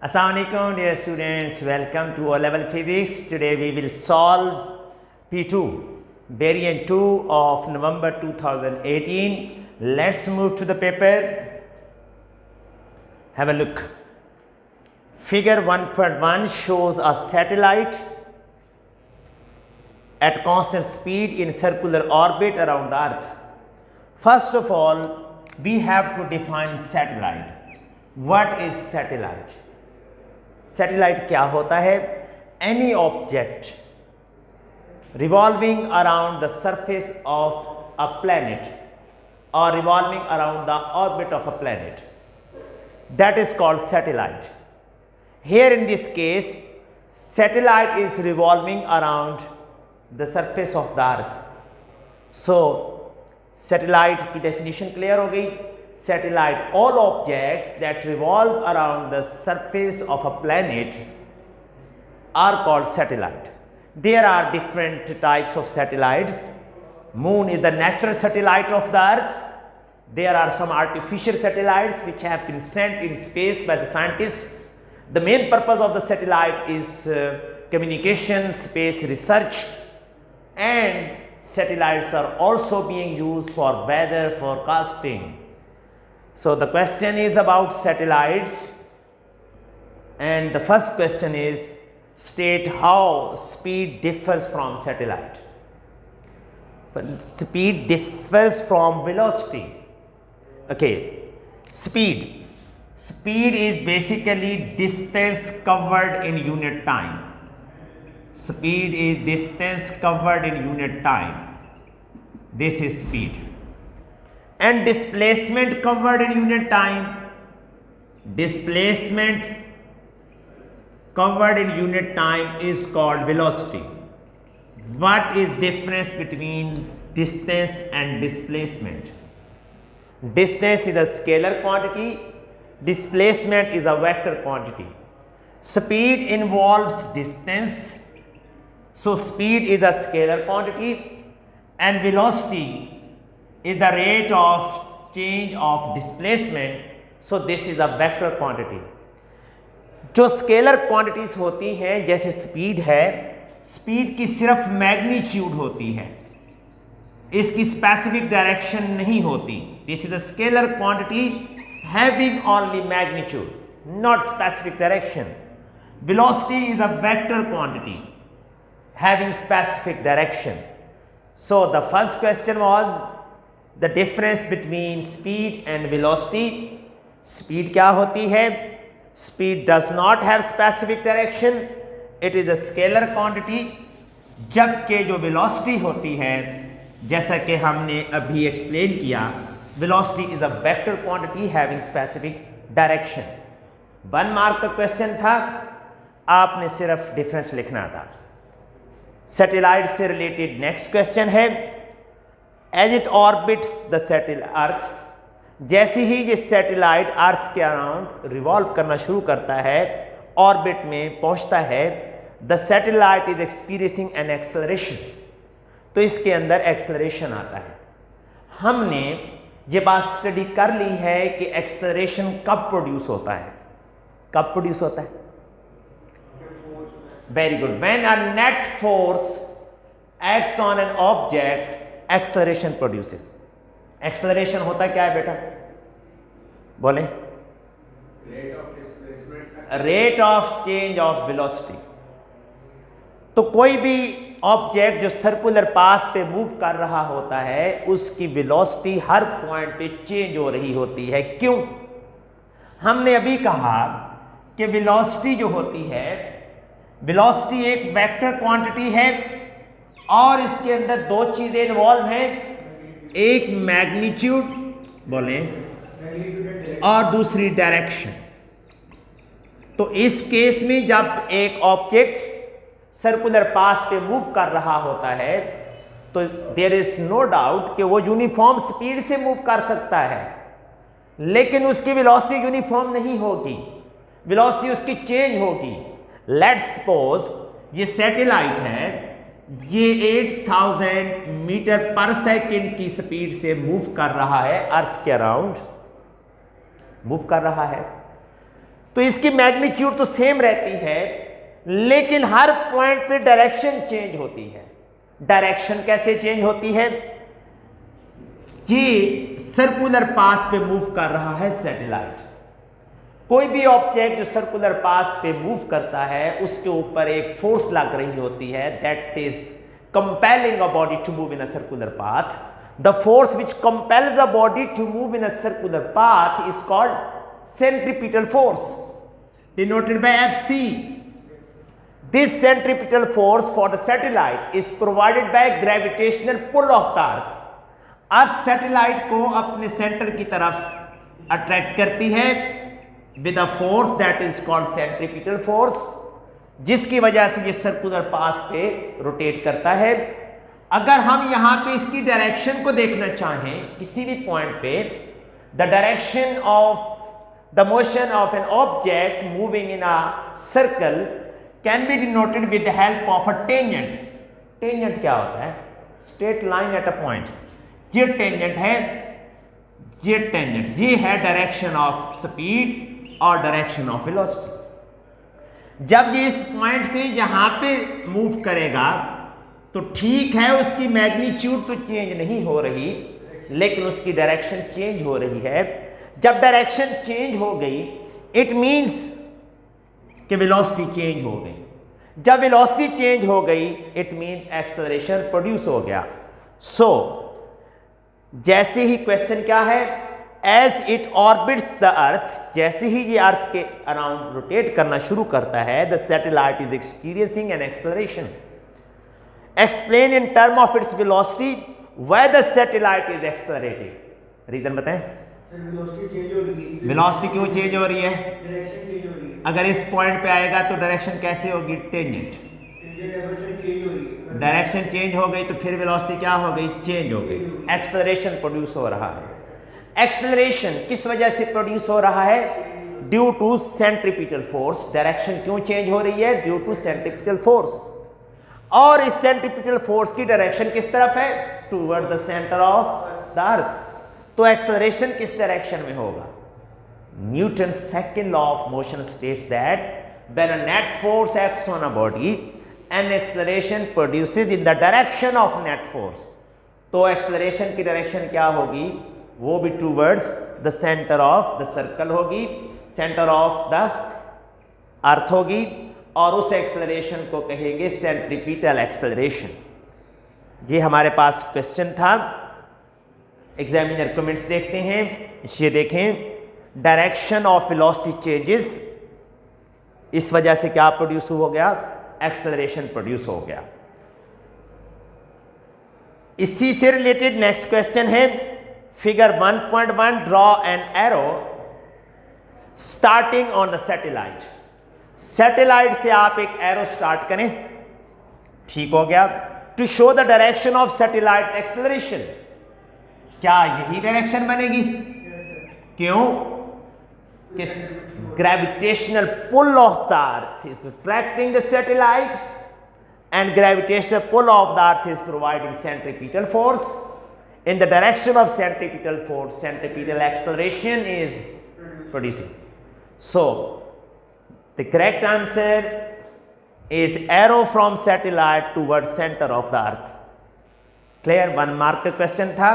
Assalamualaikum dear students, welcome to O-Level Physics. Today we will solve P2, variant 2 of November 2018. Let's move to the paper. Have a look. Figure 1.1 shows a satellite at constant speed in circular orbit around the Earth. First of all, we have to define satellite. What is satellite? Satellite क्या होता है? Any object revolving around the surface of a planet or revolving around the orbit of a planet, that is called satellite. Here in this case, satellite is revolving around the surface of the earth. So satellite की definition clear हो गई. Satellite, all objects that revolve around the surface of a planet are called satellite. There are different types of satellites. Moon is the natural satellite of the earth. There are some artificial satellites which have been sent in space by the scientists. The main purpose of the satellite is communication, space research, and satellites are also being used for weather forecasting. So the question is about satellites, and the first question is, state how speed differs from satellite. Speed differs from velocity. Okay, speed is basically distance covered in unit time. Speed is distance covered in unit time. This is speed. And displacement covered in unit time. Displacement covered in unit time is called velocity. What is difference between distance and displacement? Distance is a scalar quantity. Displacement is a vector quantity. Speed involves distance. So speed is a scalar quantity, and velocity is the rate of change of displacement. So this is a vector quantity. जो scalar quantities होती हैं जैसे speed है, speed की सिर्फ magnitude होती है, इसकी स्पेसिफिक डायरेक्शन नहीं होती. This is a scalar quantity having only magnitude, not specific direction. Velocity is a vector quantity having specific direction. So the first question was the difference between speed and velocity. Speed क्या होती है? Speed does not have specific direction. It is a scalar quantity. जबकि जो velocity होती है, जैसा कि हमने अभी explain किया, velocity is a vector quantity having specific direction. 1 mark का क्वेश्चन था, आपने सिर्फ डिफरेंस लिखना था. सैटेलाइट से रिलेटेड नेक्स्ट क्वेश्चन है, As it orbits the earth, जैसे ही ये सैटेलाइट अर्थ के अराउंड रिवॉल्व करना शुरू करता है, ऑर्बिट में पहुंचता है, the satellite is experiencing an acceleration. तो इसके अंदर एक्सेलरेशन आता है. हमने ये बात स्टडी कर ली है कि एक्सेलरेशन कब प्रोड्यूस होता है. कब प्रोड्यूस होता है? Very good. When a net force acts on an object, acceleration produces. Acceleration होता क्या है बेटा? बोले. Rate of change of velocity. तो कोई भी ऑब्जेक्ट जो सर्कुलर पाथ पे मूव कर रहा होता है, उसकी वेलोसिटी हर पॉइंट पे चेंज हो रही होती है. क्यों? हमने अभी कहा कि वेलोसिटी जो होती है, वेलोसिटी एक वेक्टर क्वांटिटी है और इसके अंदर दो चीजें इन्वॉल्व हैं, एक मैग्नीट्यूड बोले और दूसरी डायरेक्शन. तो इस केस में जब एक ऑब्जेक्ट सर्कुलर पाथ पे मूव कर रहा होता है, तो देयर इज नो डाउट कि वो यूनिफॉर्म स्पीड से मूव कर सकता है, लेकिन उसकी वेलोसिटी यूनिफॉर्म नहीं होगी, वेलोसिटी उसकी चेंज होगी. लेट्स सपोज ये सैटेलाइट है, ये 8000 मीटर पर सेकेंड की स्पीड से मूव कर रहा है, अर्थ के अराउंड मूव कर रहा है. तो इसकी मैग्नीट्यूड तो सेम रहती है, लेकिन हर पॉइंट पे डायरेक्शन चेंज होती है। डायरेक्शन कैसे चेंज होती है? ये सर्कुलर पाथ पे मूव कर रहा है सैटेलाइट। कोई भी ऑब्जेक्ट जो सर्कुलर पाथ पे मूव करता है उसके ऊपर एक फोर्स लग रही होती है, that is compelling a body to move in a circular path. The force which compels a body to move in a circular path is called centripetal force, denoted by Fc. This centripetal force for the satellite is provided by gravitational pull of the earth. Earth satellite को अपने centre की तरफ attract करती है with a force that is called centripetal force, जिसकी वजह से ये सर्कुलर पाथ पे रोटेट करता है। अगर हम यहां पे इसकी डायरेक्शन को देखना चाहें किसी भी पॉइंट पे, the direction of the motion of an object moving in a circle can be denoted with the help of a tangent. Tangent क्या होता है? Straight line at a point. ये tangent है, ये tangent, ये है direction of speed और direction of velocity. जब ये इस पॉइंट से यहां पे मूव करेगा तो ठीक है, उसकी मैग्नीट्यूड तो चेंज नहीं हो रही, लेकिन उसकी डायरेक्शन चेंज हो रही है। जब डायरेक्शन चेंज हो गई, इट मींस कि वेलोसिटी चेंज हो गई। जब वेलोसिटी चेंज हो गई, इट मीन एक्सेलरेशन प्रोड्यूस हो गया। सो जैसे ही क्वेश्चन क्या है, as it orbits the earth, जैसे ही ये अर्थ के अराउंड रोटेट करना शुरू करता है, the satellite is experiencing an acceleration. Explain in term of its velocity why the satellite is accelerating. Reason बताएं। वेलोसिटी क्यों चेंज हो रही है? डायरेक्शन चेंज हो रही है। अगर इस पॉइंट पे आएगा तो डायरेक्शन कैसे होगी? टेंजेंट। डायरेक्शन चेंज हो गई तो फिर वेलोसिटी क्या हो गई? चेंज हो गई। एक्सेलरेशन प्रोड्यूस हो रहा है। एक्सेलरेशन किस वजह से प्रोड्यूस हो रहा है? Due to centripetal force. Direction क्यों चेंज हो रही है? Due to centripetal force. और इस सेंट्रीपिटल फोर्स की डायरेक्शन किस तरफ है? Toward the centre of the earth. तो एक्सेलरेशन किस डायरेक्शन में होगा? Newton second law of motion states that when a net force acts on a body an acceleration produces in the direction of net force. तो acceleration की direction क्या होगी? वो भी towards the centre of the circle होगी, centre of the अर्थ होगी, और उस एक्सेलरेशन को कहेंगे सेंट्रीपिटल एक्सेलरेशन। ये हमारे पास क्वेश्चन था। एग्जामिनर कमेंट्स देखते हैं। ये देखें, डायरेक्शन ऑफ वेलोसिटी चेंजेस, इस वजह से क्या प्रोड्यूस हो गया? एक्सेलरेशन प्रोड्यूस हो गया। इसी से रिलेटेड नेक्स्ट क्वेश्चन है figure 1.1, draw an arrow starting on the satellite. Satellite से आप एक एरो स्टार्ट करें, ठीक हो गया। To show the direction of satellite acceleration, क्या यही डायरेक्शन बनेगी? क्यों? कि gravitational pull of the earth is attracting the satellite and gravitational pull of the earth is providing centripetal force. In the direction of centripetal force, centripetal acceleration is producing. So the correct answer is arrow from satellite towards center of the earth. Clear? 1 mark का question था।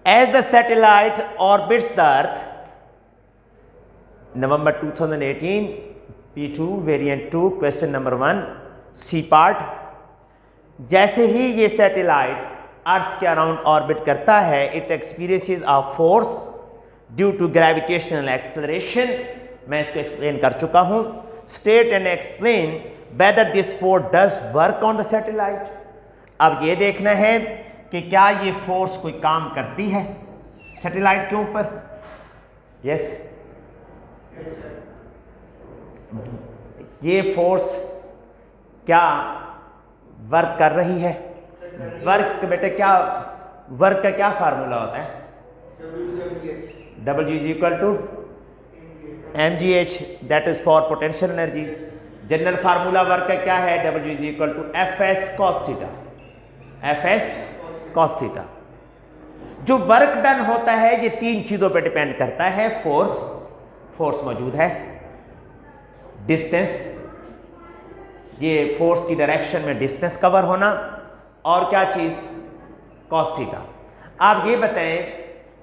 As the satellite orbits the earth, November 2018, P2 variant 2, question number 1, C part। जैसे ही ये satellite अर्थ के around orbit करता है, it experiences a force due to gravitational acceleration. मैं इसको एक्सप्लेन कर चुका हूं। State and explain whether this force does work on the satellite. अब ये देखना है कि क्या ये फोर्स कोई काम करती है सैटेलाइट के ऊपर। यस, ये फोर्स क्या वर्क कर रही है? वर्क बेटे क्या, वर्क का क्या फार्मूला होता है? W is equal to mgh, that is for potential energy। General formula work का क्या है? W is equal to fs cos theta, fs cos theta। जो वर्क डन होता है ये 3 चीजों पर डिपेंड करता है। फोर्स मौजूद है, डिस्टेंस, ये फोर्स की डायरेक्शन में डिस्टेंस कवर होना, और क्या चीज, कॉस थीटा। आप ये बताएं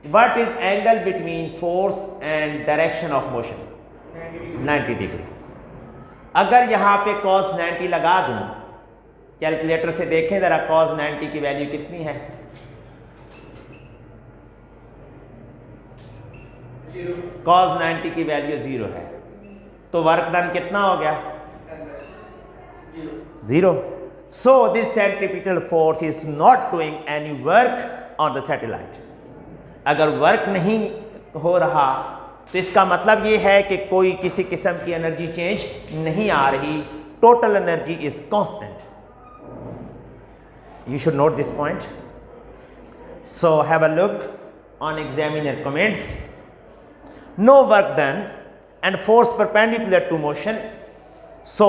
what is angle between force and direction of motion? 90 degree. अगर यहां पे cos 90 लगा दूं, कैलकुलेटर से देखें जरा cos 90 की वैल्यू कितनी है? 0। cos 90 की वैल्यू 0 है, तो वर्क डन कितना हो गया? 0। So this centripetal force is not doing any work on the satellite. अगर वर्क नहीं हो रहा तो इसका मतलब ये है कि कोई किसी किस्म की एनर्जी चेंज नहीं आ रही, total energy is constant. You should note this point. So have a look on examiner comments. No work done and force perpendicular to motion. So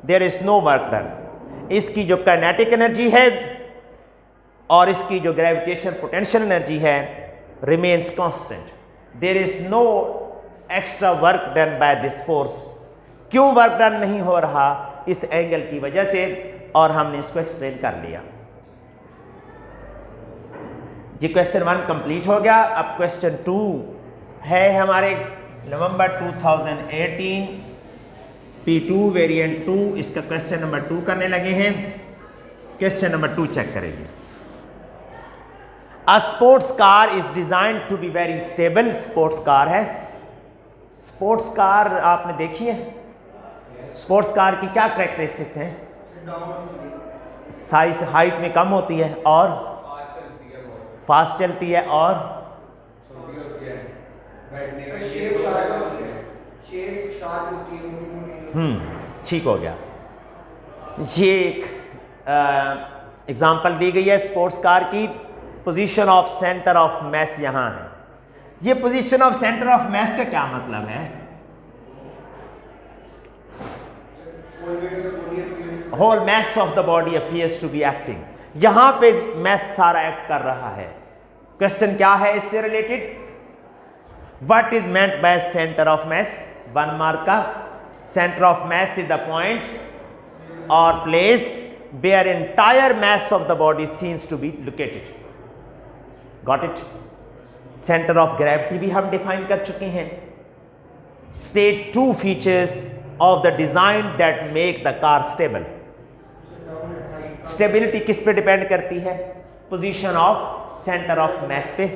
there is no work done. इसकी जो kinetic energy है और इसकी जो gravitation potential energy है remains constant. There is no extra work done by this force. क्यों work done नहीं हो रहा? इस एंगल की वजह से, और हमने इसको एक्सप्लेन कर लिया। ये क्वेश्चन 1 कंप्लीट हो गया। अब क्वेश्चन 2 है हमारे नवंबर 2018 P2 वेरिएंट 2, इसका क्वेश्चन नंबर 2 करने लगे हैं। क्वेश्चन नंबर 2 चेक करेंगे। A sports car is designed to be very stable. Sports car है। स्पोर्ट्स कार आपने देखी है? स्पोर्ट्स कार की क्या कैरेक्टरिस्टिक्स हैं? साइज हाइट में कम होती है और फास्ट चलती है और ठीक हो गया। ये एक एग्जांपल दी गई है स्पोर्ट्स कार की। Position of centre of mass यहां है। ये position of centre of mass का क्या मतलब है? Whole mass of the body appears to be acting. यहां पे मैस सारा एक्ट कर रहा है। क्वेश्चन क्या है इससे related? What is meant by centre of mass? 1 mark का। Centre of mass is the point or place where entire mass of the body seems to be located. Got it? Centre of gravity भी हम define कर चुके हैं। State 2 features of the design that make the car stable. Stability किस पे depend करती है? Position of centre of mass पे।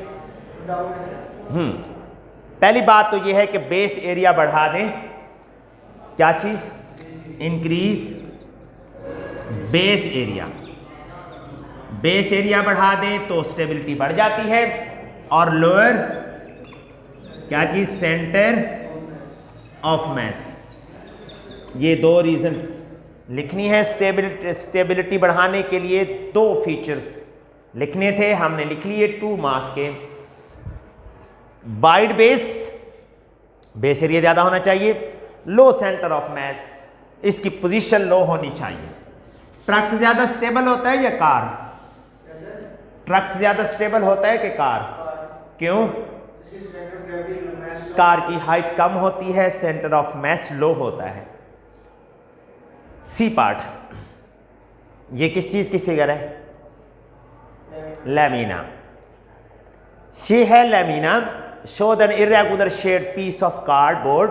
पहली बात तो यह है कि बेस एरिया बढ़ा दें। क्या चीज? Increase base area. Base area बढ़ा दें तो स्टेबिलिटी बढ़ जाती है। और लोअर क्या चीज? Centre of mess. ये 2 रीजंस लिखनी है स्टेबिलिटी बढ़ाने के लिए। 2 फीचर्स लिखने थे, हमने लिख लिए 2 मास के। वाइड बेस एरिया ज्यादा होना चाहिए। लो सेंटर ऑफ मैस, इसकी पोजीशन लो होनी चाहिए। ट्रक ज्यादा स्टेबल होता है या कार? ट्रक ज्यादा स्टेबल होता है कि कार? क्यों? कार की हाइट कम होती है, सेंटर ऑफ मैस लो होता है। सी पार्ट, ये किस चीज की फिगर है? लैमिना। ये है lamina. Show the irregular shaped piece of cardboard.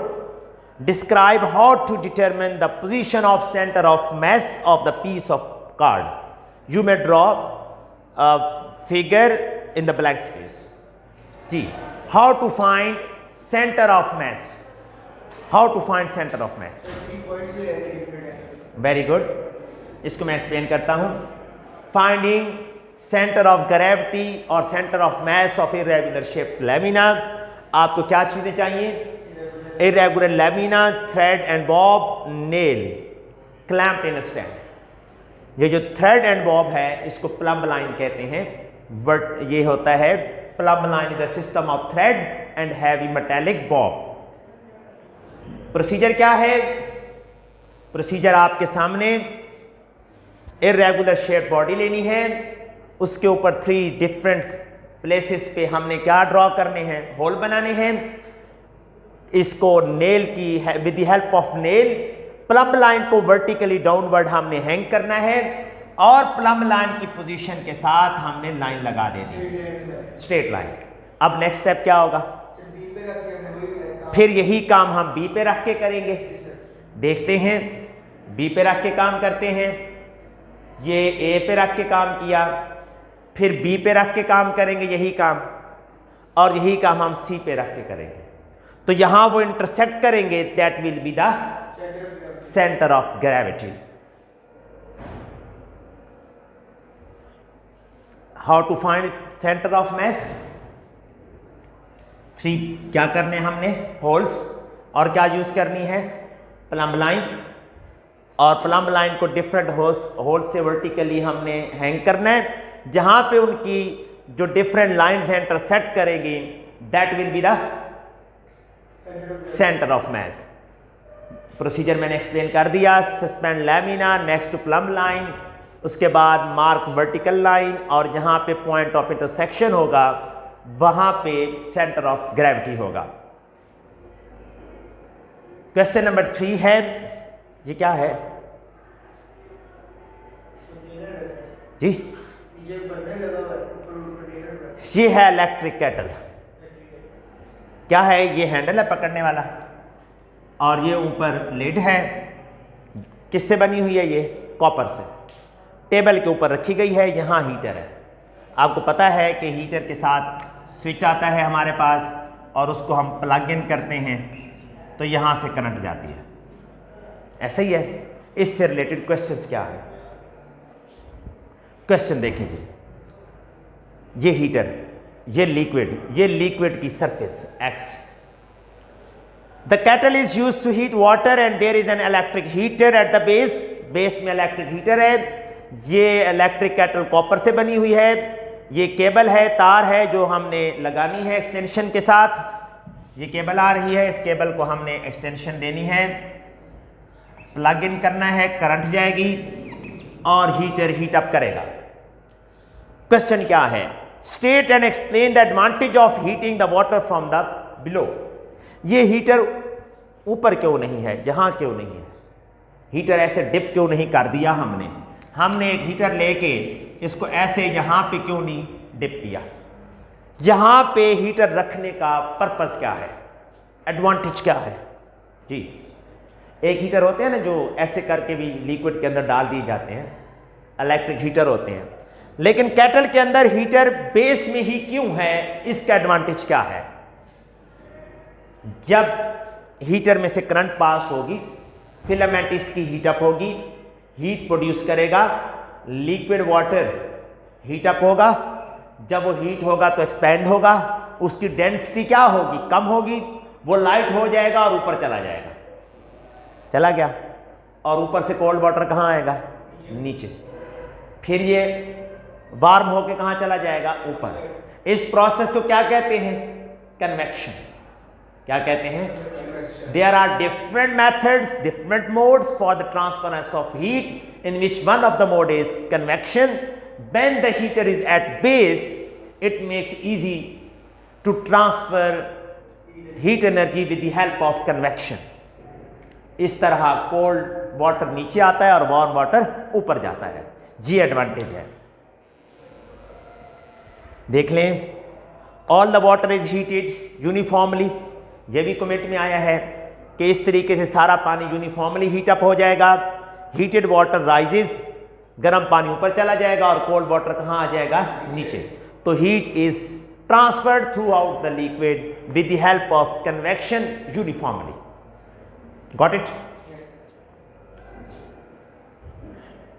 Describe how to determine the position of centre of mass of the piece of card. You may draw figure in the blank space. जी, how to find centre of mass? How to find centre of mass? Very good, इसको मैं explain करता हूं। Finding centre of gravity और centre of mass of irregular shaped lamina. आपको क्या चीजें चाहिए? Irregular lamina, thread and Bob, nail, clamped in stand. ये जो थ्रेड एंड बॉब है इसको प्लम्ब लाइन कहते हैं। ये होता है plumb line is the system of thread and heavy metallic Bob. Procedure क्या है? प्रोसीजर आपके सामने। इरेगुलर शेप बॉडी लेनी है, उसके ऊपर 3 डिफरेंट प्लेसेस पे हमने क्या ड्रॉ करने हैं, होल बनाने हैं। इसको नेल की with the help of nail plum line को वर्टिकली डाउनवर्ड हमने हैंग करना है और प्लम लाइन की पोजीशन के साथ हमने लाइन लगा देनी, स्ट्रेट लाइन। अब नेक्स्ट स्टेप क्या होगा, फिर यही काम हम बी पे रख के करेंगे। देखते हैं, बी पे रख के काम करते हैं, ये ए पे रख के काम किया, फिर बी पे रख के काम करेंगे यही काम, और यही काम हम सी पे रख के करेंगे। तो यहां वो इंटरसेक्ट करेंगे, that will be the centre of gravity. How to find centre of mass? 3 क्या करने हमने, होल्स, और क्या यूज करनी है, प्लम लाइन, और प्लम लाइन को डिफरेंट होल से वर्टिकली हमने हैंग करना है। जहां पे उनकी जो डिफरेंट लाइंस हैं इंटरसेक्ट करेगी, that will be the centre of mass. Procedure मैंने एक्सप्लेन कर दिया। Suspend lamina next to plumb line, उसके बाद मार्क वर्टिकल लाइन, और जहां पे पॉइंट ऑफ इंटरसेक्शन होगा वहां पे सेंटर ऑफ ग्रेविटी होगा। क्वेश्चन नंबर 3 है, ये क्या है जी, ये है इलेक्ट्रिक केटल। क्या है, ये हैंडल है पकड़ने वाला, और ये ऊपर लिड है। किससे बनी हुई है, ये कॉपर से, टेबल के ऊपर रखी गई है। यहाँ हीटर है, आपको पता है कि हीटर के साथ स्विच आता है हमारे पास, और उसको हम प्लग इन करते हैं तो यहाँ से करंट जाती है। ऐसा ही है। इससे रिलेटेड क्वेश्चंस क्या है, क्वेश्चन देखिए जी, ये हीटर, ये लिक्विड की surface X. The kettle is used to heat water and there is an electric heater at the base. Base में इलेक्ट्रिक हीटर है। ये इलेक्ट्रिक केटल कॉपर से बनी हुई है। ये केबल है, तार है जो हमने लगानी है एक्सटेंशन के साथ। ये केबल आ रही है, इस केबल को हमने एक्सटेंशन देनी है, प्लग इन करना है, करंट जाएगी और हीटर हीट अप करेगा। क्वेश्चन क्या है, state and explain the advantage of heating the water from the below. ये हीटर ऊपर क्यों नहीं है, यहां क्यों नहीं है, हीटर ऐसे डिप क्यों नहीं कर दिया हमने एक हीटर लेके इसको ऐसे यहां पे क्यों नहीं डिप किया। यहां पे हीटर रखने का पर्पस क्या है, एडवांटेज क्या है जी। एक हीटर होते हैं ना जो ऐसे करके भी लिक्विड के अंदर डाल दिए जाते हैं, इलेक्ट्रिक हीटर होते हैं। लेकिन केटल के अंदर हीटर बेस में ही क्यों है, इसका एडवांटेज क्या है। जब हीटर में से करंट पास होगी, फिलामेंट इसकी हीटअप होगी, हीट प्रोड्यूस करेगा, लिक्विड वाटर हीटअप होगा। जब वो हीट होगा तो एक्सपैंड होगा, उसकी डेंसिटी क्या होगी, कम होगी, वो लाइट हो जाएगा और ऊपर चला जाएगा। चला गया, और ऊपर से कोल्ड वाटर कहाँ आएगा, नीचे। फिर ये वार्म होके कहाँ चला जाएगा, ऊपर। इस प्रोसेस को क्या कहते हैं, कन्वेक्शन। क्या कहते हैं, there are different methods, different modes for the transference of heat in which one of the mode is convection. When the heater is at base, it makes easy to transfer heat energy with the help of convection. इस तरह cold water नीचे आता है और warm water ऊपर जाता है। ये एडवांटेज है। देख लें, all the water is heated uniformly. ये भी कमेंट में आया है कि इस तरीके से सारा पानी यूनिफॉर्मली हीटअप हो जाएगा। हीटेड वाटर राइजेज, गर्म पानी ऊपर चला जाएगा और कोल्ड वाटर कहाँ आ जाएगा, नीचे। तो heat is transferred throughout the liquid with the help of convection uniformly. Got it.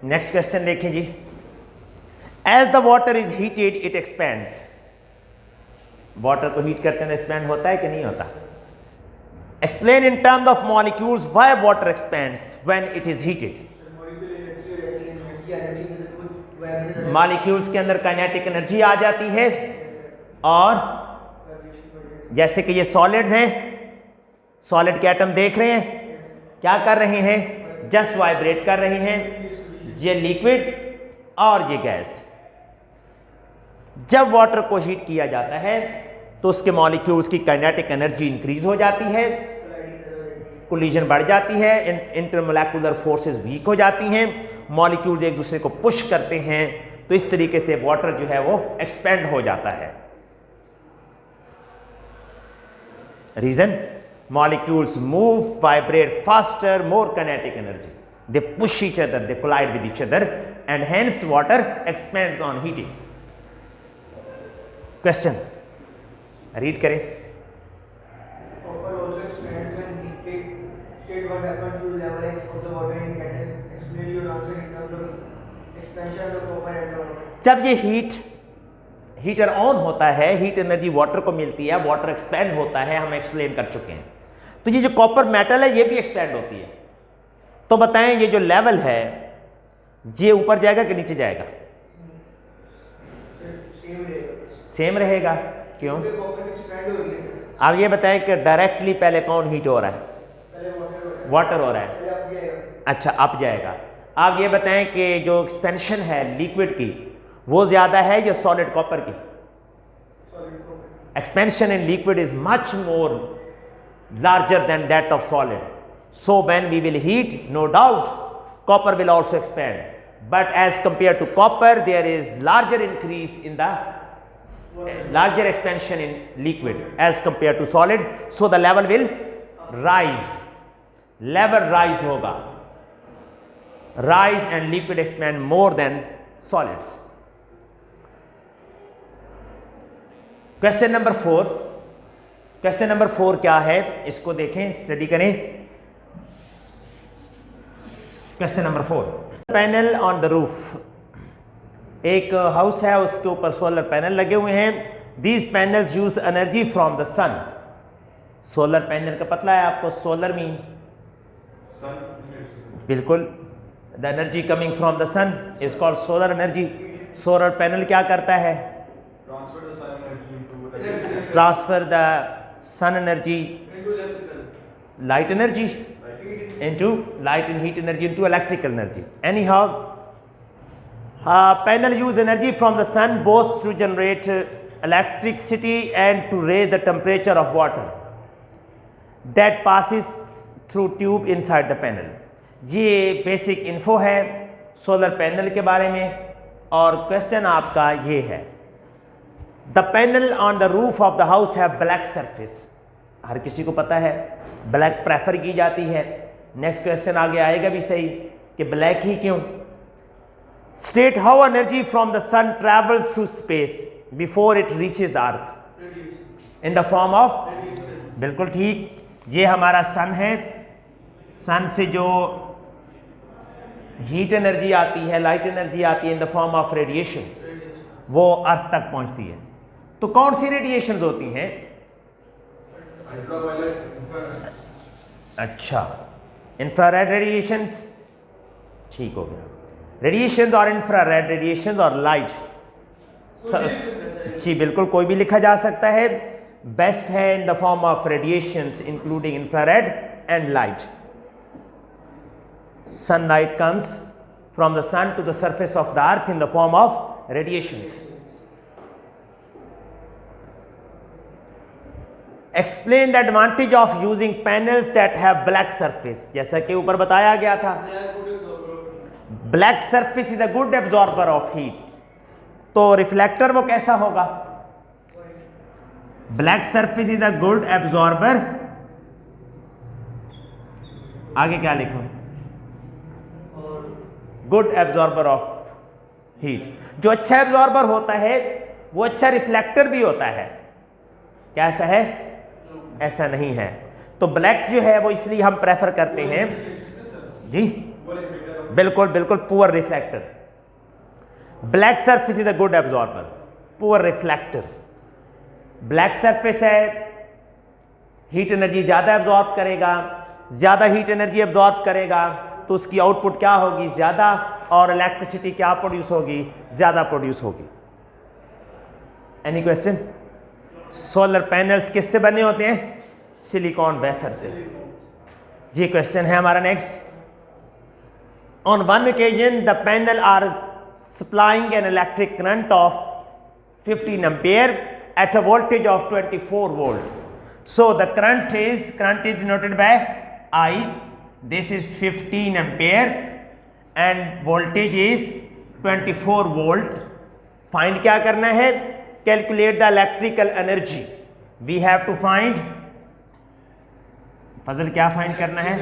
Next question देखें जी, as the water is heated it expands. Water को हीट करते हैं एक्सपेंड होता है कि नहीं होता। Explain in terms of molecules why water expands when it is heated. Molecules के अंदर काइनेटिक एनर्जी आ जाती है, और जैसे कि ये सॉलिड्स हैं, सॉलिड के एटम देख रहे हैं, क्या कर रहे हैं, जस्ट वाइब्रेट कर रहे हैं। ये लिक्विड और ये गैस। जब वाटर को हीट किया जाता है तो उसके मॉलिक्यूल्स की काइनेटिक एनर्जी इंक्रीज हो जाती है, कोलिजन बढ़ जाती है, इंटरमोलेकुलर फोर्सेस वीक हो जाती हैं, मॉलिक्यूल्स एक दूसरे को पुश करते हैं, तो इस तरीके से वाटर जो है वो एक्सपेंड हो जाता है। Reason, molecules move, vibrate faster, more kinetic energy, they push each other, they collide with each other, and hence water expands on heating. Question, read करें। Copper also expands when heated. State what happens to level X of the water in kettle. Explain your answer in terms of expansion of the copper and the water. जब ये heater on होता है, heat energy water को मिलती है, water expand होता है, हम एक्सप्लेन कर चुके हैं। तो ये जो कॉपर मेटल है ये भी एक्सपैंड होती है। तो बताएं ये जो लेवल है ये ऊपर जाएगा कि नीचे जाएगा? सेम रहेगा। क्यों? आप ये बताएं कि डायरेक्टली पहले कौन हीट हो रहा है? वाटर हो रहा है। अच्छा, अप जाएगा। आप ये बताएं कि जो एक्सपेंशन है लिक्विड की वो ज्यादा है या सॉलिड कॉपर की? Expansion in liquid is much more larger than that of solid. So when we will heat, no doubt copper will also expand, but as compared to copper there is larger increase in the larger expansion in liquid as compared to solid, so the level will rise, level rise hoga, rise and liquid expand more than solids. Question number 4, question number 4 क्या है इसको देखें, study करें। Question number 4, panel on the roof, एक house है उसके ऊपर solar panel लगे हुए हैं। These panels use energy from the sun. Solar panel का पता है आपको, सोलर मीन बिल्कुल, the energy coming from the sun is called solar energy. Solar panel क्या करता है? Transfer the sun energy light energy into light and heat energy into electrical energy. Anyhow, panel use energy from the sun both to generate electricity and to raise the temperature of water that passes through tube inside the panel. ये basic info है solar panel के बारे में, और question आपका ये है, the panel on the roof of the house have black surface. हर किसी को पता है ब्लैक प्रेफर की जाती है। नेक्स्ट क्वेश्चन आगे आएगा भी सही कि ब्लैक ही क्यों। State how energy from the sun travels through space before it reaches the earth in the form of, बिल्कुल ठीक, ये हमारा सन है। सन से जो हीट एनर्जी आती है, लाइट एनर्जी आती है in the form of radiation, वो अर्थ तक पहुंचती है। तो कौन सी रेडिएशंस होती हैं? अच्छा, इंफ्रारेड रेडिएशंस, ठीक हो गया। रेडिएशंस और इंफ्रारेड रेडिएशंस और लाइट, जी बिल्कुल, कोई भी लिखा जा सकता है। बेस्ट है in the form of radiations including infrared and light. Sunlight comes from the sun to the surface of the earth in the form of radiations. Explain the advantage of using panels that have black surface. जैसा कि ऊपर बताया गया था, black surface is a good absorber of heat. तो reflector वो कैसा होगा? Black surface is a good absorber, आगे क्या लिखो? Good absorber of heat. जो अच्छा एब्जॉर्बर होता है वो अच्छा रिफ्लेक्टर भी होता है। क्या ऐसा है? ऐसा नहीं है। तो ब्लैक जो है वो इसलिए हम प्रेफर करते हैं, जी बिल्कुल बिल्कुल, poor reflector. Black surface is a good absorber, poor reflector. Black surface है, हीट एनर्जी ज़्यादा एब्जॉर्ब करेगा, ज़्यादा हीट एनर्जी एब्जॉर्ब करेगा तो उसकी आउटपुट क्या होगी? ज़्यादा, और इलेक्ट्रिसिटी क्या प्रोड्यूस होगी? ज़्यादा प्रोड्यूस होगी। Any question? सोलर पैनल्स किससे बने होते हैं? सिलिकॉन वेफर से। ये क्वेश्चन है हमारा next. On one occasion the panel are supplying an electric current of 15 ampere at a voltage of 24 volt. So the current is denoted by I. This is 15 ampere and voltage is 24 volt. Find क्या करना है? Calculate the electrical energy. We have to find, फजल क्या find करना है?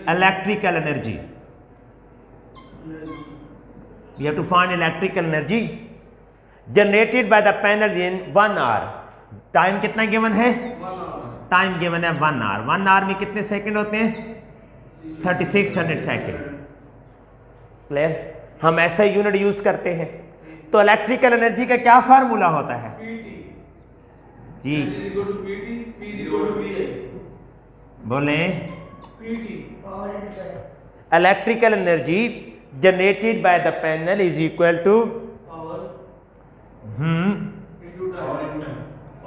Electrical energy. We have to find electrical energy generated by the panel in 1 hour. Time कितना given है? Time given है 1 hour. 1 hour में कितने सेकंड होते हैं? 3600 सेकंड. क्लियर? हम ऐसा यूनिट यूज करते हैं. तो इलेक्ट्रिकल एनर्जी का क्या फार्मूला होता है? जी बोले. Electrical energy generated by the panel is equal to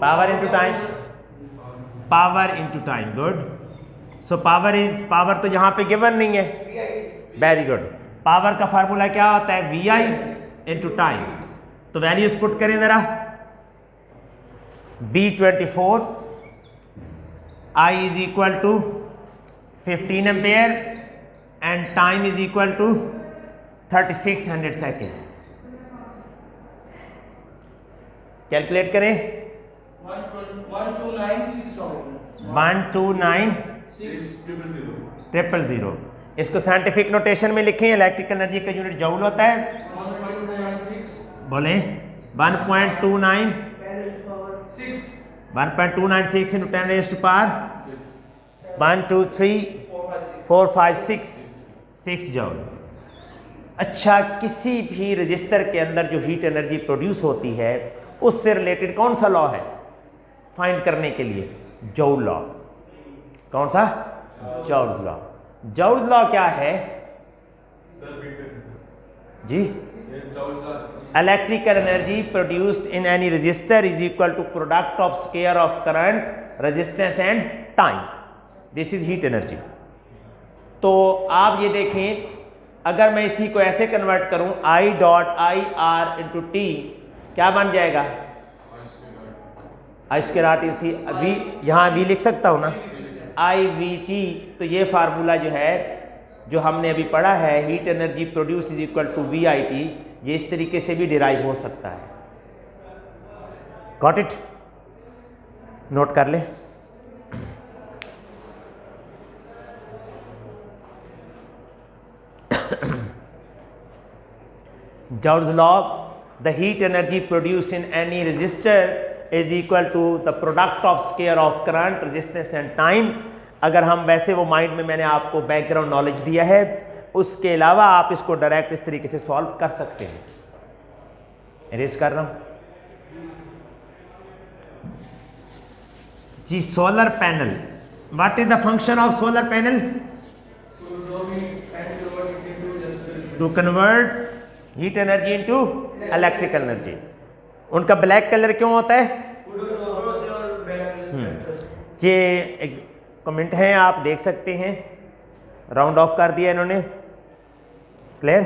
power into time. Power into time. Good. So power तो यहां पे गिवन नहीं है. Very good. पावर का फार्मूला क्या होता है? VI into time. तो वैल्यूज पुट करें जरा. V24 I is equal to 15 ampere and time is equal to 3600 second. Calculate करें. 129,600. इसको साइंटिफिक नोटेशन में लिखें. इलेक्ट्रिकल एनर्जी का यूनिट जूल होता है. बोले 1.296 into 10 raised to power 1 2 3 4 5 6 joule. अच्छा, किसी भी रजिस्टर के अंदर जो हीट एनर्जी प्रोड्यूस होती है उससे रिलेटेड कौन सा लॉ है फाइंड करने के लिए? Joule law. कौन सा? Joule law. जूल लॉ क्या है जी? Electrical energy produce in any register is equal to product of square of current, resistance and time. This is heat energy. तो आप ये देखें, अगर मैं इसी को ऐसे कन्वर्ट करूं, I dot I R into T, क्या बन जाएगा? आई स्क्वायर आर टी थी. वी यहाँ वी लिख सकता हूँ ना, IVT. तो ये फार्मूला जो है, जो हमने अभी पढ़ा है, heat energy produce is equal to VIT, ये इस तरीके से भी डिराइव हो सकता है. Got it? नोट कर ले. Joule's law, the heat energy produced in any resistor is equal to the product of square of current, resistance and time. अगर हम वैसे वो माइंड में मैंने आपको बैकग्राउंड नॉलेज दिया है, उसके अलावा आप इसको डायरेक्ट इस तरीके से सॉल्व कर सकते हैं. इरेज कर रहा हूं जी. Solar panel. What is the function of solar panel? To convert heat energy into electrical energy. उनका ब्लैक कलर क्यों होता है? ये कमेंट हैं, आप देख सकते हैं. राउंड ऑफ कर दिया इन्होंने. क्लियर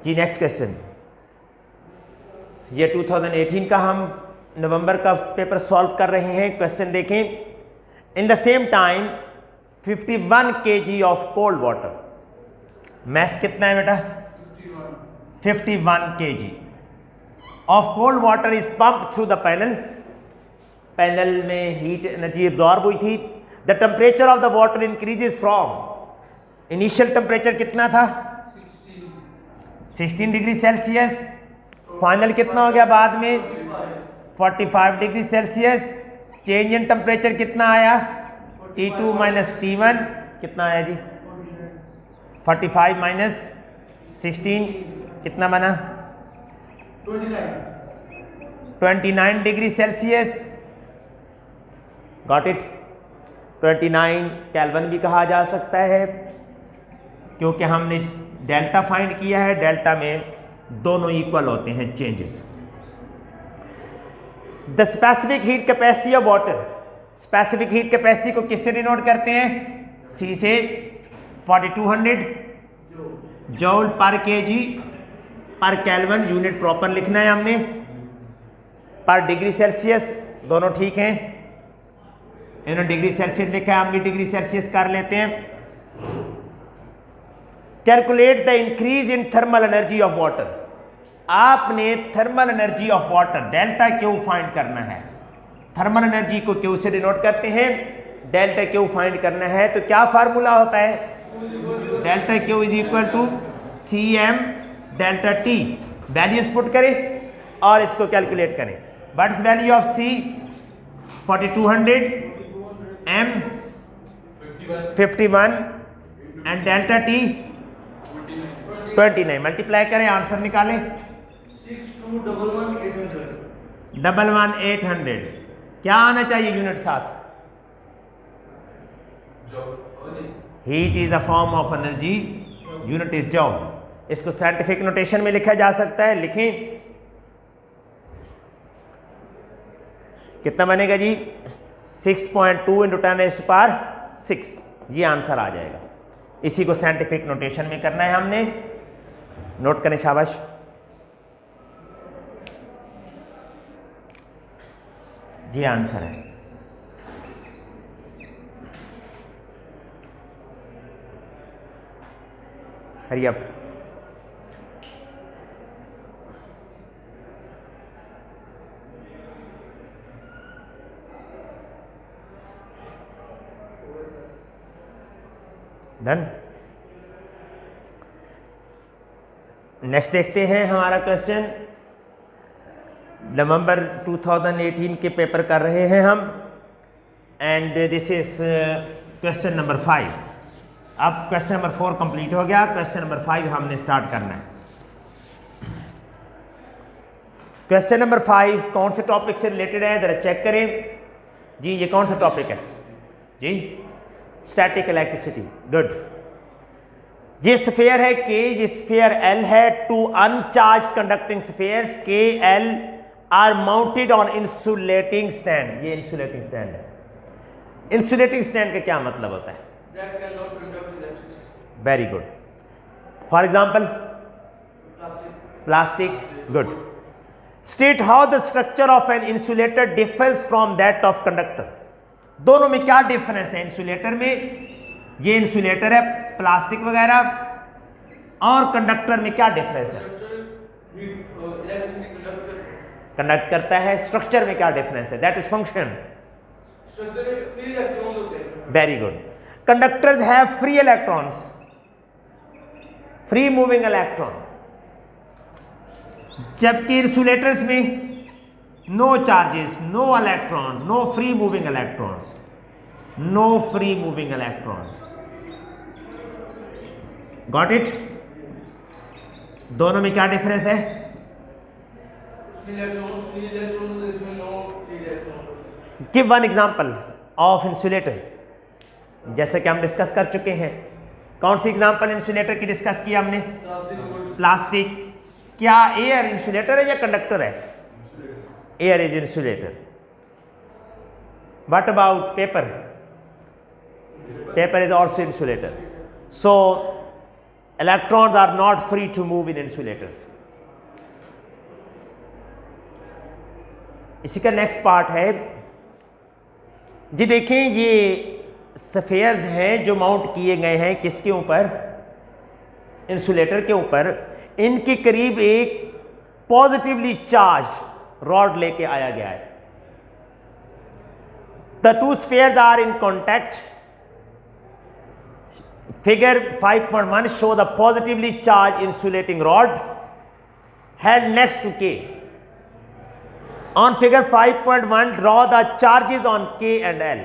जी. Next question. ये 2018 का हम नवंबर का पेपर सॉल्व कर रहे हैं. क्वेश्चन देखें. In the same time 51 kg of cold water. Mass कितना है बेटा? 51 kg of cold water is pumped through the panel. Panel में हीट एनर्जी एब्जॉर्ब हुई थी. The temperature of the water increases from, initial temperature कितना था? 16 degree Celsius. Final कितना हो गया बाद में? 45 degree Celsius. Change in temperature कितना आया? T2 माइनस T1 कितना आया जी? 45 माइनस 16 कितना बना? 29 degree Celsius. Got it? 29 kelvin भी कहा जा सकता है, क्योंकि हमने डेल्टा फाइंड किया है. डेल्टा में दोनों इक्वल होते हैं changes. The specific heat capacity of water. Specific heat capacity को किससे डिनोट करते हैं? C से 4200 जूल पर केजी पर केल्विन यूनिट प्रॉपर लिखना है हमने, पर डिग्री सेल्सियस दोनों ठीक हैं। इन्होंने डिग्री सेल्सियस लिखा है, हम भी डिग्री सेल्सियस कर लेते हैं। Calculate the increase in thermal energy of water. आपने thermal energy of water delta Q find करना है। थर्मल एनर्जी को क्यू से डिनोट करते हैं, डेल्टा क्यू फाइंड करना है। तो क्या फार्मूला होता है? Delta Q is equal to C M delta T. Values put करें और इसको कैलकुलेट करें। What is value of C? 4200, M 51 and delta T 29। Multiply करें, आंसर निकालें। 11800। क्या आना चाहिए यूनिट साथ? Heat is a form of energy, unit is job. इसको साइंटिफिक नोटेशन में लिखा जा सकता है, लिखें। कितना बनेगा जी? 6.2 इंटू 10⁻6। ये आंसर आ जाएगा। इसी को साइंटिफिक नोटेशन में करना है हमने। नोट करें, शाबाश। ये आंसर है। Hurry up. डन। नेक्स्ट देखते हैं हमारा क्वेश्चन। नवंबर 2018 के पेपर कर रहे हैं हम, and this is question number 5। अब क्वेश्चन नंबर 4 कंप्लीट हो गया, क्वेश्चन नंबर 5 हमने स्टार्ट करना है। क्वेश्चन नंबर 5 कौन से टॉपिक से रिलेटेड है, जरा चेक करें जी। ये कौन सा टॉपिक है जी? Static electricity. गुड। ये स्फीयर है के, ये स्फीयर एल है। Two uncharged conducting spheres K L are mounted on insulating stand. ये इंसुलेटिंग स्टैंड है। इंसुलेटिंग स्टैंड का क्या मतलब होता है? Very good. For example plastic. Good. State how the structure of an insulator differs from that of conductor. दोनों में क्या डिफरेंस है? इंसुलेटर में, ये इंसुलेटर है प्लास्टिक वगैरह, और कंडक्टर में क्या डिफरेंस है? कंडक्ट करता है। स्ट्रक्चर में क्या डिफरेंस है? That is function. Very good. Conductors have free electrons, free moving electron, जबकि इंसुलेटर्स में no charges, no electrons, no free moving electrons, no free moving electrons. Got it? दोनों में क्या डिफरेंस है? Give one example of insulator. जैसे कि हम discuss कर चुके हैं। कौन सी एग्जांपल इंसुलेटर की डिस्कस किया हमने? प्लास्टिक। क्या एयर इंसुलेटर है या कंडक्टर है? Air is insulator. What about paper? Paper is also insulator. So electrons are not free to move in insulators. इसी का नेक्स्ट पार्ट है जी। देखें, ये स्फीयर्स हैं जो माउंट किए गए हैं किसके ऊपर? इंसुलेटर के ऊपर। इनके करीब एक पॉजिटिवली चार्ज रॉड लेके आया गया है। The two spheres are in contact. Figure 5.1 show the positively charged insulating rod held next to K. On figure 5.1 draw the charges on K and L.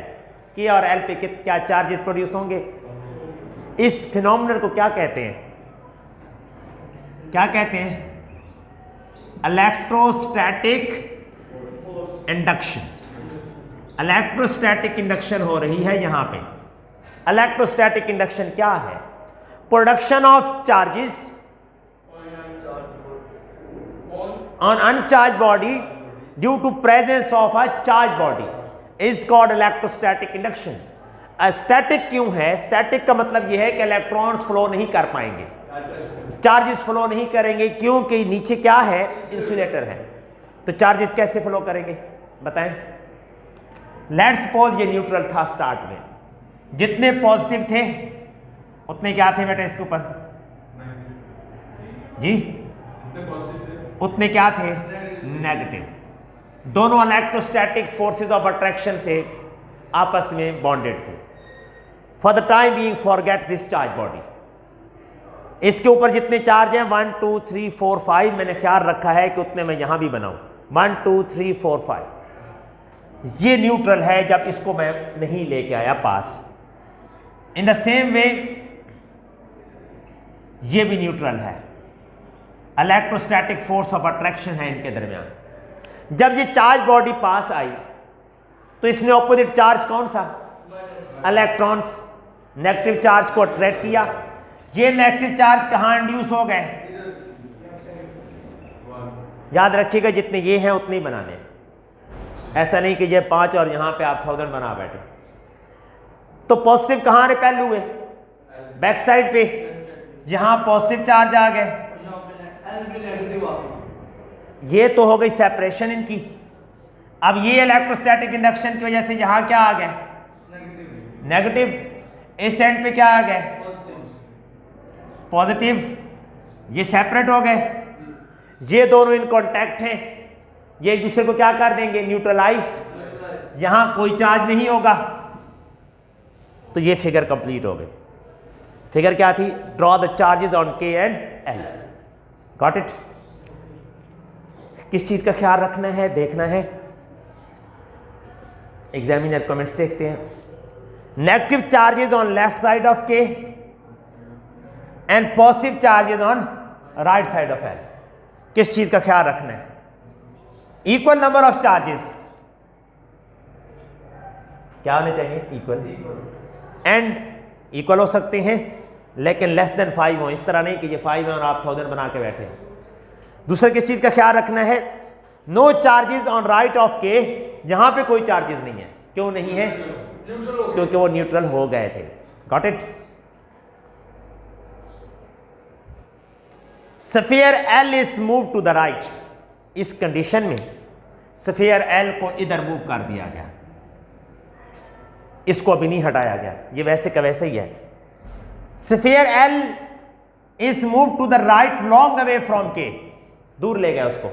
K और L पे क्या charges produce होंगे? इस phenomenon को क्या कहते हैं? क्या कहते हैं? Electrostatic induction. इलेक्ट्रोस्टैटिक इंडक्शन हो रही है यहां पे। इलेक्ट्रोस्टैटिक इंडक्शन क्या है? Production of charges on uncharge body due to presence of a charge body is called electrostatic induction. Static क्यों है? स्टैटिक का मतलब यह है कि इलेक्ट्रॉन्स फ्लो नहीं कर पाएंगे। चार्जेस फ्लो नहीं करेंगे क्योंकि नीचे क्या है, इंसुलेटर है। तो चार्जेस कैसे फ्लो करेंगे बताएं। लेट्स सपोज ये न्यूट्रल था स्टार्ट में, जितने पॉजिटिव थे उतने क्या थे बेटा इसके ऊपर जी, उतने क्या थे नेगेटिव। दोनों इलेक्ट्रोस्टैटिक फोर्सेस ऑफ अट्रैक्शन से आपस में बॉन्डेड थे। For the time being forget this charge body. इसके ऊपर जितने चार्ज हैं 1 2 3 4 5, मैंने ख्याल रखा है कि उतने मैं यहां भी बनाऊं 1 2 3 4 5। ये न्यूट्रल है जब इसको मैं नहीं लेके आया पास। इन द सेम वे ये भी न्यूट्रल है, इलेक्ट्रोस्टैटिक फोर्स ऑफ अट्रैक्शन है इनके दरमियान। जब ये चार्ज बॉडी पास आई तो इसने ऑपोजिट चार्ज कौन सा, इलेक्ट्रॉन्स, नेगेटिव चार्ज को अट्रैक्ट किया। ये नेगेटिव चार्ज कहां इंड्यूस हो गए, याद रखिएगा जितने ये हैं उतने ही बनाने, ऐसा नहीं कि ये 5 और यहां पे आप 1000 बना बैठे। तो पॉजिटिव कहां रिपेल हुए, बैक साइड पे, यहां पॉजिटिव चार्ज आ गए, ये तो हो गई सेपरेशन इनकी। अब ये इलेक्ट्रोस्टैटिक इंडक्शन की वजह से यहां क्या आ गए, नेगेटिव। इस एंड पे क्या आ गए, पॉजिटिव। ये सेपरेट हो गए, ये दोनों इन कांटेक्ट हैं, ये एक दूसरे को क्या कर देंगे, न्यूट्रलाइज। यहां कोई चार्ज नहीं होगा। तो ये फिगर कंप्लीट हो गई। फिगर क्या थी, ड्रॉ द चार्जेस ऑन के एंड एल। Got it. किस चीज का ख्याल रखना है, देखना है। एग्जामिनर कमेंट्स देखते हैं। Negative charges on left side of K and positive charges on right side of L. किस चीज का ख्याल रखना है, इक्वल नंबर ऑफ चार्जेस क्या होने चाहिए, इक्वल। एंड इक्वल हो सकते हैं लेकिन लेस देन 5 हो। इस तरह नहीं कि ये 5 है और आप 1000 बना के बैठे। दूसरा किस चीज का ख्याल रखना है, no charges on right of K. यहां पे कोई चार्जेस नहीं है, क्यों नहीं है, क्योंकि वो न्यूट्रल हो गए थे। Got it. Sphere L is move to the right. इस कंडीशन में स्फीयर एल को इधर मूव कर दिया गया, इसको अभी नहीं हटाया गया, ये वैसे का वैसे ही है। Sphere L is move to the right long away from K, दूर ले गया उसको।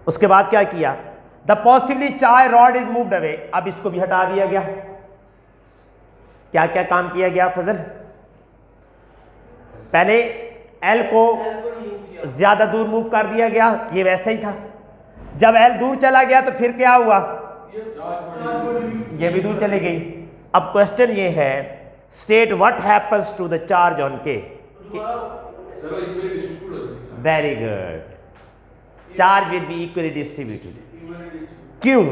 उसके बाद क्या किया, the positively charge rod is moved away. अब इसको भी हटा दिया गया। क्या क्या काम किया गया फजल, पहले एल को ज्यादा दूर मूव कर दिया गया, ये वैसे ही था। जब एल दूर चला गया तो फिर क्या हुआ, ये भी दूर चली गई। अब क्वेश्चन ये है, state what happens to the charge on K. Very good, charge will be equally distributed. क्यों,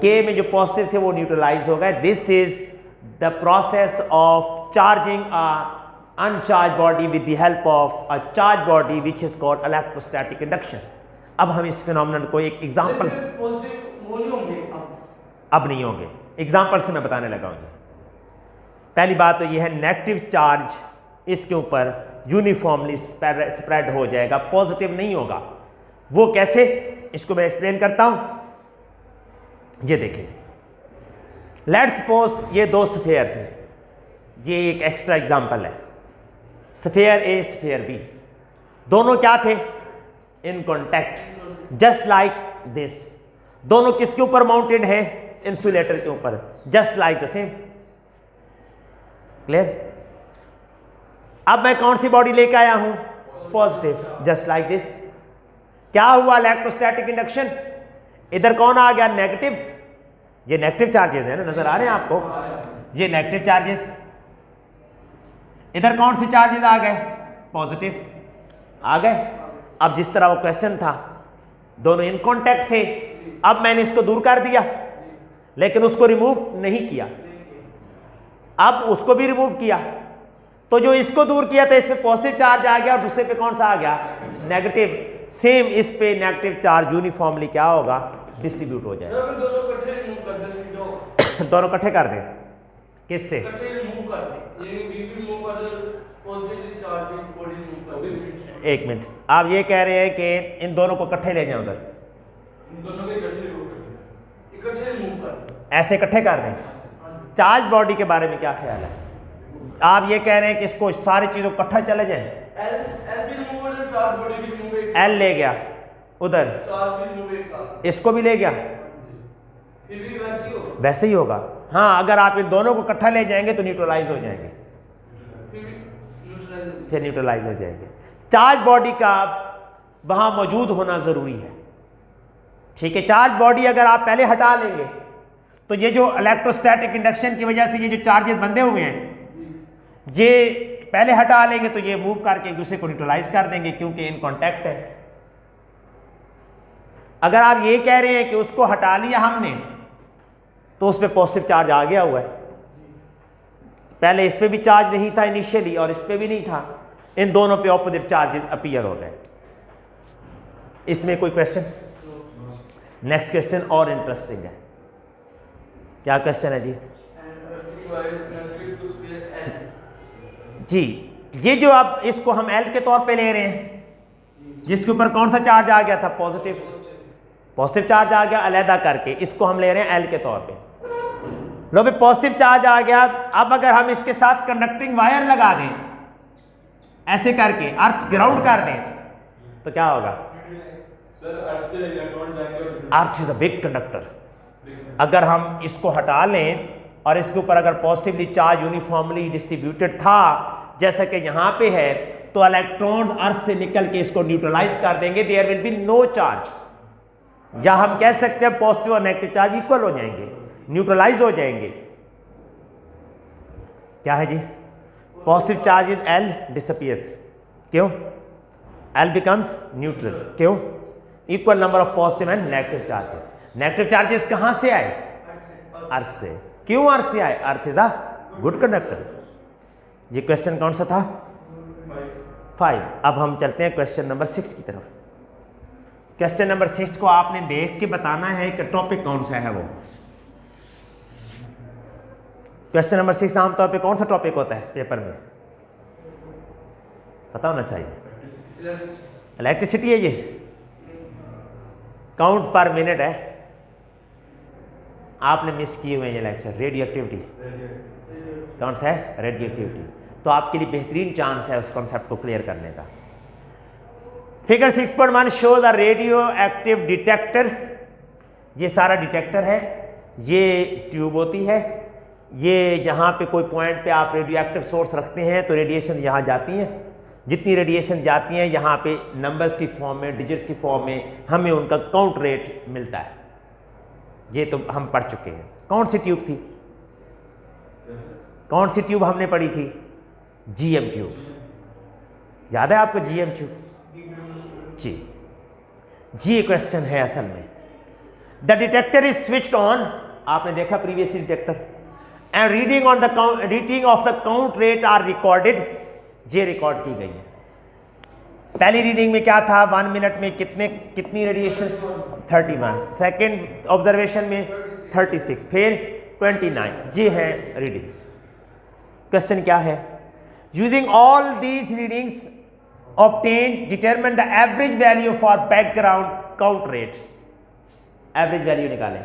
के में जो पॉजिटिव थे वो न्यूट्रलाइज हो गए। This is the process of charging a uncharged body with the help of a charge body which is called electrostatic induction. अब हम इस फिनोमेनन को एक एग्जांपल, अब नहीं होंगे, एग्जांपल से मैं बताने लगा हूं। पहली बात तो यह है, नेगेटिव चार्ज इसके ऊपर यूनिफॉर्मली स्प्रेड हो जाएगा, पॉजिटिव नहीं होगा। वो कैसे, इसको मैं एक्सप्लेन करता हूं। ये देखिए, लेट्स सपोज ये दो स्फीयर थे, ये एक एक्स्ट्रा एग्जांपल है। स्फीयर ए, स्फीयर बी, दोनों क्या थे, in contact, just like this. दोनों किसके ऊपर माउंटेड है, इंसुलेटर के ऊपर, just like the same. Clear. अब मैं कौन सी बॉडी लेके आया हूं, पॉजिटिव, जस्ट लाइक दिस। क्या हुआ, इलेक्ट्रोस्टैटिक इंडक्शन। इधर कौन आ गया, नेगेटिव। ये नेगेटिव चार्जेस है ना, नजर आ रहे हैं आपको, ये नेगेटिव चार्जेस। इधर कौन से चार्जेस आ गए, पॉजिटिव आ गए। अब जिस तरह वो क्वेश्चन था, दोनों इन कांटेक्ट थे। अब मैंने इसको दूर कर दिया लेकिन उसको रिमूव नहीं किया। अब उसको भी रिमूव किया, तो जो इसको दूर किया था इस पे पॉजिटिव चार्ज आ गया और दूसरे पे कौन सा आ गया, नेगेटिव। सेम इस पे नेगेटिव चार्ज यूनिफॉर्मली क्या होगा, डिस्ट्रीब्यूट हो जाएगा। दोनों इकट्ठे कर दें, किससे, कर ये भी मूव कर पॉजिटिव चार्ज भी बॉडी मूव कर। एक मिनट, आप ये कह रहे हैं कि इन दोनों को इकट्ठे ले जाएं उधर, इन दोनों को इकट्ठे मूव कर, ऐसे इकट्ठे कर दें। चार्ज बॉडी के बारे में क्या ख्याल है? आप ये कह रहे हैं कि इसको सारी चीज़ों इकट्ठा चले जाएं। एल भी मूव है, चार्ज बॉडी भी मूव है, एल ले गया उधर, चार्ज भी मूव एक साथ, इसको भी ले गया, फिर भी वैसे ही होगा। वैसे ही होगा। हाँ, अगर आप इन दोनों को इकट्ठा ले जाएंगे तो न्यूट्रलाइज हो जाएंगे, फिर न्यूट्रलाइज हो जाएंगे। चार्ज बॉडी का वहां मौजूद होना जरूरी है, ठीक है। चार्ज बॉडी अगर आप पहले हटा लेंगे तो ये जो इलेक्ट्रोस्टैटिक इंडक्शन की वजह से ये जो चार्जेस बंधे हुए हैं, ये पहले हटा लेंगे तो ये मूव करके एक दूसरे को न्यूट्रलाइज कर देंगे क्योंकि इन कांटेक्ट है। अगर आप ये कह रहे हैं कि उसको हटा लिया हमने तो उस पर पॉजिटिव चार्ज आ गया हुआ है, पहले इस पे भी चार्ज नहीं था इनिशियली और इस पे भी नहीं था, इन दोनों पे ऑपोजिट चार्जेस अपीयर हो गए। इसमें कोई क्वेश्चन? नेक्स्ट क्वेश्चन और इंटरेस्टिंग है। क्या क्वेश्चन है जी? जी, ये जो अब इसको हम एल के तौर पे ले रहे हैं, जिसके ऊपर कौन सा चार्ज आ गया था? पॉजिटिव, पॉजिटिव चार्ज आ गया अलहदा करके, इसको हम ले रहे हैं एल के तौर पे। लो भाई, पॉजिटिव चार्ज आ गया। अब अगर हम इसके साथ कंडक्टिंग वायर लगा दें ऐसे करके, अर्थ ग्राउंड कर दें तो क्या होगा? अर्थ इज अ बिग कंडक्टर। अगर हम इसको हटा लें और इसके ऊपर अगर पॉजिटिवली चार्ज यूनिफॉर्मली डिस्ट्रीब्यूटेड था जैसा कि यहाँ पे है, तो इलेक्ट्रॉन अर्थ से निकल के इसको न्यूट्रलाइज कर देंगे, there will be no charge. या हम कह सकते हैं पॉजिटिव और नेगेटिव चार्ज इक्वल हो जाएंगे, न्यूट्रलाइज हो जाएंगे। क्या है जी? Positive charge is L disappears. क्यों? L becomes neutral. क्यों? Equal number of positive and negative charges. Negative charges कहां से आए? अर्थ से। क्यों अर्थ से आए? Earth is a good conductor. ये क्वेश्चन कौन सा था? 5। अब हम चलते हैं क्वेश्चन नंबर 6 की तरफ। क्वेश्चन नंबर 6 को आपने देख के बताना है कि टॉपिक कौन सा है वो। क्वेश्चन नंबर 6 आमतौर पे कौन सा टॉपिक होता है पेपर में? पता होना चाहिए। इलेक्ट्रिसिटी है ये, काउंट पर मिनट है। आपने मिस किए हुए ये लेक्चर। रेडियो एक्टिविटी कौन सा है? Radio activity. तो आपके लिए बेहतरीन चांस है उस कॉन्सेप्ट को क्लियर करने का। Figure 6.1 show the radio active detector. ये सारा डिटेक्टर है, ये ट्यूब होती है, ये यहाँ पे कोई पॉइंट पे आप रेडियो एक्टिव सोर्स रखते हैं तो रेडिएशन यहाँ जाती है। जितनी रेडिएशन जाती है यहाँ पे नंबर्स की फॉर्म में, डिजिट्स की फॉर्म में हमें उनका काउंट रेट मिलता है। ये तो हम पढ़ चुके हैं। कौन सी ट्यूब थी? कौन सी ट्यूब हमने पढ़ी थी? GM tube. याद है आपको जीएम ट्यूब? जी जी, क्वेश्चन है असल में। The detector is switched on. आपने देखा previous detector. And reading on the reading of the count rate are recorded. ये रिकॉर्ड की गई है। पहली रीडिंग में क्या था? 1 मिनट में कितनी रेडिएशन? 31। सेकेंड ऑब्जर्वेशन में 36, फिर 29। ये है रीडिंग्स। क्वेश्चन क्या है? Using all these readings obtain determine the average value for background count rate. Average value निकालें।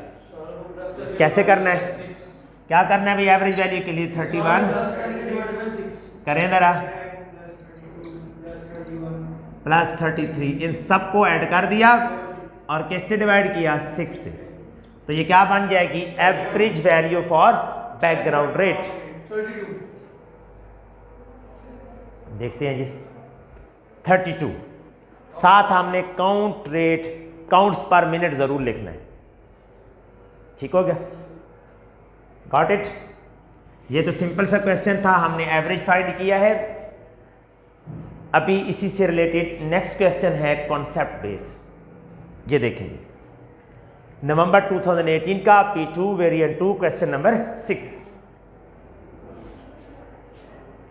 कैसे करना है? क्या करना है भाई? एवरेज वैल्यू के लिए 31 करें जरा, प्लस 33, इन सबको ऐड कर दिया और किससे डिवाइड किया? 6 से। तो ये क्या बन जाएगी? Average value for background rate. देखते हैं जी। 32। साथ हमने काउंट रेट, काउंट्स पर मिनट जरूर लिखना है। ठीक हो गया? Got it? ये तो सिंपल सा क्वेश्चन था, हमने एवरेज फाइंड किया है। अभी इसी से रिलेटेड नेक्स्ट क्वेश्चन है कॉन्सेप्ट बेस। ये देखें जी, नवंबर 2018 का P2 variant 2 question number 6।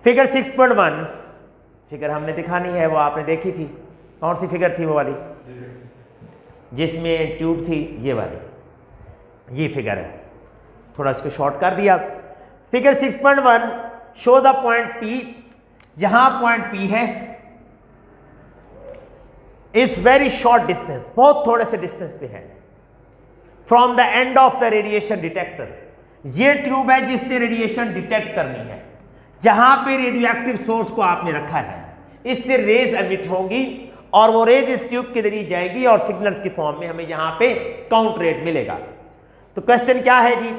Figure 6.1 figure हमने दिखानी है, वो आपने देखी थी। कौन सी फिगर थी? वो वाली जिसमें ट्यूब थी, ये वाली। ये फिगर है, थोड़ा इसको शॉर्ट कर दिया। Figure 6.1 show the point P, यहां पॉइंट P है, इज वेरी शॉर्ट डिस्टेंस, बहुत थोड़े से डिस्टेंस पे है from the end of the radiation detector. ये ट्यूब है जिससे रेडिएशन डिटेक्ट करनी है, जहां पे रेडियो एक्टिव सोर्स को आपने रखा है, इससे रेज एमिट होंगी और वो रेज इस ट्यूब के जरिए जाएगी और सिग्नल्स की फॉर्म में हमें यहां पे काउंट रेट मिलेगा। तो क्वेश्चन क्या है जी,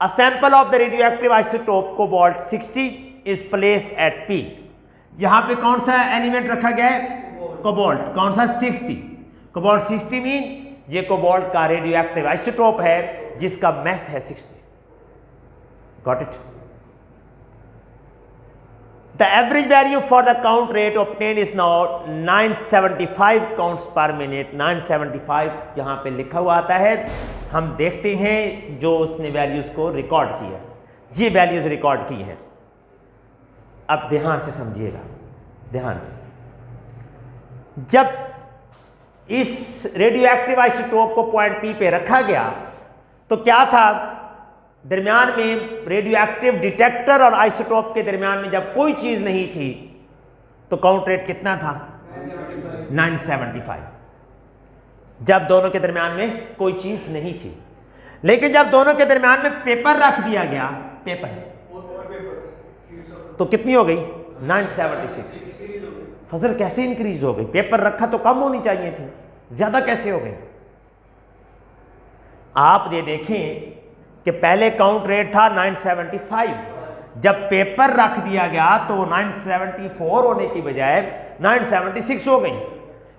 a sample of the radioactive isotope cobalt 60 is placed at P। यहां पे कौन सा एलिमेंट रखा गया है, कोबाल्ट, कौन सा 60, कोबाल्ट 60 मीन ये कोबाल्ट का रेडियो एक्टिव आइसोटोप है जिसका मैस है 60। Got it. The average value for the count rate obtained is now 975 counts per minute। 975 यहाँ पे लिखा हुआ आता है, हम देखते हैं जो उसने वैल्यूज को रिकॉर्ड किया, ये वैल्यूज रिकॉर्ड की हैं। अब ध्यान से समझिएगा, ध्यान से, जब इस रेडियो एक्टिव आइसोटोप को पॉइंट P पे रखा गया तो क्या था, दरमियान में रेडियो एक्टिव डिटेक्टर और आइसोटोप के दरमियान में जब कोई चीज नहीं थी तो काउंट रेट कितना था, 975, जब दोनों के दरमियान में कोई चीज नहीं थी। लेकिन जब दोनों के दरमियान में पेपर रख दिया गया, पेपर, तो कितनी हो गई, 976। फजल कैसे इंक्रीज हो गई, पेपर रखा तो कम होनी चाहिए थी, ज्यादा कैसे हो गई। आप ये देखें कि पहले काउंट रेट था 975, जब पेपर रख दिया गया तो 974 होने की बजाय 976 हो गई।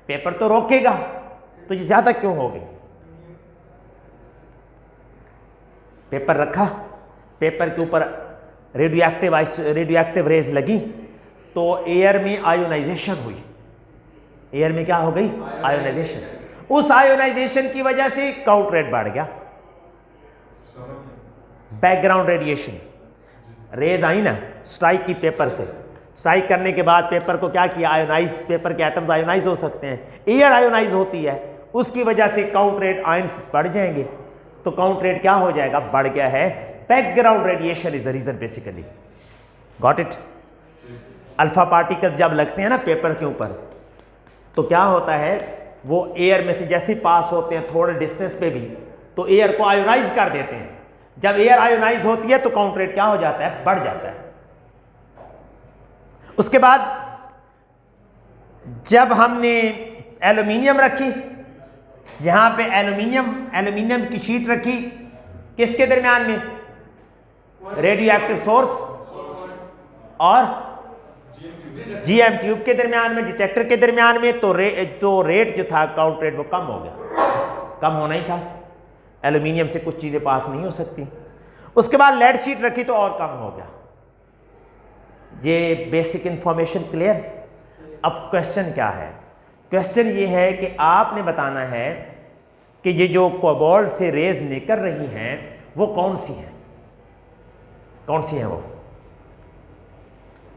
पेपर तो रोकेगा, तो ये ज्यादा क्यों हो गई। पेपर रखा, पेपर के ऊपर रेडियो एक्टिव रेज लगी तो एयर में आयोनाइजेशन हुई, एयर में क्या हो गई, आयोनाइजेशन। उस आयोनाइजेशन की वजह से काउंट रेट बढ़ गया। बैकग्राउंड रेडिएशन, रेज आई ना स्ट्राइक की पेपर से, स्ट्राइक करने के बाद पेपर को क्या किया, आयोनाइज, पेपर के एटम्स आयोनाइज हो सकते हैं, एयर आयोनाइज होती है, उसकी वजह से काउंट रेट आयंस बढ़ जाएंगे, तो काउंट रेट क्या हो जाएगा, बढ़ गया है। Background radiation is the reason basically. Got it. Alpha particles जब लगते हैं ना पेपर के ऊपर तो क्या होता है, वो एयर में से जैसे पास होते हैं थोड़े डिस्टेंस पे भी तो एयर को आयोनाइज कर देते हैं। जब एयर आयोनाइज होती है तो काउंट रेट क्या हो जाता है, बढ़ जाता है। उसके बाद जब हमने एल्यूमिनियम रखी, यहां पे एल्यूमिनियम की शीट रखी, किसके दरमियान में, रेडियो एक्टिव सोर्स और जीएम ट्यूब के दरमियान में, डिटेक्टर के दरमियान में, तो रेट जो था काउंट रेट वो कम हो गया, कम होना ही था। एल्यूमिनियम से कुछ चीजें पास नहीं हो सकती। उसके बाद लेड शीट रखी तो और कम हो गया। ये बेसिक इंफॉर्मेशन क्लियर। अब क्वेश्चन क्या है, क्वेश्चन ये है कि आपने बताना है कि ये जो कोबाल्ट से रेज निकल रही हैं वो कौन सी हैं, कौन सी हैं वो,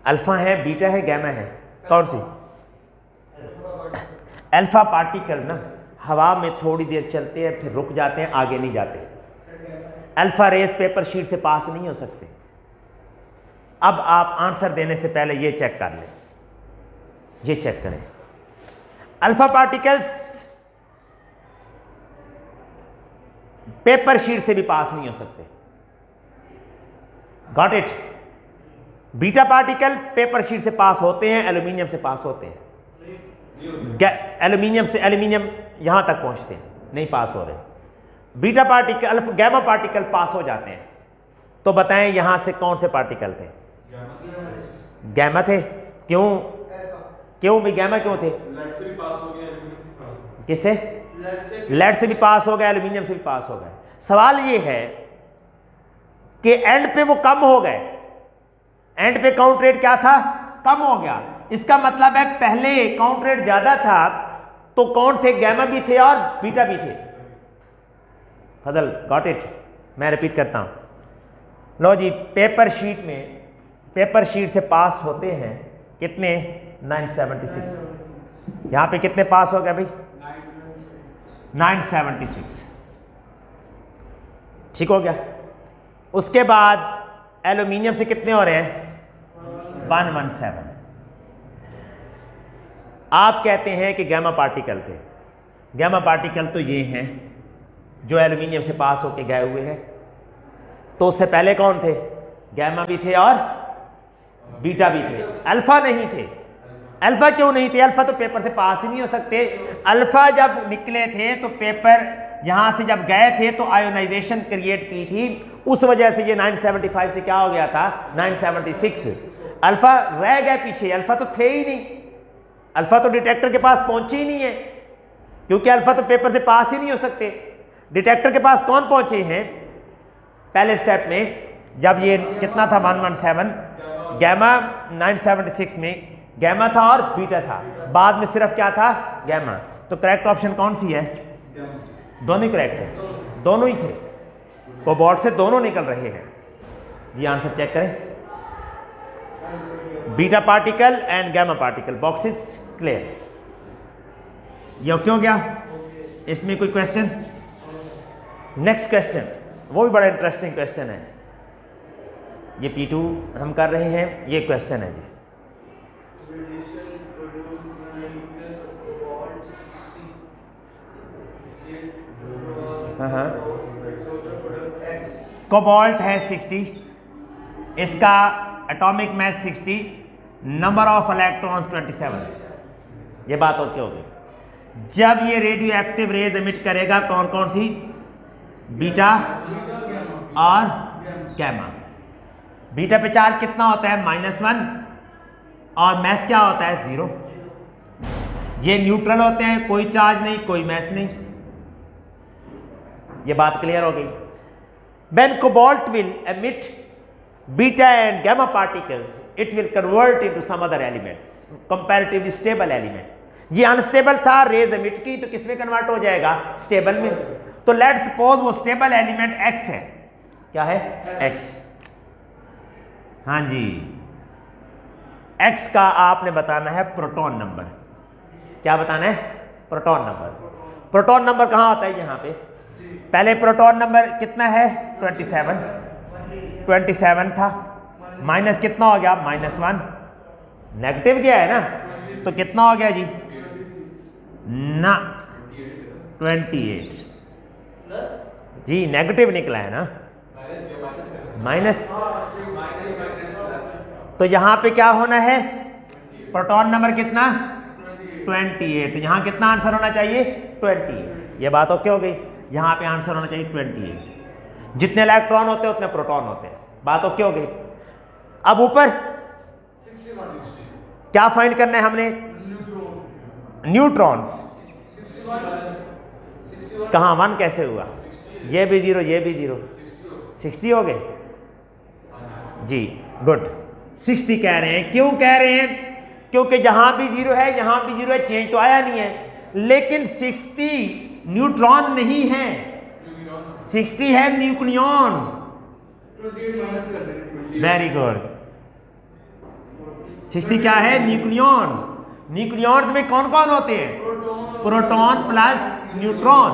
अल्फा है, बीटा है, गैमा है, कौन सी। अल्फा पार्टिकल ना हवा में थोड़ी देर चलते हैं फिर रुक जाते हैं, आगे नहीं जाते। अल्फा रेज पेपर शीट से पास नहीं हो सकते। अब आप आंसर देने से पहले ये चेक कर लें, ये चेक करें, अल्फा पार्टिकल्स पेपर शीट से भी पास नहीं हो सकते। Got it. Beta particle paper sheet से पास होते हैं, एल्यूमिनियम से पास होते हैं। एल्यूमिनियम यहां तक पहुंचते हैं, नहीं पास हो रहे। Beta particle, gamma particle pass हो जाते हैं। तो बताएं यहां से कौन से पार्टिकल थे, गैमा थे। क्यों, क्यों भी गैमा क्यों थे, किससे, लेड से भी पास हो गए, एल्यूमिनियम से भी पास हो गए। सवाल ये है कि एंड पे वो कम हो गए, एंड पे काउंट रेट क्या था, कम हो गया। इसका मतलब है पहले काउंट रेट ज्यादा था तो कौन थे, गैमा भी थे और बीटा भी थे। फजल गॉट इट। मैं रिपीट करता हूं, लो जी, पेपर शीट में, पेपर शीट से पास होते हैं कितने, 976। यहां पे कितने पास हो गए भाई, 976। ठीक हो गया। उसके बाद एल्यूमिनियम से कितने हो रहे हैं, 117। आप कहते हैं कि गैमा पार्टिकल थे। गैमा पार्टिकल तो ये हैं जो एल्यूमिनियम से पास होके गए हुए हैं। तो उससे पहले कौन थे? गैमा भी थे और बीटा भी थे, अल्फा नहीं थे। अल्फा क्यों नहीं थे? अल्फा तो पेपर से पास ही नहीं हो सकते। अल्फा जब निकले थे तो पेपर यहां से जब गए थे तो आयोनाइजेशन क्रिएट की थी, उस वजह से ये 975 से क्या हो गया था 976। अल्फा रह गए पीछे, अल्फा तो थे ही नहीं। अल्फा तो डिटेक्टर के पास पहुंचे ही नहीं है, क्योंकि अल्फा तो पेपर से पास ही नहीं हो सकते। डिटेक्टर के पास कौन पहुंचे हैं? पहले स्टेप में जब ये कितना था 117, गैमा 976 में गैमा था और बीटा था, बाद में सिर्फ क्या था? गैमा। तो करेक्ट ऑप्शन कौन सी है? दोनों ही करेक्ट है, दोनों ही थे। कोबाल्ट से दोनों निकल रहे हैं। ये आंसर चेक करें, beta particle and gamma particle. Boxes clear? ये क्यों गया? इसमें कोई क्वेश्चन? नेक्स्ट क्वेश्चन, वो भी बड़ा इंटरेस्टिंग क्वेश्चन है। ये P2 हम कर रहे हैं, ये क्वेश्चन है जी। हाँ, कोबाल्ट है 60, इसका atomic mass 60, number of electron 27। ये बात ओके हो गई। जब ये रेडियो एक्टिव रेज एमिट करेगा कौन कौन सी? बीटा और गैमा। बीटा पे चार्ज कितना होता है? -1, और मैस क्या होता है? 0। ये न्यूट्रल होते हैं, कोई चार्ज नहीं, कोई मैस नहीं। ये बात क्लियर हो गई। When cobalt will emit beta and gamma particles, it will convert into some other element, comparatively stable element. ये अनस्टेबल था, रेज एमिट की, तो किस में कन्वर्ट हो जाएगा? स्टेबल में। तो लेट्स सपोज वो स्टेबल एलिमेंट X है। क्या है? X। हाँ जी, X का आपने बताना है प्रोटॉन नंबर। क्या बताना है? Proton number. प्रोटॉन नंबर कहाँ होता है? यहाँ पे। पहले प्रोटॉन नंबर कितना है? 27 था, माइनस कितना हो गया? -1। नेगेटिव क्या है ना, तो कितना हो गया जी? ना 28 जी, नेगेटिव निकला है ना, माइनस। तो यहां पे क्या होना है? प्रोटॉन नंबर कितना? 28। तो यहां कितना आंसर होना चाहिए? 28। ये बात ओके हो गई। यहां पे आंसर होना चाहिए 28। जितने इलेक्ट्रॉन होते हैं उतने प्रोटॉन होते हैं। बात ओके हो गई। अब ऊपर क्या फाइंड करना है हमने? न्यूट्रॉन्स। कहां 1 कैसे हुआ? ये भी 0, ये भी 0, 60 हो गए जी। गुड, 60 कह रहे हैं। क्यों कह रहे हैं? क्योंकि जहां भी 0 है यहां भी 0 है, चेंज तो आया नहीं है। लेकिन 60 न्यूट्रॉन नहीं है, 60 है न्यूक्लियॉन्स। Very good. 60 क्या है? न्यूक्लियॉन्स। न्यूक्लियॉन्स में कौन कौन होते हैं? Proton plus neutron.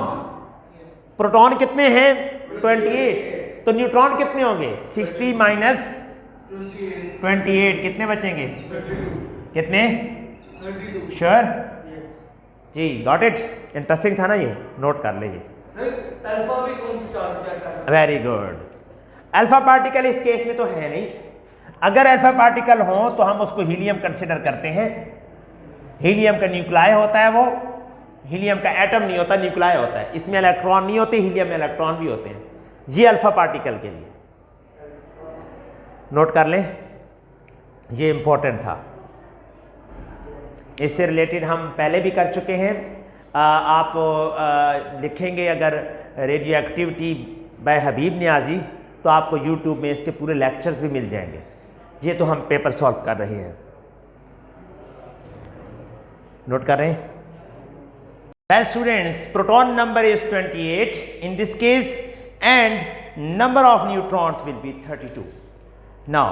प्रोटॉन कितने हैं? 28। तो न्यूट्रॉन कितने होंगे? 60 माइनस 28, कितने बचेंगे? कितने? श्योर जी, गॉट इट। इंटरेस्टिंग था ना ये, नोट कर लीजिए। अल्फा भी कौन सी चार्ज क्या charge? Very good. Alpha particle इस केस में तो है नहीं। अगर अल्फा पार्टिकल हो तो हम उसको हीलियम कंसिडर करते हैं। हीलियम का न्यूक्लियाई होता है, वो हीलियम का एटम नहीं होता, न्यूक्लियाई होता है। इसमें इलेक्ट्रॉन नहीं होते, हीलियम में इलेक्ट्रॉन भी होते हैं। ये अल्फा पार्टिकल के लिए नोट कर लें, ये इंपॉर्टेंट था। इससे रिलेटेड हम पहले भी कर चुके हैं। आप लिखेंगे अगर radio activity by Habib Niazi, तो आपको यूट्यूब में इसके पूरे लेक्चर्स भी मिल जाएंगे। ये तो हम पेपर सॉल्व कर रहे हैं। नोट कर रहे हैं? Well students, proton number is 28 in this case and number of neutrons will be 32. Now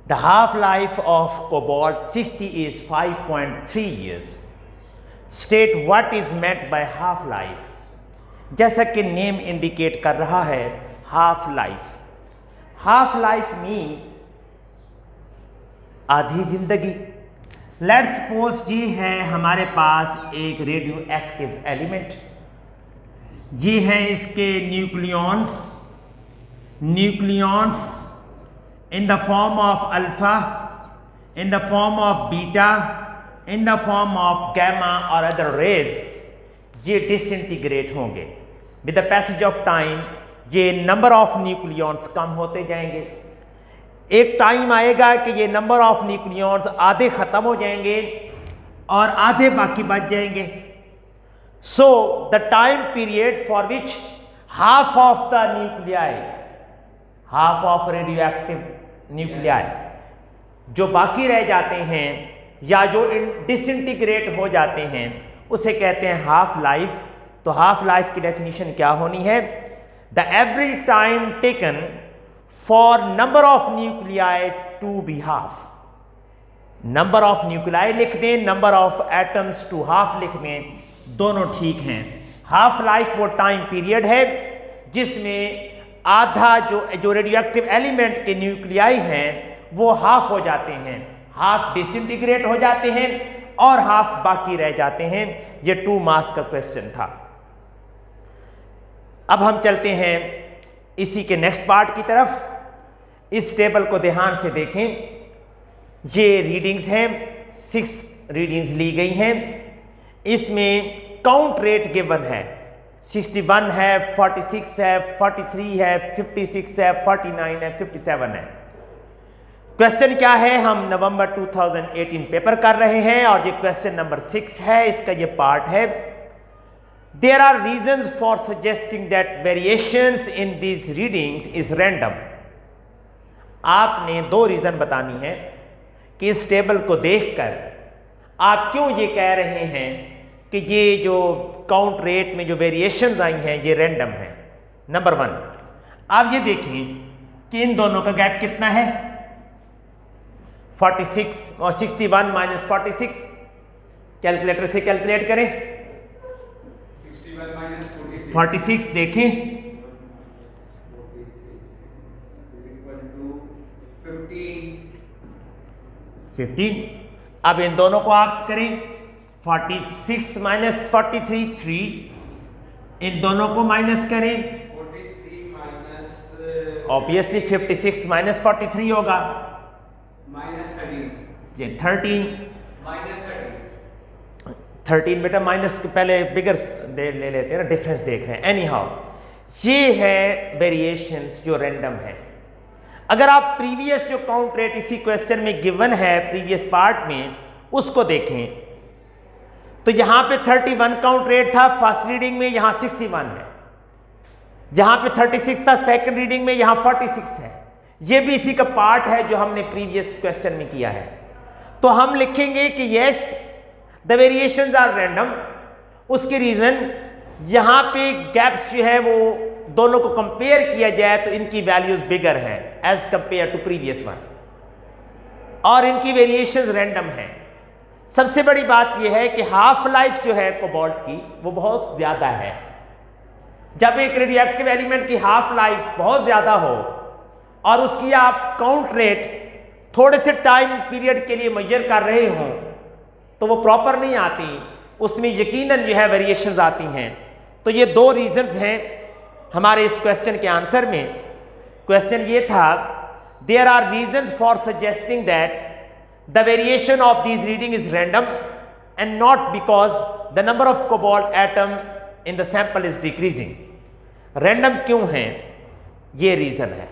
the half-life of cobalt 60 is 5.3 years. State what is meant by half-life. जैसा कि नेम इंडिकेट कर रहा है, half-life. Half-life mean आधी जिंदगी। Let's suppose ये है हमारे पास एक रेडियो एक्टिव एलिमेंट, ये है इसके nucleons in the form of alpha, in the form of beta, in the form of gamma और अदर रेज, ये डिसइंटीग्रेट होंगे। With the passage of time ये नंबर ऑफ न्यूक्लियॉन्स कम होते जाएंगे। एक टाइम आएगा कि ये नंबर ऑफ न्यूक्लियॉन्स आधे खत्म हो जाएंगे और आधे बाकी बच जाएंगे। So the time period for which half of the nuclei, half of radio active nuclei जो बाकी रह जाते हैं या जो डिसइंटीग्रेट हो जाते हैं उसे कहते हैं हाफ लाइफ। तो हाफ लाइफ की डेफिनेशन क्या होनी है? The average time taken for number of nuclei to be half. Number of nuclei लिख दें, number of atoms to half लिख दें, दोनों ठीक हैं। हाफ लाइफ वो टाइम पीरियड है जिसमें आधा जो रेडियो एक्टिव एलिमेंट के न्यूक्लियाई हैं वो हाफ हो जाते हैं, हाफ डिसइंटीग्रेट हो जाते हैं और हाफ बाकी रह जाते हैं। ये 2 मार्क्स का क्वेश्चन था। अब हम चलते हैं इसी के नेक्स्ट पार्ट की तरफ। इस टेबल को ध्यान से देखें, ये रीडिंग्स हैं, 6 रीडिंग्स ली गई हैं। इसमें काउंट रेट गिवन है, 61 है, 46 है, 43 है, 56 है, 49 है, 57 है। क्वेश्चन क्या है? हम नवंबर 2018 पेपर कर रहे हैं और ये क्वेश्चन नंबर 6 है, इसका ये पार्ट है। There are reasons for suggesting that variations in these readings is random. आपने 2 रीजन बतानी है कि इस टेबल को देखकर आप क्यों ये कह रहे हैं कि ये जो काउंट रेट में जो वेरिएशंस आई हैं ये रैंडम है। नंबर 1, आप ये देखें कि इन दोनों का गैप कितना है? 46 और 61 माइनस 46। कैलकुलेटर से कैलकुलेट करें। 46 देखें, 15। अब इन दोनों को आप करें, 46 माइनस 43 3। इन दोनों को माइनस करें, 43 माइनस ऑब्वियसली 56 माइनस 43 होगा, -13, ये 13। -13 बेटा माइनस के पहले बिगर ले लेते हैं ना, डिफरेंस देख रहे हैं। एनी हाउ ये है वेरिएशंस जो रैंडम है। अगर आप प्रीवियस जो काउंट रेट इसी क्वेश्चन में गिवन है प्रीवियस पार्ट में उसको देखें तो यहां पे 31 काउंट रेट था फर्स्ट रीडिंग में, यहां 61 है। जहां पे 36 था सेकंड रीडिंग में, यहां 46 है। ये भी इसी का पार्ट है जो हमने प्रीवियस क्वेश्चन में किया है। तो हम लिखेंगे कि yes the variations are random. उसके रीजन यहां पे गैप्स जो है वो दोनों को कंपेयर किया जाए तो इनकी वैल्यूज बिगर है as compare to previous one और इनकी वेरिएशंस रैंडम है। सबसे बड़ी बात यह है कि हाफ लाइफ जो है कोबाल्ट की वो बहुत ज्यादा है। जब एक रेडियोएक्टिव एलिमेंट की हाफ लाइफ बहुत ज्यादा हो और उसकी आप काउंट रेट थोड़े से टाइम पीरियड के लिए मेजर कर रहे हो तो वो प्रॉपर नहीं आती, उसमें यकीनन जो है वेरिएशंस आती हैं। तो ये 2 रीजंस हैं हमारे इस क्वेश्चन के आंसर में। क्वेश्चन ये था, there are reasons for suggesting that the variation of this reading is random and not because the number of cobalt atom in the sample is decreasing. Random क्यों है? ये रीजन है।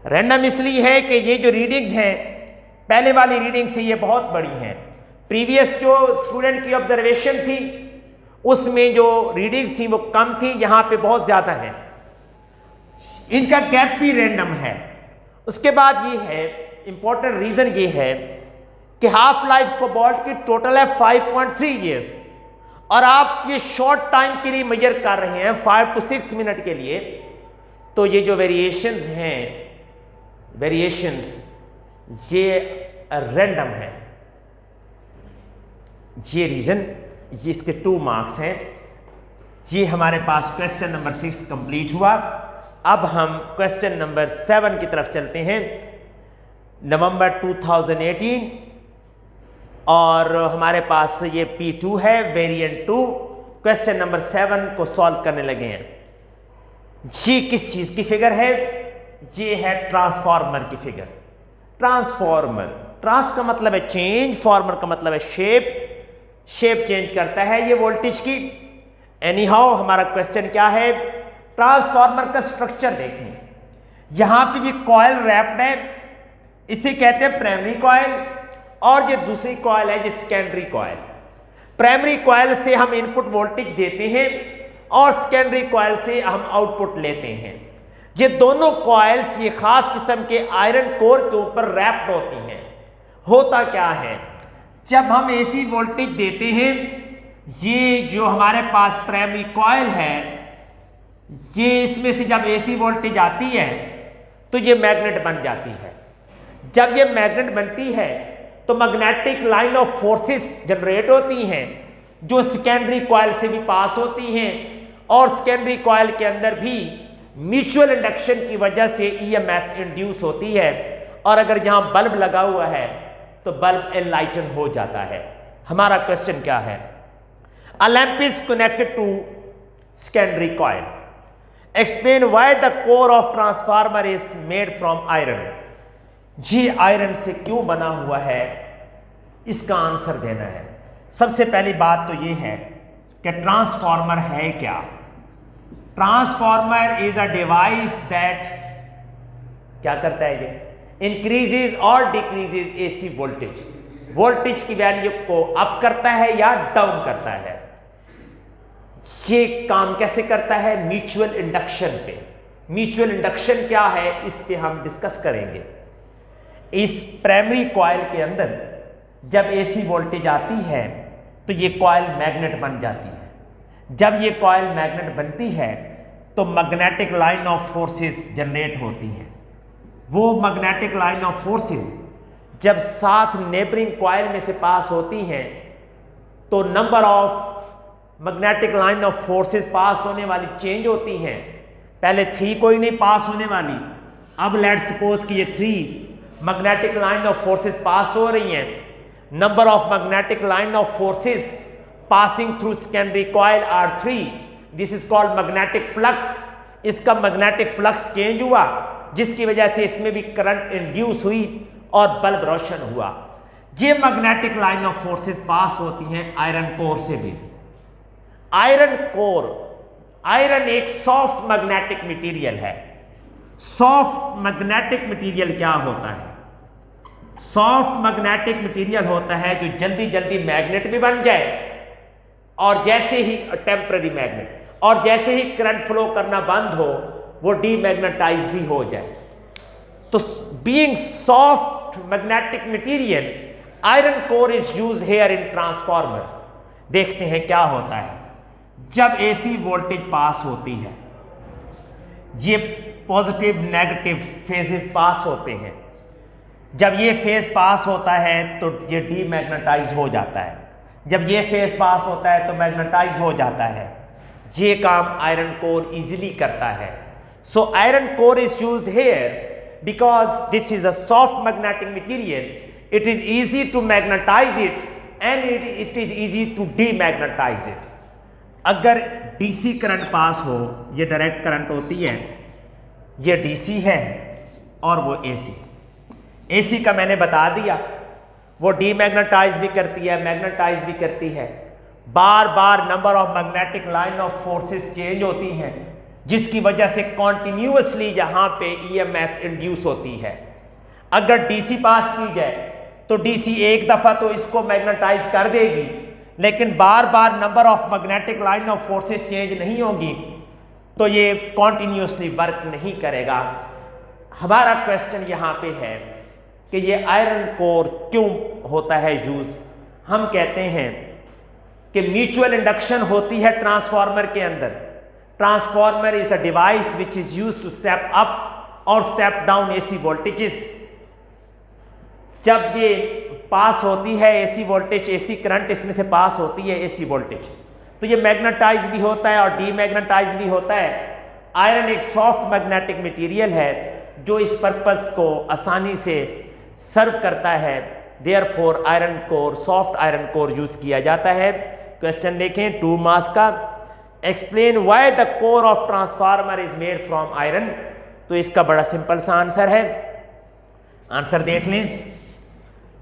Random इसलिए है कि ये जो रीडिंग्स हैं पहले वाली रीडिंग से ये बहुत बड़ी हैं। प्रीवियस जो स्टूडेंट की ऑब्जर्वेशन थी उसमें जो रीडिंग्स थी वो कम थी, यहां पे बहुत ज्यादा है। इनका गैप भी रैंडम है। उसके बाद ये है इंपॉर्टेंट रीजन ये है कि हाफ लाइफ कोबाल्ट की टोटल है 5.3 इयर्स और आप ये शॉर्ट टाइम के लिए मेजर कर रहे हैं 5 to 6 मिनट के लिए। तो ये जो वेरिएशंस हैं, वेरिएशंस ये रैंडम है। ये रीजन, ये इसके 2 मार्क्स हैं। ये हमारे पास क्वेश्चन नंबर 6 कंप्लीट हुआ। अब हम क्वेश्चन नंबर 7 की तरफ चलते हैं। नवंबर 2018 और हमारे पास ये P2 है, वेरिएंट 2। क्वेश्चन नंबर 7 को सॉल्व करने लगे हैं। ये किस चीज की फिगर है? ये है ट्रांसफार्मर की फिगर। ट्रांसफार्मर, ट्रांस का मतलब है चेंज, फॉर्मर का मतलब है शेप, शेप चेंज करता है ये वोल्टेज की। एनी हाउ हमारा क्वेश्चन क्या है? ट्रांसफार्मर का स्ट्रक्चर देखें। यहां पे ये कॉइल रैप्ड है, इसे कहते हैं प्राइमरी कॉइल, और ये दूसरी कॉइल है ये सेकेंडरी कॉइल। प्राइमरी कॉइल से हम इनपुट वोल्टेज देते हैं और सेकेंडरी कॉइल से हम आउटपुट लेते हैं। ये दोनों कॉइल्स ये खास किस्म के आयरन कोर के ऊपर रैप्ड होती हैं। होता क्या है, जब हम एसी वोल्टेज देते हैं, ये जो हमारे पास प्राइमरी कॉइल है, ये इसमें से जब एसी वोल्टेज आती है तो ये मैग्नेट बन जाती है। जब ये मैग्नेट बनती है तो magnetic line of forces generate होती हैं जो सेकेंडरी कॉइल से भी पास होती हैं, और सेकेंडरी कॉइल के अंदर भी म्यूचुअल इंडक्शन की वजह से ईएमएफ इंड्यूस होती है, और अगर यहां बल्ब लगा हुआ है तो बल्ब एनलाइटन हो जाता है। हमारा क्वेश्चन क्या है? A lamp is connected to secondary coil, explain why the core of transformer is made from iron. ये आयरन से क्यों बना हुआ है, इसका आंसर देना है। सबसे पहली बात तो ये है कि ट्रांसफार्मर है क्या। Transformer is a device that क्या करता है, ये इंक्रीजेज और डिक्रीजेज एसी वोल्टेज, वोल्टेज की वैल्यू को अप करता है या डाउन करता है। ये काम कैसे करता है? म्यूचुअल इंडक्शन पे। म्यूचुअल इंडक्शन क्या है, इस पे हम डिस्कस करेंगे। इस प्राइमरी कॉइल के अंदर जब एसी वोल्टेज आती है तो ये कॉइल मैग्नेट बन जाती है। जब ये कॉइल मैग्नेट बनती है तो magnetic line of forces generate होती हैं। वो मैग्नेटिक लाइन ऑफ फोर्सेस जब साथ नेबरिंग कॉइल में से पास होती हैं तो number of magnetic line of forces pass होने वाली चेंज होती हैं। पहले 3 कोई नहीं पास होने वाली, अब लेट सपोज कि ये 3 magnetic line of forces pass हो रही हैं। Number of magnetic line of forces passing through secondary coil are 3, this is called magnetic flux. इसका मैग्नेटिक फ्लक्स चेंज हुआ जिसकी वजह से इसमें भी करंट इंड्यूस हुई और बल्ब रोशन हुआ। ये मैग्नेटिक लाइन ऑफ फोर्सेस पास होती हैं आयरन कोर से भी। आयरन कोर, आयरन एक सॉफ्ट मैग्नेटिक मटेरियल है। सॉफ्ट मैग्नेटिक मटेरियल क्या होता है? सॉफ्ट मैग्नेटिक मटेरियल होता है जो जल्दी जल्दी मैग्नेट भी बन जाए, और जैसे ही टेम्पररी मैग्नेट, और जैसे ही करंट फ्लो करना बंद हो वो डीमैग्नेटाइज भी हो जाए। तो being soft magnetic material, iron core is used here in transformer. देखते हैं क्या होता है जब एसी वोल्टेज पास होती है। ये पॉजिटिव नेगेटिव फेजेस पास होते हैं। जब ये फेज पास होता है तो ये डीमैग्नेटाइज हो जाता है, जब ये फेज पास होता है तो मैग्नेटाइज हो जाता है। ये काम आयरन कोर इजीली करता है। So iron core is used here because this is a soft magnetic material, it is easy to magnetise it and it is easy to demagnetise it. अगर डीसी करंट पास हो, ये direct current होती है, ये DC है और वो AC. AC का मैंने बता दिया, वो डीमैग्नेटाइज भी करती है, मैग्नेटाइज भी करती है। बार बार number of magnetic line of forces change होती हैं जिसकी वजह से कॉन्टिन्यूसली यहां पे ईएमएफ इंड्यूस होती है। अगर डीसी पास की जाए तो डीसी एक दफा तो इसको मैग्नेटाइज कर देगी, लेकिन बार बार number of magnetic line of forces change नहीं होगी तो ये कॉन्टिन्यूसली वर्क नहीं करेगा। हमारा क्वेश्चन यहां पे है कि ये आयरन कोर क्यों होता है यूज। हम कहते हैं कि म्यूचुअल इंडक्शन होती है ट्रांसफार्मर के अंदर। Transformer is a device which is used to step up और स्टेप डाउन एसी वोल्टेजेस। जब ये पास होती है एसी वोल्टेज, एसी करंट इसमें से पास होती है एसी वोल्टेज, तो ये मैग्नेटाइज भी होता है और डीमैग्नेटाइज भी होता है। आयरन एक सॉफ्ट मैग्नेटिक मटेरियल है जो इस पर्पस को आसानी से सर्व करता है, therefore iron core, soft iron core use किया जाता है। क्वेश्चन देखें 2 मार्क्स का, explain why the core of transformer is made from iron. तो इसका बड़ा सिंपल सा आंसर है, आंसर देख लें,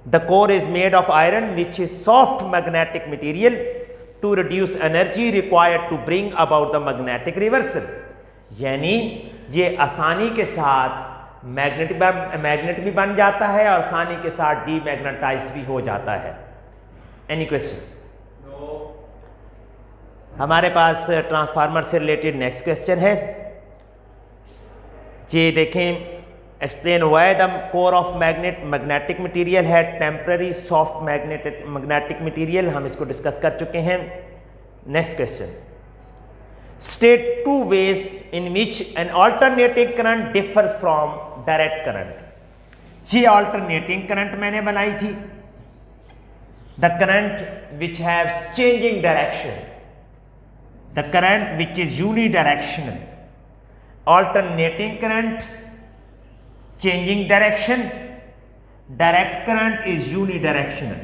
the core is made of iron which is soft magnetic material to reduce energy required to bring about the magnetic reversal. यानी ये आसानी के साथ मैग्नेट भी बन जाता है और आसानी के साथ डीमैग्नेटाइज भी हो जाता है। Any question? हमारे पास ट्रांसफार्मर से रिलेटेड नेक्स्ट क्वेश्चन है, ये देखें, explain why the core of magnetic material है टेम्पररी सॉफ्ट मैग्नेटिक मटेरियल। हम इसको डिस्कस कर चुके हैं। Next question, state 2 ways in which an alternating current differs from direct current। ये alternating current मैंने बनाई थी, the current which have changing direction, the current which is unidirectional, alternating current, changing direction, direct current is unidirectional।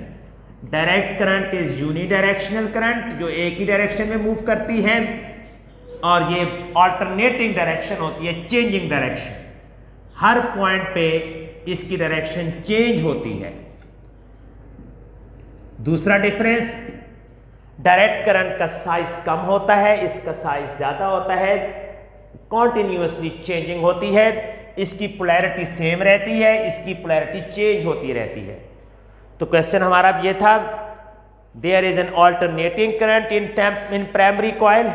Direct current is unidirectional current जो एक ही direction में move करती है, और ये ऑल्टरनेटिंग डायरेक्शन होती है चेंजिंग डायरेक्शन। हर पॉइंट पे इसकी डायरेक्शन चेंज होती है। दूसरा डिफरेंस, डायरेक्ट करंट का साइज कम होता है, इसका साइज ज्यादा होता है, कॉन्टिन्यूसली चेंजिंग होती है, इसकी पोलैरिटी सेम रहती है, इसकी पोलैरिटी चेंज होती रहती है। तो क्वेश्चन हमारा ये था, there is an alternating current in primary coil,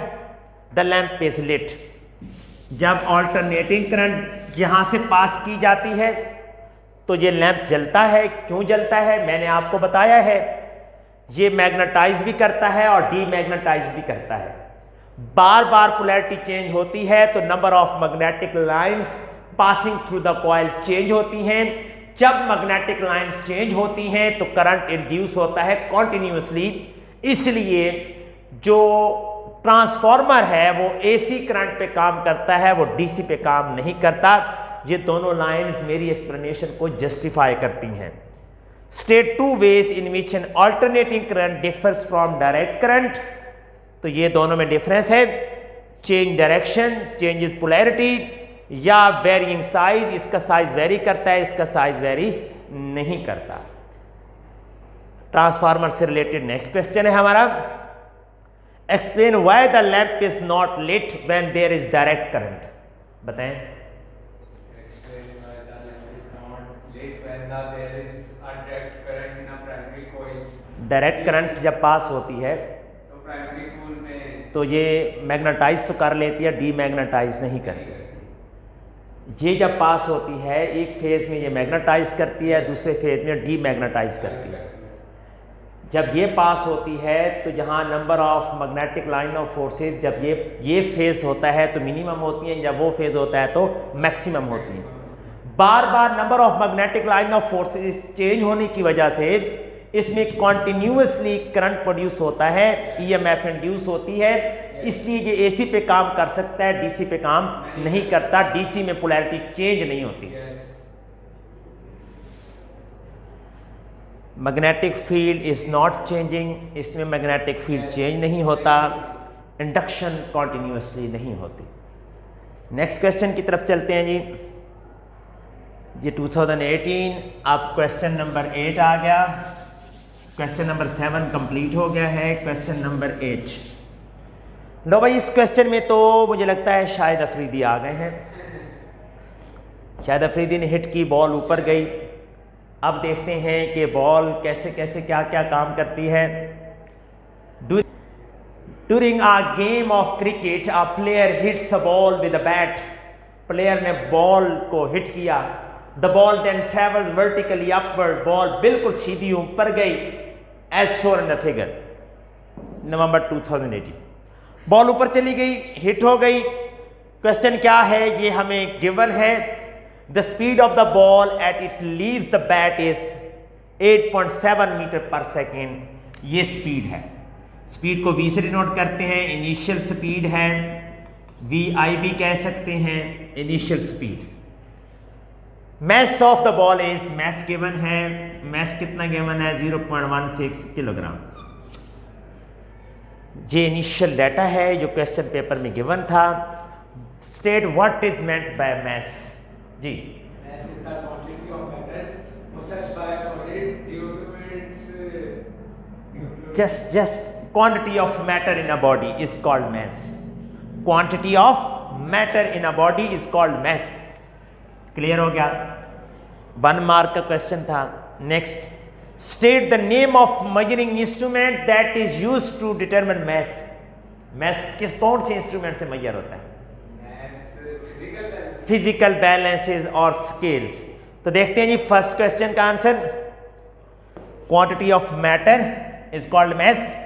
the lamp is lit. जब ऑल्टरनेटिंग करंट यहां से पास की जाती है तो ये लैंप जलता है। क्यों जलता है मैंने आपको बताया है, ये मैग्नेटाइज भी करता है और डीमैग्नेटाइज भी करता है। बार बार पोलैरिटी चेंज होती है तो number of magnetic lines passing through the coil change होती हैं। जब मैग्नेटिक लाइंस चेंज होती हैं तो करंट इंड्यूस होता है कॉन्टिन्यूसली। इसलिए जो ट्रांसफार्मर है वो एसी करंट पे काम करता है, वो डीसी पे काम नहीं करता। ये दोनों लाइंस मेरी एक्सप्लेनेशन को जस्टिफाई करती हैं। State 2 ways in which an alternating current differs from direct current। तो ये दोनों में डिफरेंस है, चेंज डायरेक्शन, चेंजेस पोलैरिटी, या वेरिंग साइज। इसका साइज वेरी करता है, इसका साइज वेरी नहीं करता। ट्रांसफार्मर से रिलेटेड नेक्स्ट क्वेश्चन है हमारा, explain why the lamp is not lit when there is direct current. बताएं। डायरेक्ट करंट जब पास होती है तो ये मैग्नेटाइज तो कर लेती है, डीमैग्नेटाइज नहीं करती। ये जब पास होती है एक फेज में ये मैग्नेटाइज करती है, दूसरे फेज में डीमैग्नेटाइज करती है। जब ये पास होती है तो जहाँ number of magnetic line of forces, जब ये फेज होता है तो मिनिमम होती हैं, जब वो फेज होता है तो मैक्सिमम होती हैं। बार बार number of magnetic line of forces change होने की वजह से इसमें कॉन्टिन्यूसली करंट प्रोड्यूस होता है, ईएमएफ इंड्यूस होती है। इसलिए ये एसी पे काम कर सकता है, डीसी पे काम नहीं करता। डीसी में पोलैरिटी चेंज नहीं होती। Magnetic field is not changing, इसमें मैग्नेटिक फील्ड चेंज नहीं होता। इंडक्शन कॉन्टिन्यूसली नहीं होती। नेक्स्ट क्वेश्चन की तरफ चलते हैं जी। ये 2018, अब क्वेश्चन नंबर 8 आ गया। क्वेश्चन नंबर 7 कंप्लीट हो गया है। क्वेश्चन नंबर 8, लो भाई, इस क्वेश्चन में तो मुझे लगता है शाहिद अफरीदी आ गए हैं। शाहिद अफरीदी ने हिट की, बॉल ऊपर गई। अब देखते हैं कि बॉल कैसे कैसे क्या क्या काम करती है। During a game of cricket a player hits a ball with a bat. Player ने बॉल को हिट किया। The ball then travels vertically upward. Ball बिल्कुल सीधी ऊपर गई, as shown in the figure. नवंबर 2018 बॉल ऊपर चली गई, हिट हो गई। क्वेश्चन क्या है ये हमें गिवन है। The speed of the ball at it leaves the bat is 8.7 metre per second. ये स्पीड है। स्पीड को वी से डिनोट करते हैं, इनिशियल स्पीड है, वी आई भी कह सकते हैं, initial speed. Mass of the ball is, mass given है, मैस कितना गिवन है 0.16 किलोग्राम। ये इनिशियल डाटा है जो क्वेश्चन पेपर में गिवन था। State what is meant by mess. Ji, Mass is the quantity of matter possessed by a body due to its just quantity of matter in a body is called mass. Quantity of matter in a body is called mass. Clear हो गया? 1 mark का question था। Next, state the name of measuring instrument that is used to determine mass. Mass कौन से instrument से major होता है? mass physical balance. Physical balances और स्केल्स। तो देखते हैं जी फर्स्ट क्वेश्चन का answer, quantity of matter is called mass,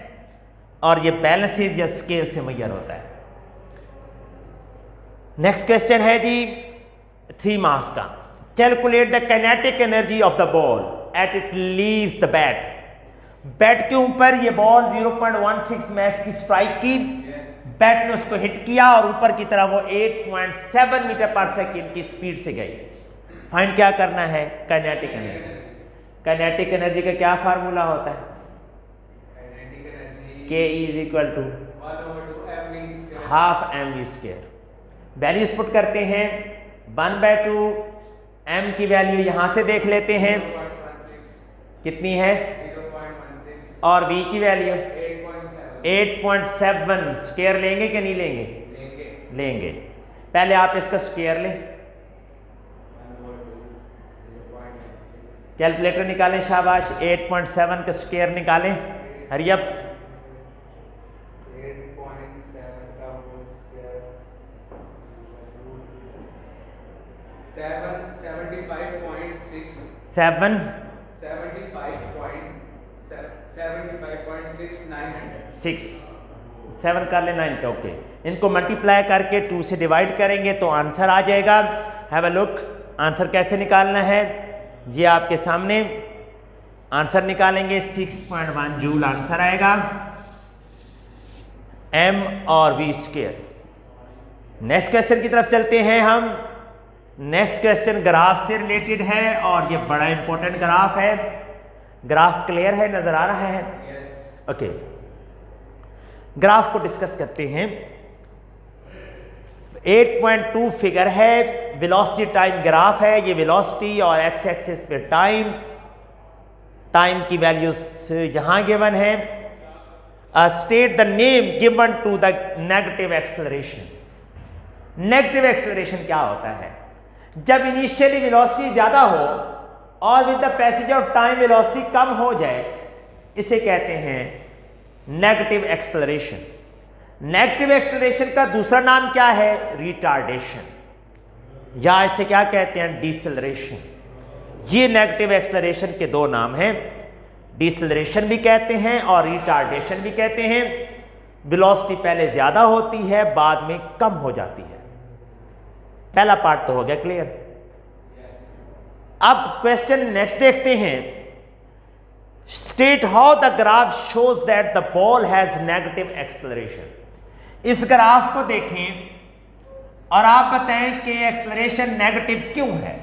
और ये बैलेंसेस या स्केल से मेजर होता है। नेक्स्ट क्वेश्चन है जी 3 मार्क्स का। Calculate the kinetic energy of the ball at it leaves the bat. Bat के ऊपर ये बॉल 0.16 मैस की स्ट्राइक की, बैट ने उसको हिट किया और ऊपर की तरफ वो 8.7 मीटर पर सेकेंड की स्पीड से गई। फाइंड क्या करना है? Kinetic energy. काइनेटिक एनर्जी का क्या फार्मूला होता है? Kinetic energy K is equal to 1/2 mv square. Half mv square. Values put करते हैं, 1/2 m की वैल्यू यहां से देख लेते हैं 0.16. कितनी है, 0.16. और v की वैल्यू 8.7. 8.7। स्क्वायर लेंगे कि नहीं लेंगे? लेंगे. लेंगे। पहले आप इसका स्क्वायर लें, 1/2 0.16. कैलकुलेटर निकालें, शाबाश। 8.7 का स्क्वायर निकालें, हरी अप। 8.7 का होल स्क्वायर 75.6 7 75.6 6 7 कर ले 9 का, ओके। इनको मल्टीप्लाई करके 2 से डिवाइड करेंगे तो आंसर आ जाएगा। हैव अ लुक, आंसर कैसे निकालना है ये आपके सामने। आंसर निकालेंगे 6.1 जूल आंसर आएगा, m और v स्क्वायर। नेक्स्ट क्वेश्चन की तरफ चलते हैं हम। नेक्स्ट क्वेश्चन ग्राफ से रिलेटेड है और ये बड़ा इंपॉर्टेंट ग्राफ है। ग्राफ क्लियर है, नजर आ रहा है? Yes. ओके, ग्राफ को डिस्कस करते हैं। 8.2 फिगर है, वेलोसिटी टाइम ग्राफ है। ये वेलोसिटी और एक्स एक्सिस पे टाइम, टाइम की वैल्यूज यहां गिवन है। State the name given to the negative acceleration. Negative acceleration क्या होता है? जब इनिशियली वेलोसिटी ज्यादा हो और with the passage of time velocity कम हो जाए, इसे कहते हैं नेगेटिव एक्सेलरेशन। नेगेटिव एक्सेलरेशन का दूसरा नाम क्या है? रिटार्डेशन, या इसे क्या कहते हैं? डिसेलरेशन। ये नेगेटिव एक्सेलरेशन के 2 नाम हैं, डिसेलरेशन भी कहते हैं और रिटार्डेशन भी कहते हैं। वेलोसिटी पहले ज्यादा होती है, बाद में कम हो जाती है। पहला पार्ट तो हो गया क्लियर। Yes. अब क्वेश्चन नेक्स्ट देखते हैं। State how the graph shows that the ball has negative acceleration. इस ग्राफ को देखें और आप बताएं कि एक्सेलरेशन नेगेटिव क्यों है।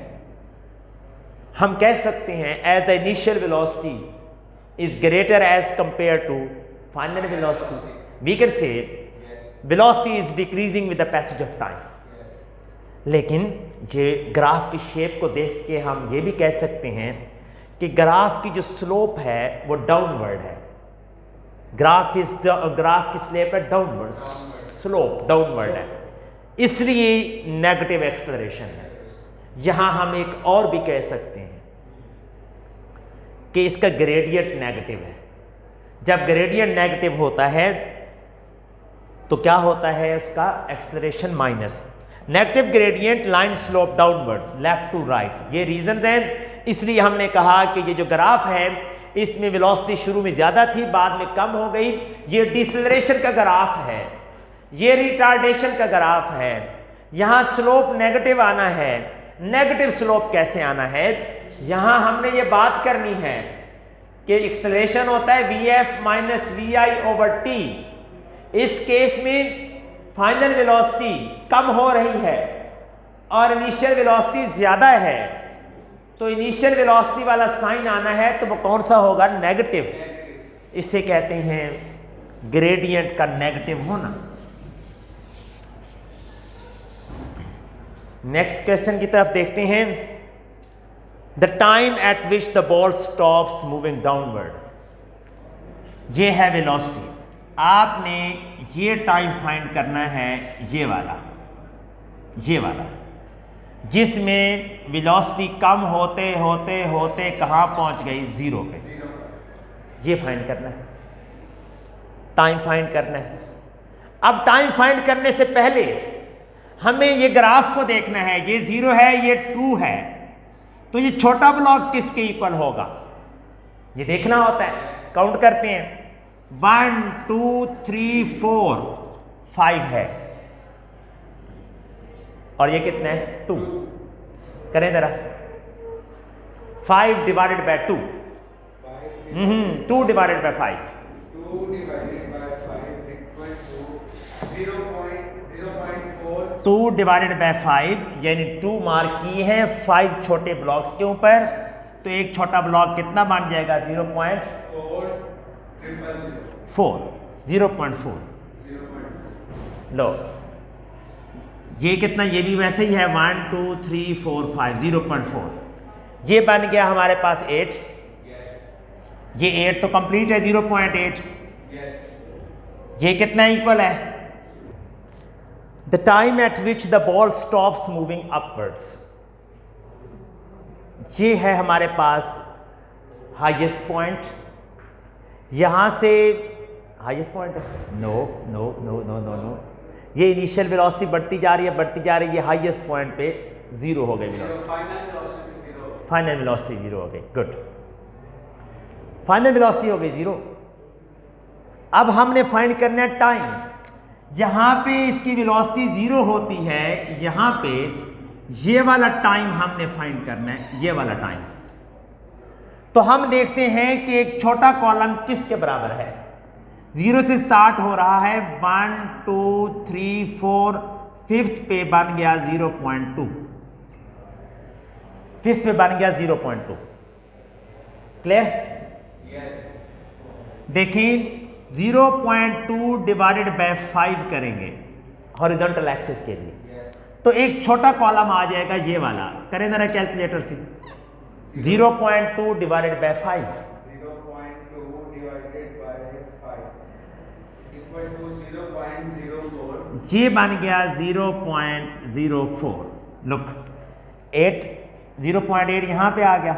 हम कह सकते हैं as the initial velocity is greater as compare to final velocity, we can say velocity is decreasing with the passage of time. लेकिन ये ग्राफ की शेप को देख के हम ये भी कह सकते हैं कि ग्राफ की जो स्लोप है वो डाउनवर्ड है। ग्राफ की स्लोप है डाउनवर्ड, स्लोप डाउनवर्ड है, इसलिए नेगेटिव एक्सेलरेशन है। यहां हम एक और भी कह सकते हैं कि इसका ग्रेडियंट नेगेटिव है। जब ग्रेडियंट नेगेटिव होता है तो क्या होता है? इसका acceleration minus. Negative gradient line slope downwards left to right, ये रीजंस हैं। इसलिए हमने कहा कि ये जो ग्राफ है इसमें वेलोसिटी शुरू में ज्यादा थी, बाद में कम हो गई। ये डिसेलरेशन का ग्राफ है, ये रिटार्डेशन का ग्राफ है। यहां स्लोप नेगेटिव आना है। नेगेटिव स्लोप कैसे आना है? यहां हमने ये बात करनी है कि एक्सेलरेशन होता है vf minus vi over t। इस केस में फाइनल वेलोसिटी कम हो रही है और इनिशियल वेलोसिटी ज्यादा है, तो इनिशियल वेलोसिटी वाला साइन आना है तो वो कौन सा होगा? नेगेटिव। इसे कहते हैं ग्रेडियंट का नेगेटिव होना। नेक्स्ट क्वेश्चन की तरफ देखते हैं। The time at which the ball stops moving downward. ये है वेलोसिटी। आपने ये टाइम फाइंड करना है, ये वाला जिसमें वेलोसिटी कम होते होते होते कहाँ पहुंच गई? 0 पे। ये फाइंड करना है, टाइम फाइंड करना है। अब टाइम फाइंड करने से पहले हमें ये ग्राफ को देखना है। ये 0 है, ये 2 है, तो ये छोटा ब्लॉक किसके इक्वल होगा ये देखना होता है। काउंट करते हैं, 1 2 3 4 5 है, और ये कितना है? 2। करें जरा, 5 divided by 2, 2 divided by 5, 2 divided by 5 is equal to 0.04. 2 divided by 5 यानी 2 मार्क की है 5 छोटे ब्लॉक्स के ऊपर, तो एक छोटा ब्लॉक कितना बन जाएगा? 0.4, 0.4। लो, ये कितना? ये भी वैसे ही है, 1 2 3 4 5, 0.4। ये बन गया हमारे पास 8। ये 8 तो कंप्लीट है, 0.8। ये कितना इक्वल है? The time at which the ball stops moving upwards. ये है हमारे पास हाईएस्ट पॉइंट। यहां से हाईएस्ट पॉइंट है? No no no no no no, ये इनिशियल वेलोसिटी बढ़ती जा रही है, ये हाईएस्ट पॉइंट पे 0 हो गई वेलोसिटी। फाइनल वेलोसिटी 0 हो गई। गुड, फाइनल वेलोसिटी हो गई 0। अब हमने फाइंड करना है टाइम। जहां पे इसकी वेलोसिटी 0 होती है, यहां पे ये वाला टाइम हमने फाइंड करना है, ये वाला टाइम। तो हम देखते हैं कि एक छोटा कॉलम किसके बराबर है? 0 से स्टार्ट हो रहा है, 1 2 3 4, 5th पे बन गया 0.2, 5th पे बन गया 0.2। क्लियर? देखिए 0.2 डिवाइडेड बाय 5 करेंगे हॉरिजॉन्टल एक्सिस के लिए, तो एक छोटा कॉलम आ जाएगा ये वाला। करें जरा कैलकुलेटर से, 0.2 divided by 5, 0.2 divided by 5 is equal to 0.04. ये बन गया 0.04। लुक, 0.8 यहां पे आ गया,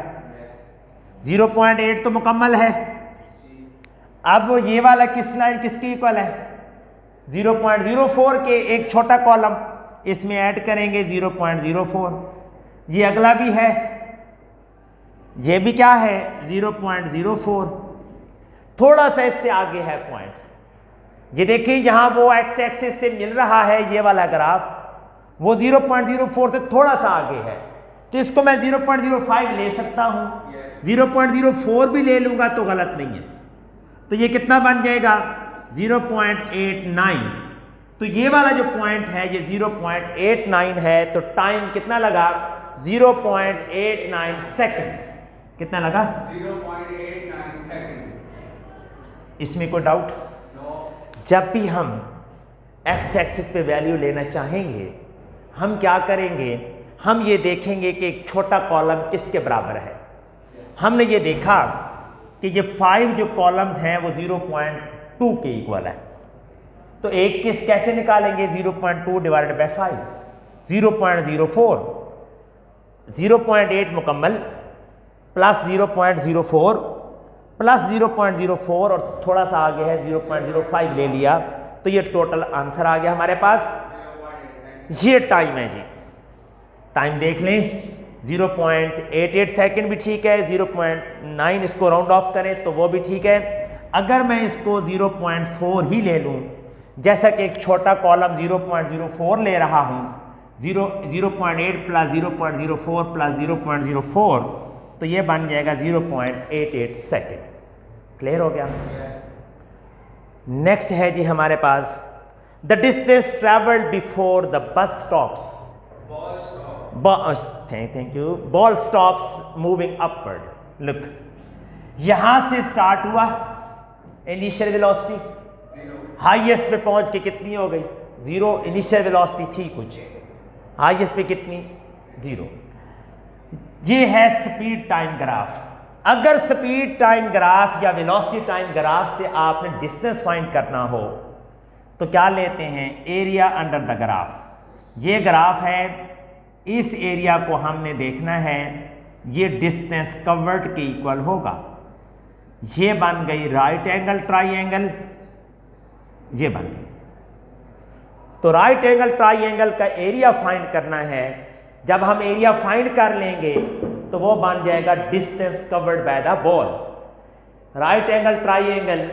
0.8 तो मुकम्मल है। अब ये वाला किस लाइन किसके इक्वल है? 0.04 के एक छोटा कॉलम इसमें ऐड करेंगे 0.04। ये अगला भी है, ये भी क्या है? 0.04। थोड़ा सा इससे आगे है पॉइंट। ये देखिए जहां वो एक्स एक्सिस से मिल रहा है ये वाला ग्राफ, वो 0.04 से थोड़ा सा आगे है, तो इसको मैं 0.05 ले सकता हूं। 0.04 भी ले लूंगा तो गलत नहीं है। तो ये कितना बन जाएगा? 0.89। तो ये वाला जो पॉइंट है ये 0.89 है, तो टाइम कितना लगा? 0.89 सेकंड। कितना लगा? 0.89 सेकंड। इसमें कोई डाउट? जब भी हम एक्स एक्सिस पे वैल्यू लेना चाहेंगे, हम क्या करेंगे? हम ये देखेंगे कि एक छोटा कॉलम किसके बराबर है। हमने ये देखा कि ये 5 जो कॉलम्स हैं वो 0.2 के इक्वल है, तो एक किस कैसे निकालेंगे? 0.2 डिवाइडेड बाय 5, 0.04, 0.8 मुकम्मल प्लस 0.04 प्लस 0.04 और थोड़ा सा आगे है 0.05 ले लिया, तो ये टोटल आंसर आ गया हमारे पास। ये टाइम है जी, टाइम देख लें, 0.88 सेकंड भी ठीक है, 0.9 इसको राउंड ऑफ करें तो वो भी ठीक है। अगर मैं इसको 0.4 ही ले लूं, जैसा कि एक छोटा कॉलम 0.04 ले रहा हूं, 0.8 प्लस 0.04 प्लस 0.04, तो ये बन जाएगा 0.88 सेकंड। क्लियर हो गया? नेक्स्ट है जी हमारे पास the distance travelled before the bus stops. Ball stop. Thank you. Ball stops moving upward. Look, यहां से स्टार्ट हुआ, इनिशियल वेलोसिटी 0. हाईएस्ट पे पहुंच के कितनी हो गई? 0। इनिशियल वेलोसिटी थी कुछ, हाईएस्ट पे कितनी? 0। ये है स्पीड टाइम ग्राफ। अगर स्पीड टाइम ग्राफ या वेलोसिटी टाइम ग्राफ से आपने डिस्टेंस फाइंड करना हो तो क्या लेते हैं? Area under the graph. ये ग्राफ है, इस एरिया को हमने देखना है, ये डिस्टेंस कवर्ड के इक्वल होगा। ये बन गई राइट एंगल ट्राइंगल, ये बन गई। तो राइट एंगल ट्राइंगल का एरिया फाइंड करना है। जब हम एरिया फाइंड कर लेंगे तो वो बन जाएगा distance covered by the ball. Right angle triangle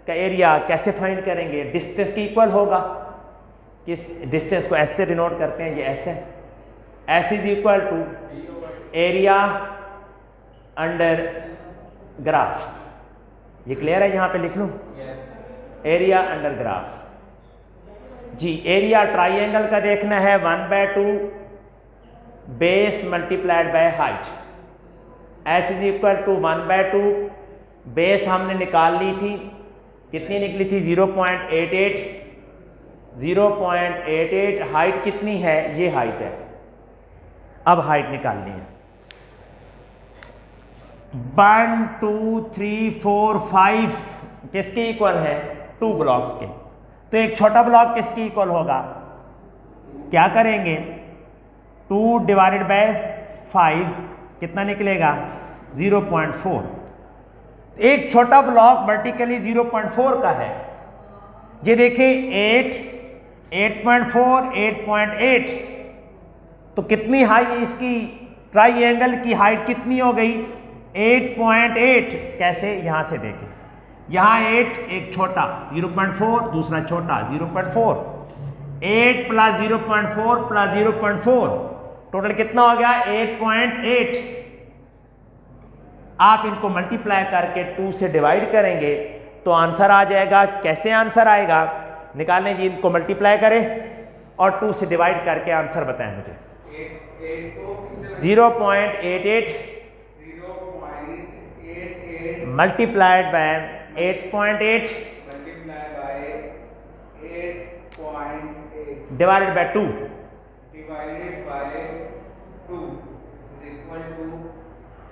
का एरिया कैसे फाइंड करेंगे? डिस्टेंस के इक्वल होगा। किस डिस्टेंस को एस से डिनोट करते हैं? ये एस है। S is equal to area under graph. ये क्लियर है? यहां पे लिख लूं, Yes. Area under graph. जी, एरिया ट्राइंगल का देखना है 1/2 base multiplied by height. S is equal to 1/2 base हमने निकाल ली थी, कितनी निकली थी? 0.88। 0.88 हाइट कितनी है? ये हाइट है। अब हाइट निकालनी है। 1 2 3 4 5 किसके इक्वल है? 2 ब्लॉक्स के। तो एक छोटा ब्लॉक किसके इक्वल होगा? क्या करेंगे? 2 डिवाइडेड बाय 5 कितना निकलेगा? 0.4। एक छोटा ब्लॉक वर्टिकली 0.4 का है। ये देखिए 8, 8.4, 8.8। तो कितनी हाइट इसकी? ट्राइंगल की हाइट कितनी हो गई? 8.8। कैसे? यहां से देखें, यहां 8 एक छोटा 0.4, दूसरा छोटा 0.4। 8 प्लस 0.4 प्लस 0.4 टोटल कितना हो गया? 8.8। आप इनको मल्टीप्लाई करके 2 से डिवाइड करेंगे तो आंसर आ जाएगा। कैसे आंसर आएगा? निकालने जी, इनको मल्टीप्लाई करें और 2 से डिवाइड करके आंसर बताएं मुझे। 8 को किससे 0.88 0.88 multiplied by 8.8 multiplied by 8.8 divided by 2। divided by 2 is equal to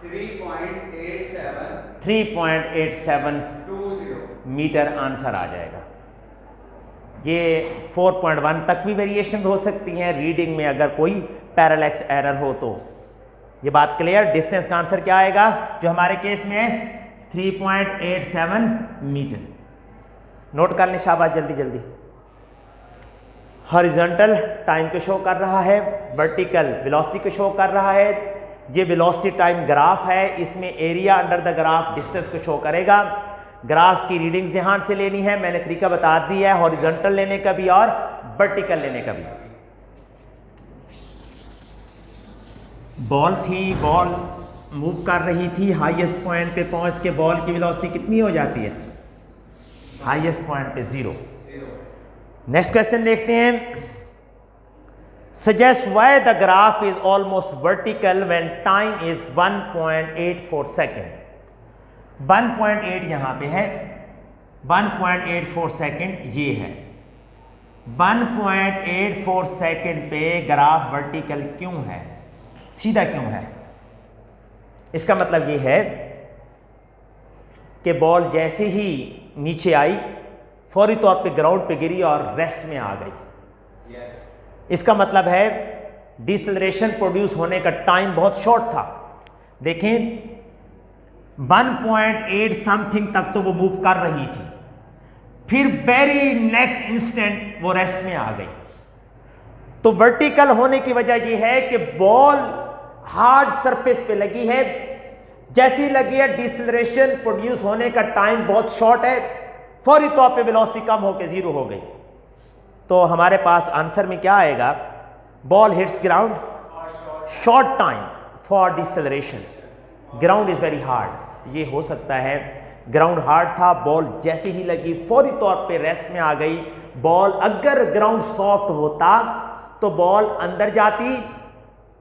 3.87 3.87 20. Metre answer आ जाएगा। ये 4.1 तक भी वेरिएशन हो सकती हैं रीडिंग में, अगर कोई पैरेलैक्स एरर हो तो। ये बात क्लियर? डिस्टेंस का आंसर क्या आएगा जो हमारे केस में है? 3.87 मीटर। नोट कर लें, शाबाश, जल्दी जल्दी। हॉरिजॉन्टल टाइम को शो कर रहा है, वर्टिकल वेलोसिटी को शो कर रहा है। ये वेलोसिटी टाइम ग्राफ है, इसमें area under the graph distance को शो करेगा। ग्राफ की रीडिंग्स ध्यान से लेनी है, मैंने तरीका बता दिया है हॉरिजॉन्टल लेने का भी और वर्टिकल लेने का भी। बॉल थी, बॉल मूव कर रही थी, हाईएस्ट पॉइंट पे पहुंच के बॉल की वेलोसिटी कितनी हो जाती है? हाईएस्ट पॉइंट पे 0। नेक्स्ट क्वेश्चन देखते हैं। Suggest why the graph is almost vertical when time is 1.84 second. 1.8 यहां पे है, 1.84 सेकेंड ये है। 1.84 सेकेंड पे ग्राफ वर्टिकल क्यों है, सीधा क्यों है? इसका मतलब ये है कि बॉल जैसे ही नीचे आई फौरी तौर पे ग्राउंड पे गिरी और रेस्ट में आ गई। Yes. इसका मतलब है डिसेलरेशन प्रोड्यूस होने का टाइम बहुत शॉर्ट था। देखें 1.8 समथिंग तक तो वो मूव कर रही थी, फिर वेरी नेक्स्ट इंस्टेंट वो रेस्ट में आ गई। तो वर्टिकल होने की वजह यह है कि बॉल हार्ड सरफेस पे लगी है, जैसी लगी है डिसेलरेशन प्रोड्यूस होने का टाइम बहुत शॉर्ट है, फौरी तौर पे वेलोसिटी कम होकर 0 हो गई। तो हमारे पास आंसर में क्या आएगा? Ball hits ground short time for deceleration, ground is very hard. ये हो सकता है ग्राउंड हार्ड था, बॉल जैसे ही लगी फौरी तौर पे रेस्ट में आ गई। बॉल अगर ग्राउंड सॉफ्ट होता तो बॉल अंदर जाती,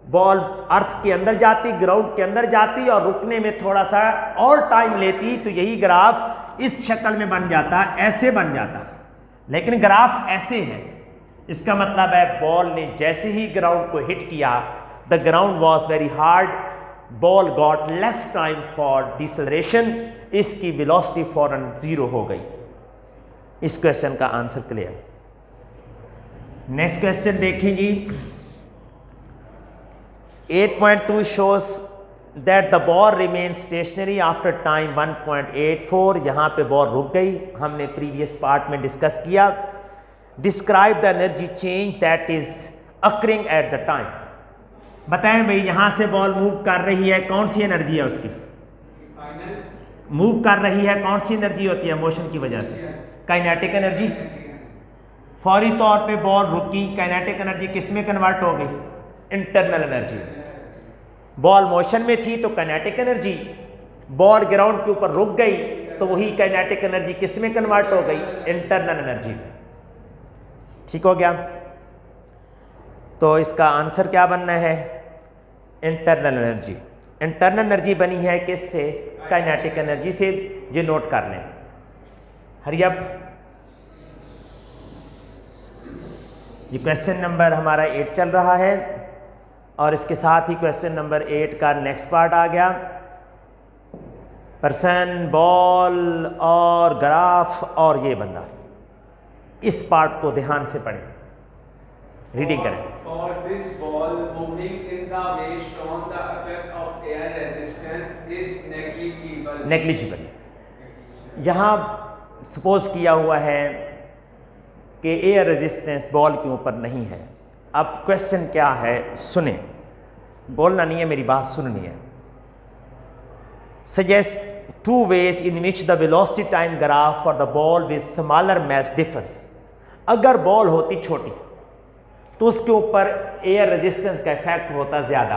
बॉल अर्थ के अंदर जाती, ग्राउंड के अंदर जाती और रुकने में थोड़ा सा और टाइम लेती, तो यही ग्राफ इस शक्ल में बन जाता, ऐसे बन जाता। लेकिन ग्राफ ऐसे है, इसका मतलब है बॉल ने जैसे ही ग्राउंड को हिट किया, the ground was very hard, ball got less time for deceleration, इसकी वेलोसिटी फौरन 0 हो गई। इस क्वेश्चन का आंसर क्लियर। नेक्स्ट क्वेश्चन देखें जी। 8.2 shows that the ball remains stationary after time 1.84, यहाँ पे बॉल रुक गई, हमने प्रीवियस पार्ट में डिस्कस किया। Describe the energy change that is occurring at the time. बताएं भाई, यहाँ से बॉल मूव कर रही है, कौन सी एनर्जी है उसकी? मूव कर रही है, कौन सी एनर्जी होती है मोशन की वजह से? Kinetic energy. फौरी तौर पे बॉल रुकी, काइनेटिक एनर्जी किस में कन्वर्ट हो गई? Internal energy. बॉल मोशन में थी तो काइनेटिक एनर्जी, बॉल ग्राउंड के ऊपर रुक गई तो वही काइनेटिक एनर्जी किस में कन्वर्ट हो गई? Internal energy. ठीक हो गया? तो इसका आंसर क्या बनना है? Internal energy. इंटरनल एनर्जी बनी है किससे? काइनेटिक एनर्जी से। ये नोट कर लें। Hurry up. ये क्वेश्चन नंबर हमारा 8 चल रहा है और इसके साथ ही क्वेश्चन नंबर 8 का नेक्स्ट पार्ट आ गया। पर्सन, बॉल और ग्राफ और ये बंदा, इस पार्ट को ध्यान से पढ़ें, रीडिंग करें। For this ball moving in the way shown, the effect of air resistance is negligible. Negligible. यहाँ सपोज किया हुआ है कि एयर रेजिस्टेंस बॉल के ऊपर नहीं है। अब क्वेश्चन क्या है, सुने, बोलना नहीं है, मेरी बात सुननी है। Suggest 2 ways in which the velocity time graph for the ball with smaller mass differs। अगर बॉल होती छोटी तो उसके ऊपर एयर रेजिस्टेंस का इफेक्ट होता ज़्यादा,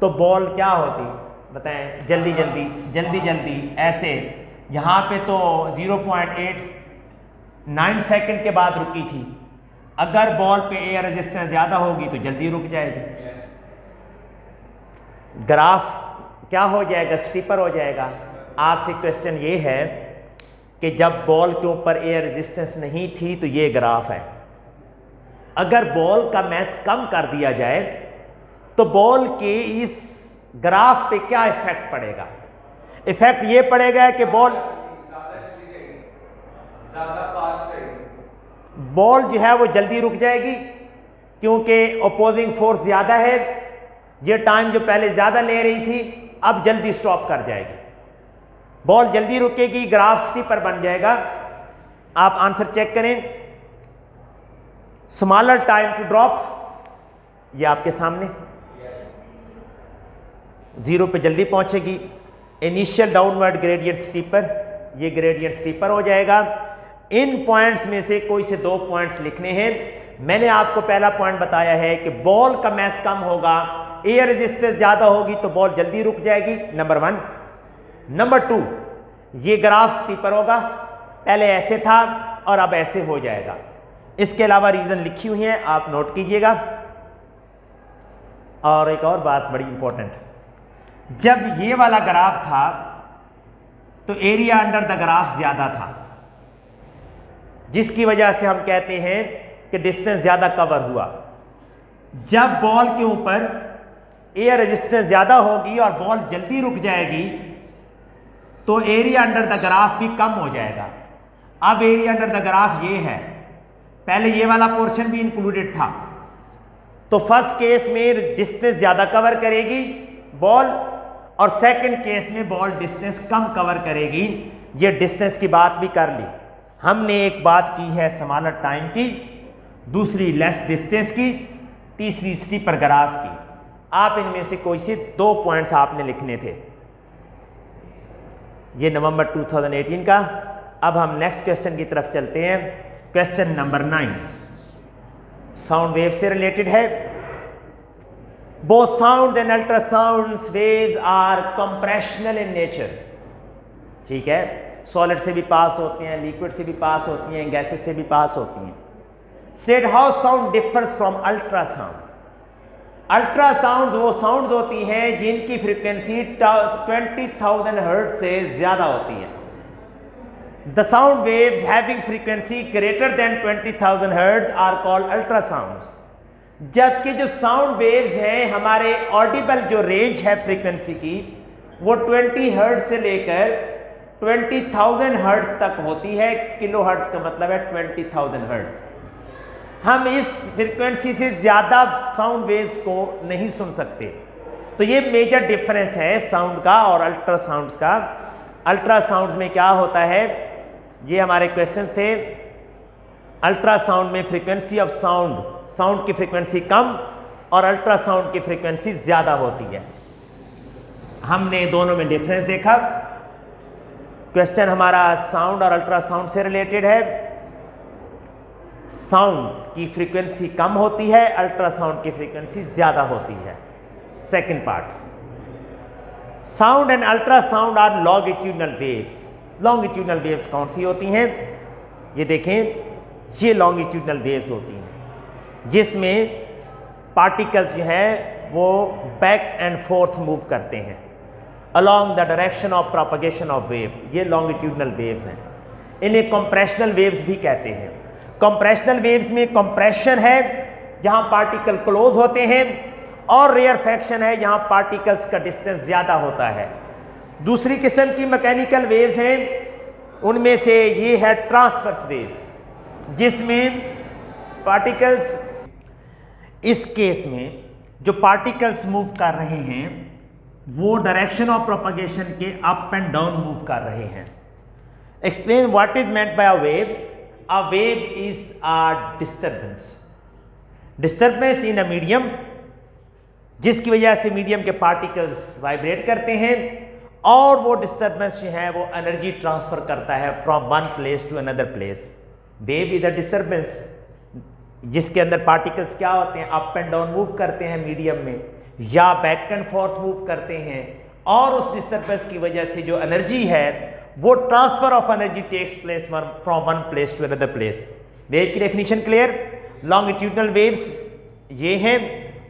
तो बॉल क्या होती? बताएं जल्दी जल्दी जल्दी जल्दी। ऐसे यहाँ पे तो 0.89 सेकंड के बाद रुकी थी, अगर बॉल पे एयर रेजिस्टेंस ज़्यादा होगी तो जल्दी रुक जाएगी। ग्राफ क्या हो जाएगा? स्टीपर हो जाएगा। आपसे क्वेश्चन ये है कि जब बॉल के ऊपर एयर रेजिस्टेंस नहीं थी तो ये ग्राफ है। अगर बॉल का मैस कम कर दिया जाए तो बॉल के इस ग्राफ पे क्या इफेक्ट पड़ेगा? इफेक्ट ये पड़ेगा कि बॉल ज़्यादा चली जाएगी, ज़्यादा फास्ट रहेगी। बॉल जो है वो जल्दी रुक जाएगी क्योंकि अपोजिंग फोर्स ज़्यादा है। ये टाइम जो पहले ज़्यादा ले रही थी अब जल्दी स्टॉप कर जाएगी, बॉल जल्दी रुकेगी, ग्राफ स्टीपर बन जाएगा। आप आंसर चेक करें। स्मॉलर टाइम टू ड्रॉप, ये आपके सामने 0 पे जल्दी पहुंचेगी। इनिशियल डाउनवर्ड ग्रेडियंट स्टीपर, ये ग्रेडियंट स्टीपर हो जाएगा। इन पॉइंट्स में से कोई से 2 पॉइंट्स लिखने हैं। मैंने आपको पहला पॉइंट बताया है कि बॉल का मैस कम होगा, एयर रेजिस्टेंस ज़्यादा होगी तो बॉल जल्दी रुक जाएगी, नंबर 1। नंबर 2, ये ग्राफ स्टीपर होगा, पहले ऐसे था और अब ऐसे हो जाएगा। इसके अलावा रीज़न लिखी हुई है, आप नोट कीजिएगा। और एक और बात बड़ी इंपॉर्टेंट, जब ये वाला ग्राफ था तो एरिया अंडर द ग्राफ ज़्यादा था, जिसकी वजह से हम कहते हैं कि डिस्टेंस ज़्यादा कवर हुआ। जब बॉल के ऊपर एयर रेजिस्टेंस ज़्यादा होगी और बॉल जल्दी रुक जाएगी तो एरिया अंडर द ग्राफ भी कम हो जाएगा। अब एरिया अंडर द ग्राफ ये है, पहले ये वाला पोर्शन भी इंक्लूडेड था, तो फर्स्ट केस में डिस्टेंस ज़्यादा कवर करेगी बॉल और सेकंड केस में बॉल डिस्टेंस कम कवर करेगी। ये डिस्टेंस की बात भी कर ली हमने। एक बात की है स्मॉलर टाइम की, दूसरी लेस डिस्टेंस की, तीसरी स्टीपर ग्राफ की। आप इनमें से कोई से 2 पॉइंट्स आपने लिखने थे। ये नवंबर 2018 का। अब हम नेक्स्ट क्वेश्चन की तरफ चलते हैं। क्वेश्चन नंबर 9 साउंड वेव से रिलेटेड है। Both sound and ultrasound waves are compressional in nature. ठीक है, सॉलिड से भी पास होते हैं, लिक्विड से भी पास होती हैं, गैसेस से भी पास होती हैं। State how sound differs from ultrasound. Ultrasound वो साउंड्स होती हैं जिनकी फ्रीक्वेंसी 20,000 हर्ट्ज से ज़्यादा होती है। The sound waves having frequency greater than 20,000 hertz are called ultrasounds. जबकि जो साउंड वेव्स हैं, हमारे ऑडिबल जो रेंज है फ्रीक्वेंसी की, वो 20 हर्ट्ज से लेकर 20,000 हर्ट्ज तक होती है। किलो हर्ट्ज का मतलब है 20,000 हर्ट्ज। हम इस फ्रीक्वेंसी से ज़्यादा साउंड वेव्स को नहीं सुन सकते। तो ये मेजर डिफरेंस है साउंड का और अल्ट्रासाउंड्स का। अल्ट्रासाउंड्स में क्या होता है, ये हमारे क्वेश्चन थे। अल्ट्रासाउंड में फ्रीक्वेंसी ऑफ साउंड की फ्रीक्वेंसी कम और अल्ट्रासाउंड की फ्रीक्वेंसी ज़्यादा होती है। हमने दोनों में डिफरेंस देखा। क्वेश्चन हमारा साउंड और अल्ट्रासाउंड से रिलेटेड है। साउंड की फ्रीक्वेंसी कम होती है, अल्ट्रासाउंड की फ्रीक्वेंसी ज़्यादा होती है। Second part, sound and ultrasound are longitudinal waves. Longitudinal waves कौन सी होती हैं? ये देखें, ये लॉन्गिट्यूडनल वेव्स होती हैं जिसमें पार्टिकल्स जो है वो बैक एंड फोर्थ मूव करते हैं along the direction of propagation of wave. ये लॉन्गिट्यूडनल वेव्स हैं। इन्हें कंप्रेशनल वेव्स भी कहते हैं। कंप्रेशनल वेव्स में कंप्रेशन है जहां पार्टिकल क्लोज होते हैं और रेयरफैक्शन है जहां पार्टिकल्स का डिस्टेंस ज़्यादा होता है। दूसरी किस्म की मैकेनिकल वेव्स हैं, उनमें से ये है ट्रांसवर्स वेव्स, जिसमें पार्टिकल्स, इस केस में जो पार्टिकल्स मूव कर रहे हैं वो डायरेक्शन ऑफ प्रोपगेशन के अप एंड डाउन मूव कर रहे हैं। Explain what is meant bye a wave. A wave is a disturbance in a medium, जिसकी वजह से मीडियम के पार्टिकल्स वाइब्रेट करते हैं और वो डिस्टर्बेंस जो है वो एनर्जी ट्रांसफर करता है from one place to another place. Wave is a disturbance जिसके अंदर पार्टिकल्स क्या होते हैं, अप एंड डाउन मूव करते हैं मीडियम में, या बैक एंड फोर्थ मूव करते हैं, और उस डिस्टर्बेंस की वजह से जो एनर्जी है वो transfer of energy takes place from one place to another place. Wave की डेफिनेशन क्लियर। लॉन्गिट्यूडनल वेव्स ये हैं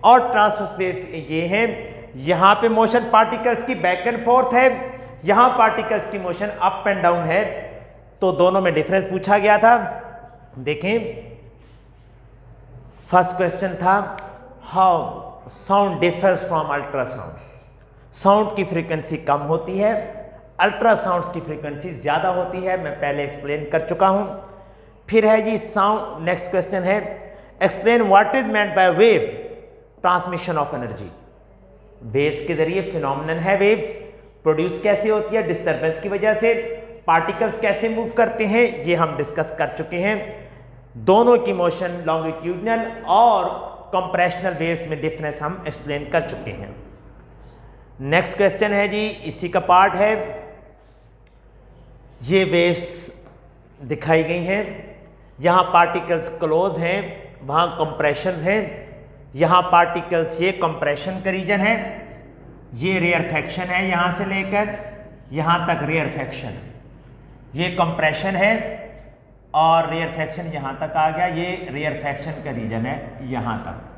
और ट्रांसवर्स वेव्स ये हैं। यहाँ पे मोशन पार्टिकल्स की बैक एंड फोर्थ है, यहाँ पार्टिकल्स की मोशन अप एंड डाउन है। तो दोनों में डिफरेंस पूछा गया था। देखें, फर्स्ट क्वेश्चन था how sound differs from ultrasound. Sound की फ्रीक्वेंसी कम होती है, अल्ट्रासाउंड्स की फ्रीक्वेंसी ज़्यादा होती है। मैं पहले एक्सप्लेन कर चुका हूँ। फिर है जी साउंड, नेक्स्ट क्वेश्चन है explain what is meant by wave transmission of energy. Waves के जरिए फिनोमिनन है, वेव्स प्रोड्यूस कैसे होती है, डिस्टर्बेंस की वजह से। पार्टिकल्स कैसे मूव करते हैं ये हम डिस्कस कर चुके हैं। दोनों की मोशन लॉन्गिट्यूडनल और कंप्रेशनल वेव्स में डिफरेंस हम एक्सप्लेन कर चुके हैं। नेक्स्ट क्वेश्चन है जी, इसी का पार्ट है। ये वेव्स दिखाई गई हैं, यहाँ पार्टिकल्स क्लोज हैं, वहाँ कंप्रेशन हैं। यहाँ पार्टिकल्स, ये कंप्रेशन का रीजन है, ये रेयरफैक्शन है, यहाँ से लेकर यहाँ तक रेयरफैक्शन। ये कंप्रेशन है और रेयरफैक्शन यहाँ तक आ गया, ये रेयरफैक्शन का रीजन है यहाँ तक।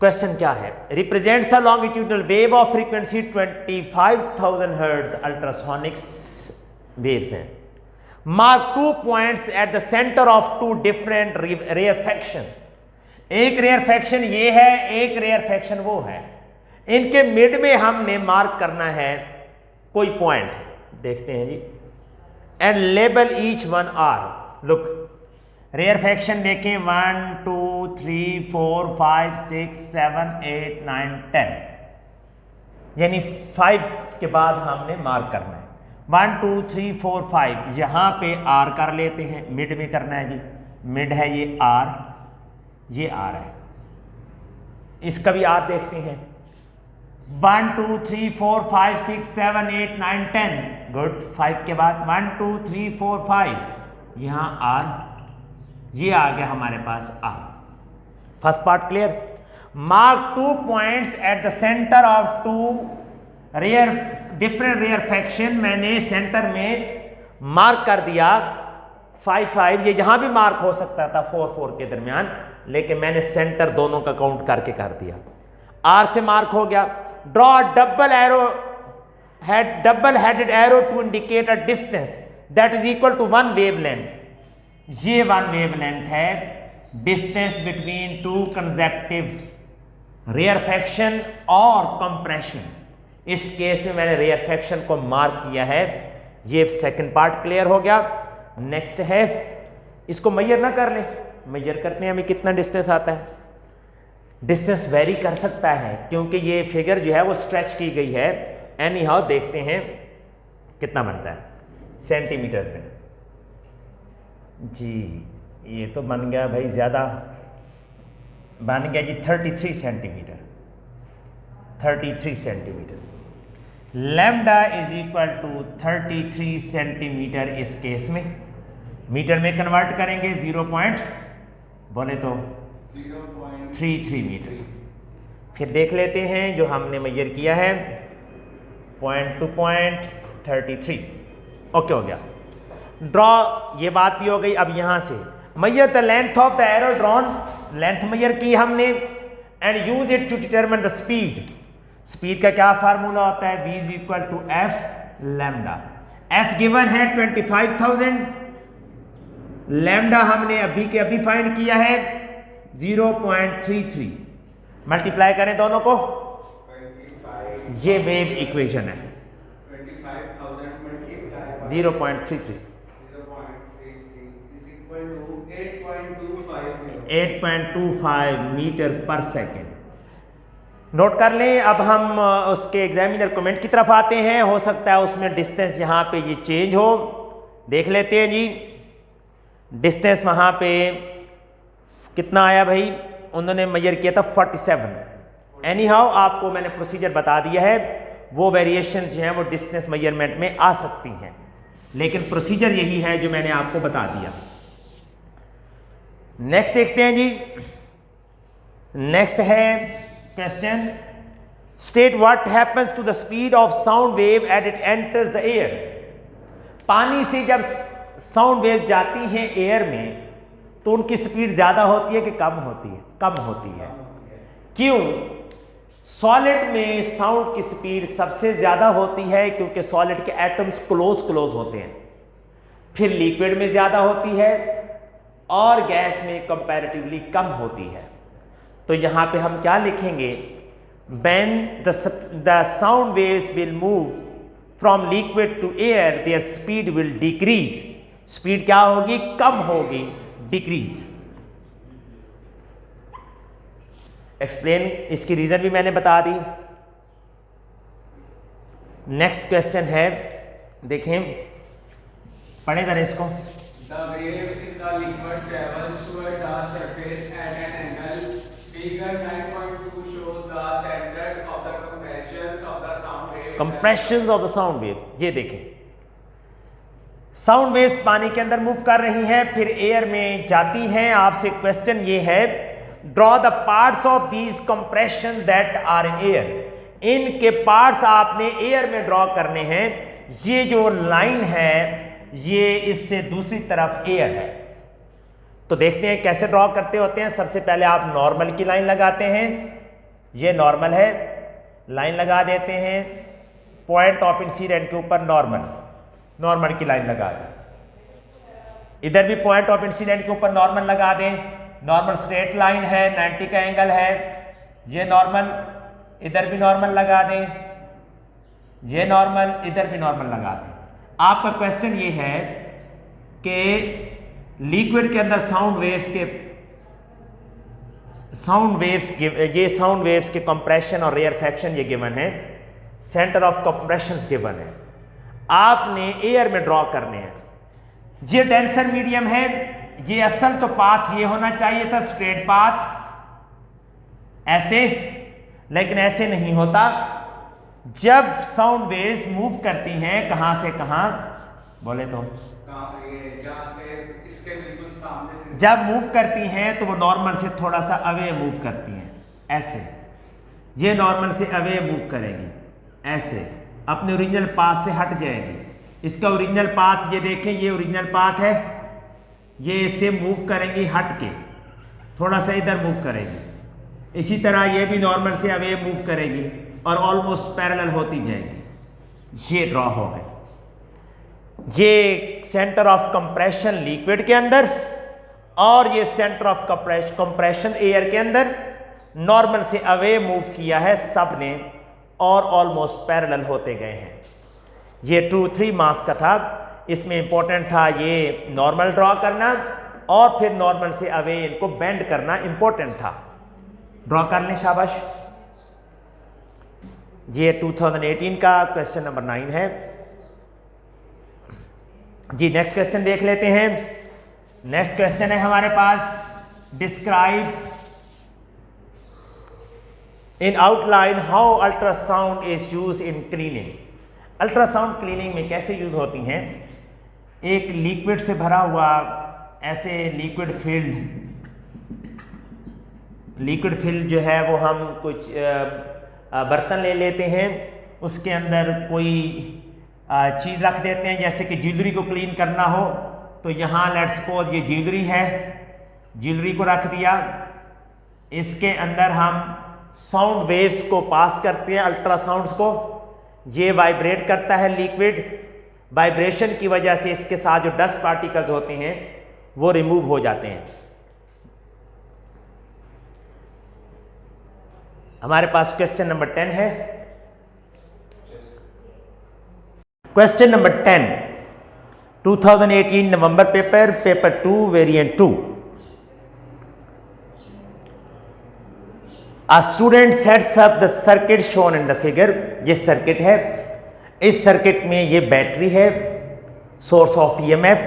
क्वेश्चन क्या है, represents a longitudinal wave of frequency 25,000 hertz ultrasonics waves हैं। Mark 2 points at the centre of 2 different rarefaction. एक रेयरफैक्शन ये है, एक रेयरफैक्शन वो है। इनके मिड में हमने मार्क करना है कोई पॉइंट, देखते हैं जी, and label each one R. Look, rarefaction देखें 1 2 3 4 5 6 7 8 9 10, यानी 5 के बाद हमने मार्क करना है। 1 2 3 4 5 यहाँ पे आर कर लेते हैं, मिड में करना है जी। मिड है ये आर, ये आर है, इसका भी आर देखते हैं। 1 2 3 4 5 6 7 8 9 10, गुड। 5 के बाद 1 2 3 4 5, यहाँ आर, ये आ गया हमारे पास आर। First part clear. Mark 2 points at the centre of 2 different rarefaction. मैंने सेंटर में मार्क कर दिया 5 ये जहां भी मार्क हो सकता था 4 के दरमियान, लेकिन मैंने सेंटर दोनों का काउंट करके कर दिया। आर से मार्क हो गया। Draw double headed arrow to indicate a distance that is equal to 1 wavelength. ये 1 वेवलेंथ है डिस्टेंस बिटवीन 2 कंसेक्टिव रेयरफैक्शन और कंप्रेशन। इस केस में मैंने रेयरफैक्शन को मार्क किया है। ये सेकंड पार्ट क्लियर हो गया। नेक्स्ट है, इसको मेजर ना कर ले, मेजर करने हमें कितना डिस्टेंस आता है। डिस्टेंस वेरी कर सकता है क्योंकि ये फिगर जो है वो स्ट्रेच की गई है। एनी हाउ देखते हैं कितना बनता है सेंटीमीटर्स में। जी ये तो बन गया भाई, ज़्यादा बन गया जी 33 centimetre. 33 centimetre. Lambda is equal to 33 centimetre. इस केस में मीटर में कन्वर्ट करेंगे 0. बोले तो 0.33 मीटर। फिर देख लेते हैं जो हमने मेजर किया है, पॉइंट टू पॉइंट 33। ओके हो गया। ड्रॉ, ये बात भी हो गई। अब यहां से measure the length of the arrow drawn, length measure की हमने, and use it to determine the speed. Speed का क्या फार्मूला होता है, v is equal to F lambda. F given है 25,000, लैम्डा हमने अभी के अभी फाइंड किया है 0.33। मल्टीप्लाई करें दोनों को, ये वेव इक्वेशन है 0.33 8.25 मीटर पर सेकेंड। नोट कर लें। अब हम उसके एग्जामिनर कमेंट की तरफ आते हैं। हो सकता है उसमें डिस्टेंस यहाँ पे ये चेंज हो, देख लेते हैं जी। डिस्टेंस वहाँ पे कितना आया भाई, उन्होंने मेजर किया था 47। एनी हाउ आपको मैंने प्रोसीजर बता दिया है। वो वेरिएशन जो हैं वो डिस्टेंस मेजरमेंट में आ सकती हैं, लेकिन प्रोसीजर यही है जो मैंने आपको बता दिया। नेक्स्ट देखते हैं जी। नेक्स्ट है question, state what happens to the speed of sound wave at it enters the air. पानी से जब साउंड वेव जाती हैं एयर में तो उनकी स्पीड ज्यादा होती है कि कम होती है? कम होती है। क्यों? सॉलिड में साउंड की स्पीड सबसे ज्यादा होती है क्योंकि सॉलिड के एटम्स क्लोज होते हैं। फिर लिक्विड में ज्यादा होती है और गैस में कंपैरेटिवली कम होती है। तो यहां पे हम क्या लिखेंगे, when the sound waves will move from liquid to air their speed will decrease। Speed क्या होगी? कम होगी, डिक्रीज। एक्सप्लेन, इसकी रीजन भी मैंने बता दी। नेक्स्ट क्वेश्चन है, देखें, पढ़े जरा इसको। The wave in the liquid travels toward the surface at an angle. Figure 9.2 shows the centers of the compressions of the sound wave. Compression of the sound waves. ये देखें, साउंड वेव्स पानी के अंदर मूव कर रही हैं, फिर air में जाती हैं। आपसे क्वेश्चन ये है, draw the parts of these compression that are in air. इनके पार्ट्स आपने एयर में ड्रॉ करने हैं। ये जो लाइन है ये इससे दूसरी तरफ एयर है। तो देखते हैं कैसे ड्रॉ करते होते हैं। सबसे पहले आप नॉर्मल की लाइन लगाते हैं, ये नॉर्मल है, लाइन लगा देते हैं। पॉइंट ऑफ इंसिडेंट के ऊपर नॉर्मल की लाइन लगा दें। इधर भी पॉइंट ऑफ इंसिडेंट के ऊपर नॉर्मल लगा दें। नॉर्मल स्ट्रेट लाइन है, 90 का एंगल है, ये नॉर्मल, इधर भी नॉर्मल लगा दें, ये नॉर्मल, इधर भी नॉर्मल लगा दें। आपका क्वेश्चन ये है कि लिक्विड के अंदर साउंड वेव्स के कंप्रेशन और रेयरफैक्शन ये गिवन है, सेंटर ऑफ कंप्रेशन गिवन है। आपने एयर में ड्रॉ करने हैं। ये डेंसर मीडियम है, ये असल तो पाथ ये होना चाहिए था, स्ट्रेट पाथ ऐसे, लेकिन ऐसे नहीं होता। जब साउंड वेव्स मूव करती हैं कहां से कहां, बोले तो इसके बिल्कुल सामने से जब मूव करती हैं तो वो नॉर्मल से थोड़ा सा अवे मूव करती हैं, ऐसे। ये नॉर्मल से अवे मूव करेगी, ऐसे अपने ओरिजिनल पाथ से हट जाएगी। इसका ओरिजिनल पाथ ये देखें, ये ओरिजिनल पाथ है, ये इससे मूव करेंगी हट के, थोड़ा सा इधर मूव करेगी। इसी तरह ये भी नॉर्मल से अवे मूव करेगी और ऑलमोस्ट पैरेलल होती जाएगी। ये ड्रॉ हो गए। ये सेंटर ऑफ कंप्रेशन लिक्विड के अंदर और ये सेंटर ऑफ कंप्रेशन एयर के अंदर नॉर्मल से अवे मूव किया है सब ने और ऑलमोस्ट पैरेलल होते गए हैं। ये 2-3 मार्क्स का था। इसमें इंपॉर्टेंट था ये नॉर्मल ड्रॉ करना और फिर नॉर्मल से अवे इनको बेंड करना इंपॉर्टेंट था। ड्रॉ कर लें, शाबाश। ये 2018 का क्वेश्चन नंबर 9 है जी। नेक्स्ट क्वेश्चन देख लेते हैं। नेक्स्ट क्वेश्चन है हमारे पास, describe in outline how ultrasound is use in cleaning. Ultrasound cleaning में कैसे यूज होती हैं? एक लिक्विड से भरा हुआ ऐसे लिक्विड फिल्ड जो है वो हम कुछ बर्तन ले लेते हैं, उसके अंदर कोई चीज़ रख देते हैं, जैसे कि ज्वेलरी को क्लीन करना हो तो यहाँ लेट्स सपोज ये ज्वेलरी है, ज्वेलरी को रख दिया, इसके अंदर हम साउंड वेव्स को पास करते हैं, अल्ट्रासाउंड्स को। ये वाइब्रेट करता है लिक्विड, वाइब्रेशन की वजह से इसके साथ जो डस्ट पार्टिकल्स होते हैं वो रिमूव हो जाते हैं। हमारे पास क्वेश्चन नंबर 10 है। Question number 10 2018 November paper 2 variant 2। A student sets up the circuit shown in the figure। ये सर्किट है, इस सर्किट में ये बैटरी है, सोर्स ऑफ EMF,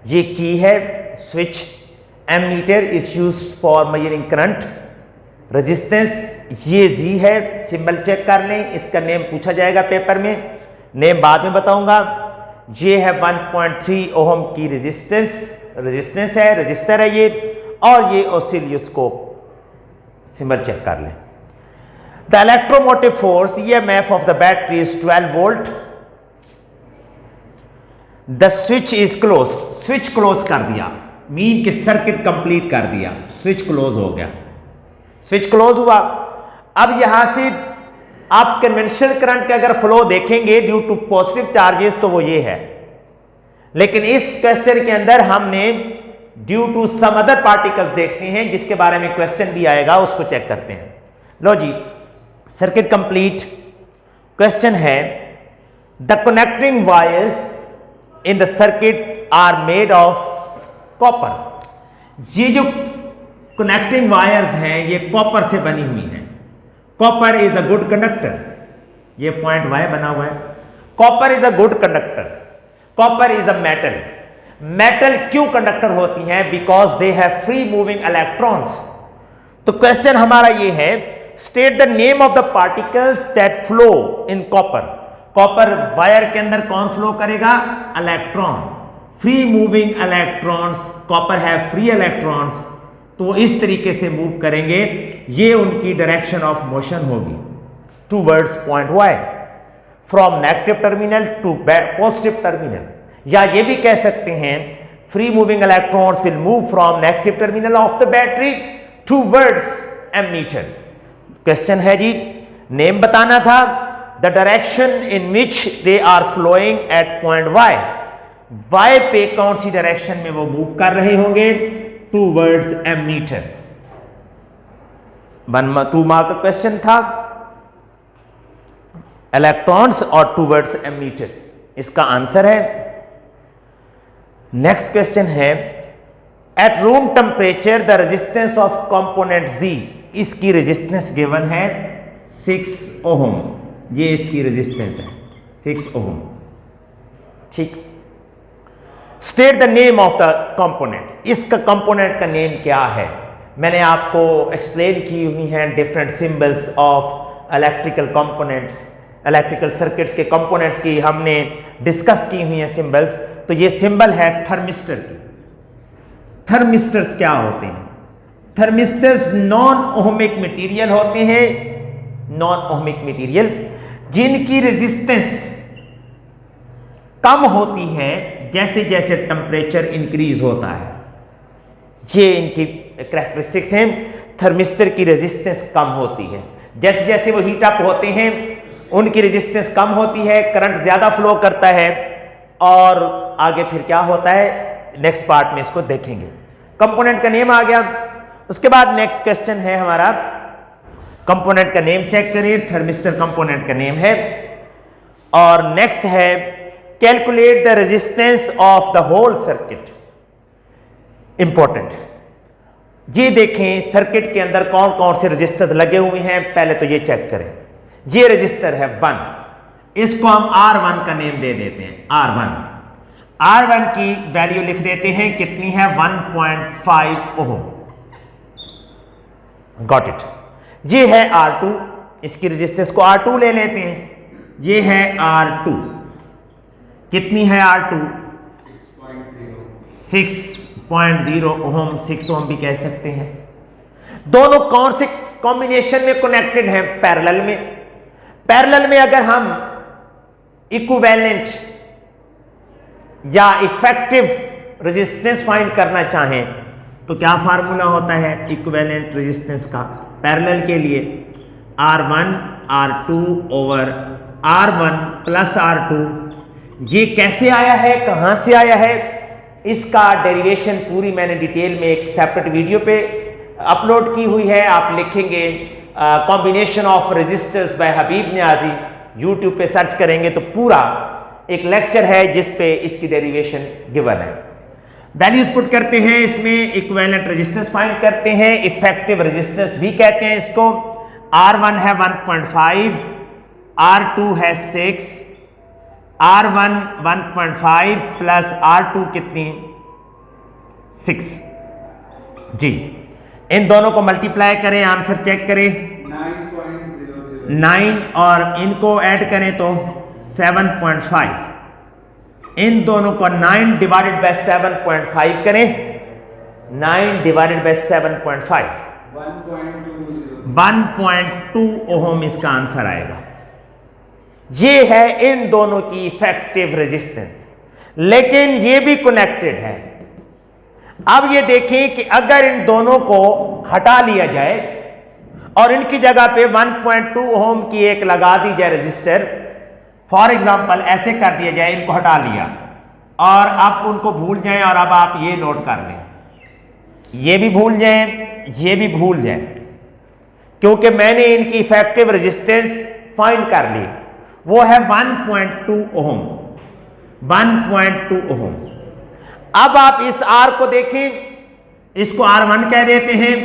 ये की है, switch, ammeter is used for measuring current, resistance ये जी है, सिंबल चेक कर लें, इसका नेम पूछा जाएगा पेपर में, नेम बाद में बताऊंगा। ये है 1.3 ओम की रेजिस्टेंस है, रजिस्टर है ये, और ये ऑसिलोस्कोप, सिंबल चेक कर लें। The electromotive force EMF of the battery is 12 volt. The switch is closed, switch close कर दिया, मीन कि सर्किट कंप्लीट कर दिया, स्विच क्लोज हो गया, स्विच क्लोज हुआ। अब यहां से आप कन्वेंशनल करंट के अगर फ्लो देखेंगे ड्यू टू पॉजिटिव चार्जेस तो वो ये है, लेकिन इस क्वेश्चन के अंदर हमने due to some other particles देखते हैं, जिसके बारे में क्वेश्चन भी आएगा, उसको चेक करते हैं। लो जी, सर्किट कंप्लीट। क्वेश्चन है the connecting wires in the circuit are made of copper. ये जो कनेक्टिंग वायर्स हैं ये कॉपर से बनी हुई हैं। Copper is a good conductor, ये पॉइंट वाई बना हुआ है। Copper is a good conductor, copper is a metal. Metal क्यों कंडक्टर होती हैं? Because they have free moving electrons. तो क्वेश्चन हमारा ये है, state the name of the particles that flow in copper. Copper wire के अंदर कौन फ्लो करेगा? Electron, free moving electrons, copper have free electrons, तो इस तरीके से मूव करेंगे, ये उनकी डायरेक्शन ऑफ मोशन होगी towards point Y, from negative terminal to positive terminal. या ये भी कह सकते हैं free moving electrons will move from negative terminal of the battery towards ammeter. Question है जी, नेम बताना था, the direction in which they are flowing at point Y, Y पे कौन सी डायरेक्शन में वो मूव कर रहे होंगे? Towards ammeter. 2 मार्क का क्वेश्चन था, इलेक्ट्रॉन्स और टूवर्ड्स एमीटर, इसका आंसर है। नेक्स्ट क्वेश्चन है, at room temperature the resistance of component Z, इसकी रेजिस्टेंस गिवन है 6 ओम, ये इसकी रेजिस्टेंस है 6 ओम, ठीक। State the name of the component, इसका कंपोनेंट का नेम क्या है? मैंने आपको एक्सप्लेन की हुई हैं different symbols of electrical components, electrical circuits के कंपोनेंट्स की हमने डिस्कस की हुई हैं सिंबल्स। तो ये सिंबल है थर्मिस्टर की। थर्मिस्टर्स क्या होते हैं? थर्मिस्टर्स नॉन ओहमिक मटेरियल होते हैं, नॉन ओहमिक मटेरियल जिनकी रेजिस्टेंस कम होती है जैसे जैसे टेम्परेचर इंक्रीज होता है। ये इनकी कैरेक्टरिस्टिक्स हैं। थर्मिस्टर की रेजिस्टेंस कम होती है, जैसे जैसे वो हीट अप होते हैं उनकी रेजिस्टेंस कम होती है, करंट ज़्यादा फ्लो करता है। और आगे फिर क्या होता है नेक्स्ट पार्ट में इसको देखेंगे। कंपोनेंट का नेम आ गया। उसके बाद नेक्स्ट क्वेश्चन है हमारा, कंपोनेंट का नेम चेक करें, थर्मिस्टर कंपोनेंट का नेम है। और नेक्स्ट है calculate the resistance of the whole circuit. Important, ये देखें सर्किट के अंदर कौन कौन से रजिस्टर लगे हुए हैं, पहले तो ये चेक करें। ये रजिस्टर है 1, इसको हम R1 का नेम दे देते हैं, R1 की वैल्यू लिख देते हैं, कितनी है 1.5 ओम। Got it. ये है R2, इसकी रजिस्टेंस को R2 ले लेते हैं। ये है R2, कितनी है R2 6.0 ओम, 6 ओम भी कह सकते हैं। दोनों कौन से कॉम्बिनेशन में कनेक्टेड हैं, पैरेलल में। पैरेलल में अगर हम इक्विवेलेंट या इफेक्टिव रेजिस्टेंस फाइंड करना चाहें तो क्या फार्मूला होता है इक्विवेलेंट रेजिस्टेंस का पैरेलल के लिए, R1 R2 over R1 plus R2। ये कैसे आया है, कहां से आया है, इसका डेरिवेशन पूरी मैंने डिटेल में एक सेपरेट वीडियो पे अपलोड की हुई है। आप लिखेंगे combination of resistors by Habib Niazi, YouTube पे सर्च करेंगे तो पूरा एक लेक्चर है जिस पे इसकी डेरिवेशन गिवन है। वैल्यूज पुट करते हैं, इसमें इक्विवेलेंट रेजिस्टेंस फाइंड करते हैं, इफेक्टिव रेजिस्टेंस भी कहते हैं इसको। R1 है 1.5, R2 है 6, R1 1.5 प्लस R2 कितनी 6 जी। इन दोनों को मल्टीप्लाई करें, आंसर चेक करें 9 और इनको ऐड करें तो 7.5। इन दोनों को 9 डिवाइडेड बाय 7.5 करें, 9 डिवाइडेड बाय 7.5 1.2 ओम इसका आंसर आएगा। ये है इन दोनों की इफेक्टिव रेजिस्टेंस, लेकिन ये भी कनेक्टेड है। अब ये देखें कि अगर इन दोनों को हटा लिया जाए और इनकी जगह पे 1.2 ओम की एक लगा दी जाए रजिस्टर, फॉर एग्जांपल ऐसे कर दिया जाए, इनको हटा लिया और अब उनको भूल जाएं और अब आप ये नोट कर लें, ये भी भूल जाएं, ये भी भूल जाएं, क्योंकि मैंने इनकी इफेक्टिव रेजिस्टेंस फाइंड कर ली, वो है 1.2 ओम, 1.2 ओम। अब आप इस R को देखें, इसको R1 कह देते हैं,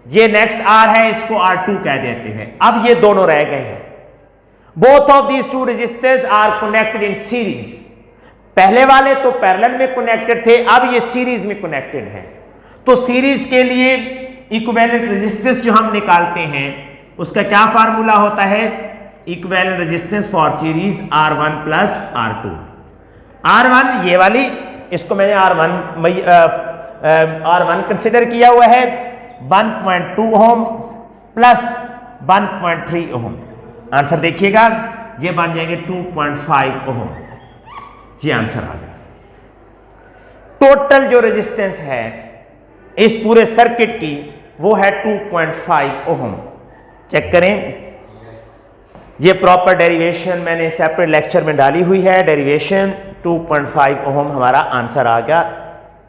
ये नेक्स्ट R है, इसको R2 कह देते हैं। अब ये दोनों रह गए हैं। Both of these two resistors are connected in series. पहले वाले तो पैरेलल में कनेक्टेड थे, अब ये सीरीज में कनेक्टेड है। तो सीरीज के लिए इक्विवेलेंट रेजिस्टेंस जो हम निकालते हैं उसका क्या फार्मूला होता है, equivalent resistance for series R1 plus R2। R1 ये वाली, इसको मैंने R1 कंसिडर किया हुआ है, 1.2 ओम प्लस 1.3 ओम। आंसर देखिएगा, ये बन जाएंगे 2.5 ओम। ये आंसर आ गया। टोटल जो रेजिस्टेंस है इस पूरे सर्किट की वो है 2.5 ओम। चेक करें, ये प्रॉपर डेरिवेशन मैंने सेपरेट लेक्चर में डाली हुई है। डेरिवेशन 2.5 ओम हमारा आंसर आ गया।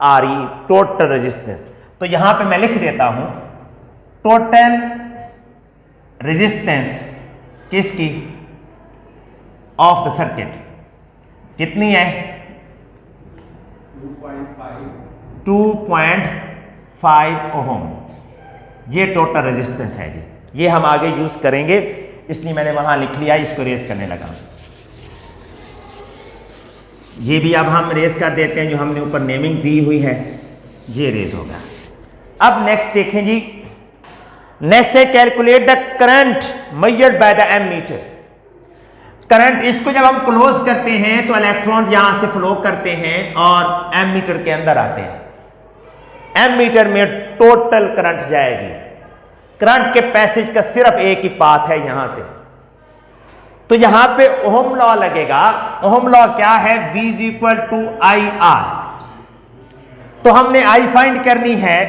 RE total resistance. तो यहां पे मैं लिख देता हूं टोटल रेजिस्टेंस किसकी, ऑफ द सर्किट कितनी है, 2.5 ओम। ये टोटल रेजिस्टेंस है जी। ये हम आगे यूज करेंगे, इसलिए मैंने वहां लिख लिया, इसको रेज करने लगा। ये भी अब हम रेज कर देते हैं, जो हमने ऊपर नेमिंग दी हुई है, ये रेज होगा। अब नेक्स्ट देखें जी, नेक्स्ट है calculate the current measured by the ammeter. Current, इसको जब हम क्लोज करते हैं तो इलेक्ट्रॉन यहां से फ्लो करते हैं और एमीटर के अंदर आते हैं। एमीटर में टोटल करंट जाएगी। करंट के पैसेज का सिर्फ एक ही पाथ है यहां से, तो यहां पे ओहम लॉ लगेगा। ओहम लॉ क्या है, V = IR। तो हमने आई फाइंड करनी है,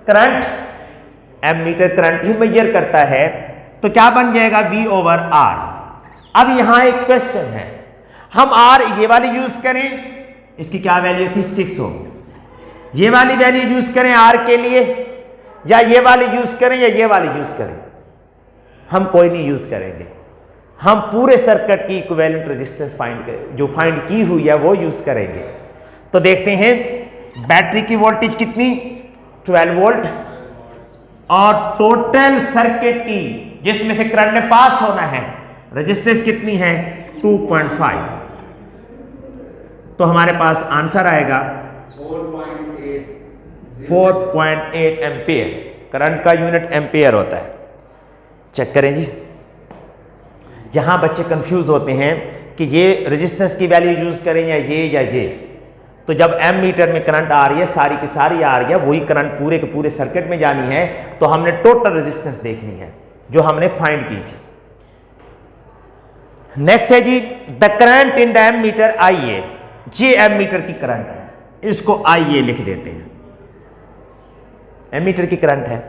करंट, एमीटर करंट ही मेजर करता है, तो क्या बन जाएगा V ओवर R। अब यहां एक क्वेश्चन है, हम R ये वाली यूज करें, इसकी क्या वैल्यू थी 6 ओम, ये वाली वैल्यू यूज करें R के लिए, या ये वाली यूज करें या ये वाली यूज करें? हम कोई नहीं यूज करेंगे, हम पूरे सर्किट की इक्विवेलेंट रेजिस्टेंस जो फाइंड की हुई है वो यूज करेंगे। तो देखते हैं बैटरी की वोल्टेज कितनी, 12 वोल्ट, और टोटल सर्किट की जिसमें से करंट में पास होना है रेजिस्टेंस कितनी है, 2.5। तो हमारे पास आंसर आएगा 4.8 एम्पियर। करंट का यूनिट एम्पियर होता है। चेक करें जी, यहां बच्चे कंफ्यूज होते हैं कि ये रेजिस्टेंस की वैल्यू यूज करें या ये। तो जब एम मीटर में करंट आ रही है, सारी की सारी आ रही है, वही करंट पूरे के पूरे सर्किट में जानी है, तो हमने टोटल रेजिस्टेंस देखनी है जो हमने फाइंड की थी। नेक्स्ट है जी, the current in the ammeter IA, ये एम मीटर की करंट है, इसको IA लिख देते हैं, एम मीटर की करंट है।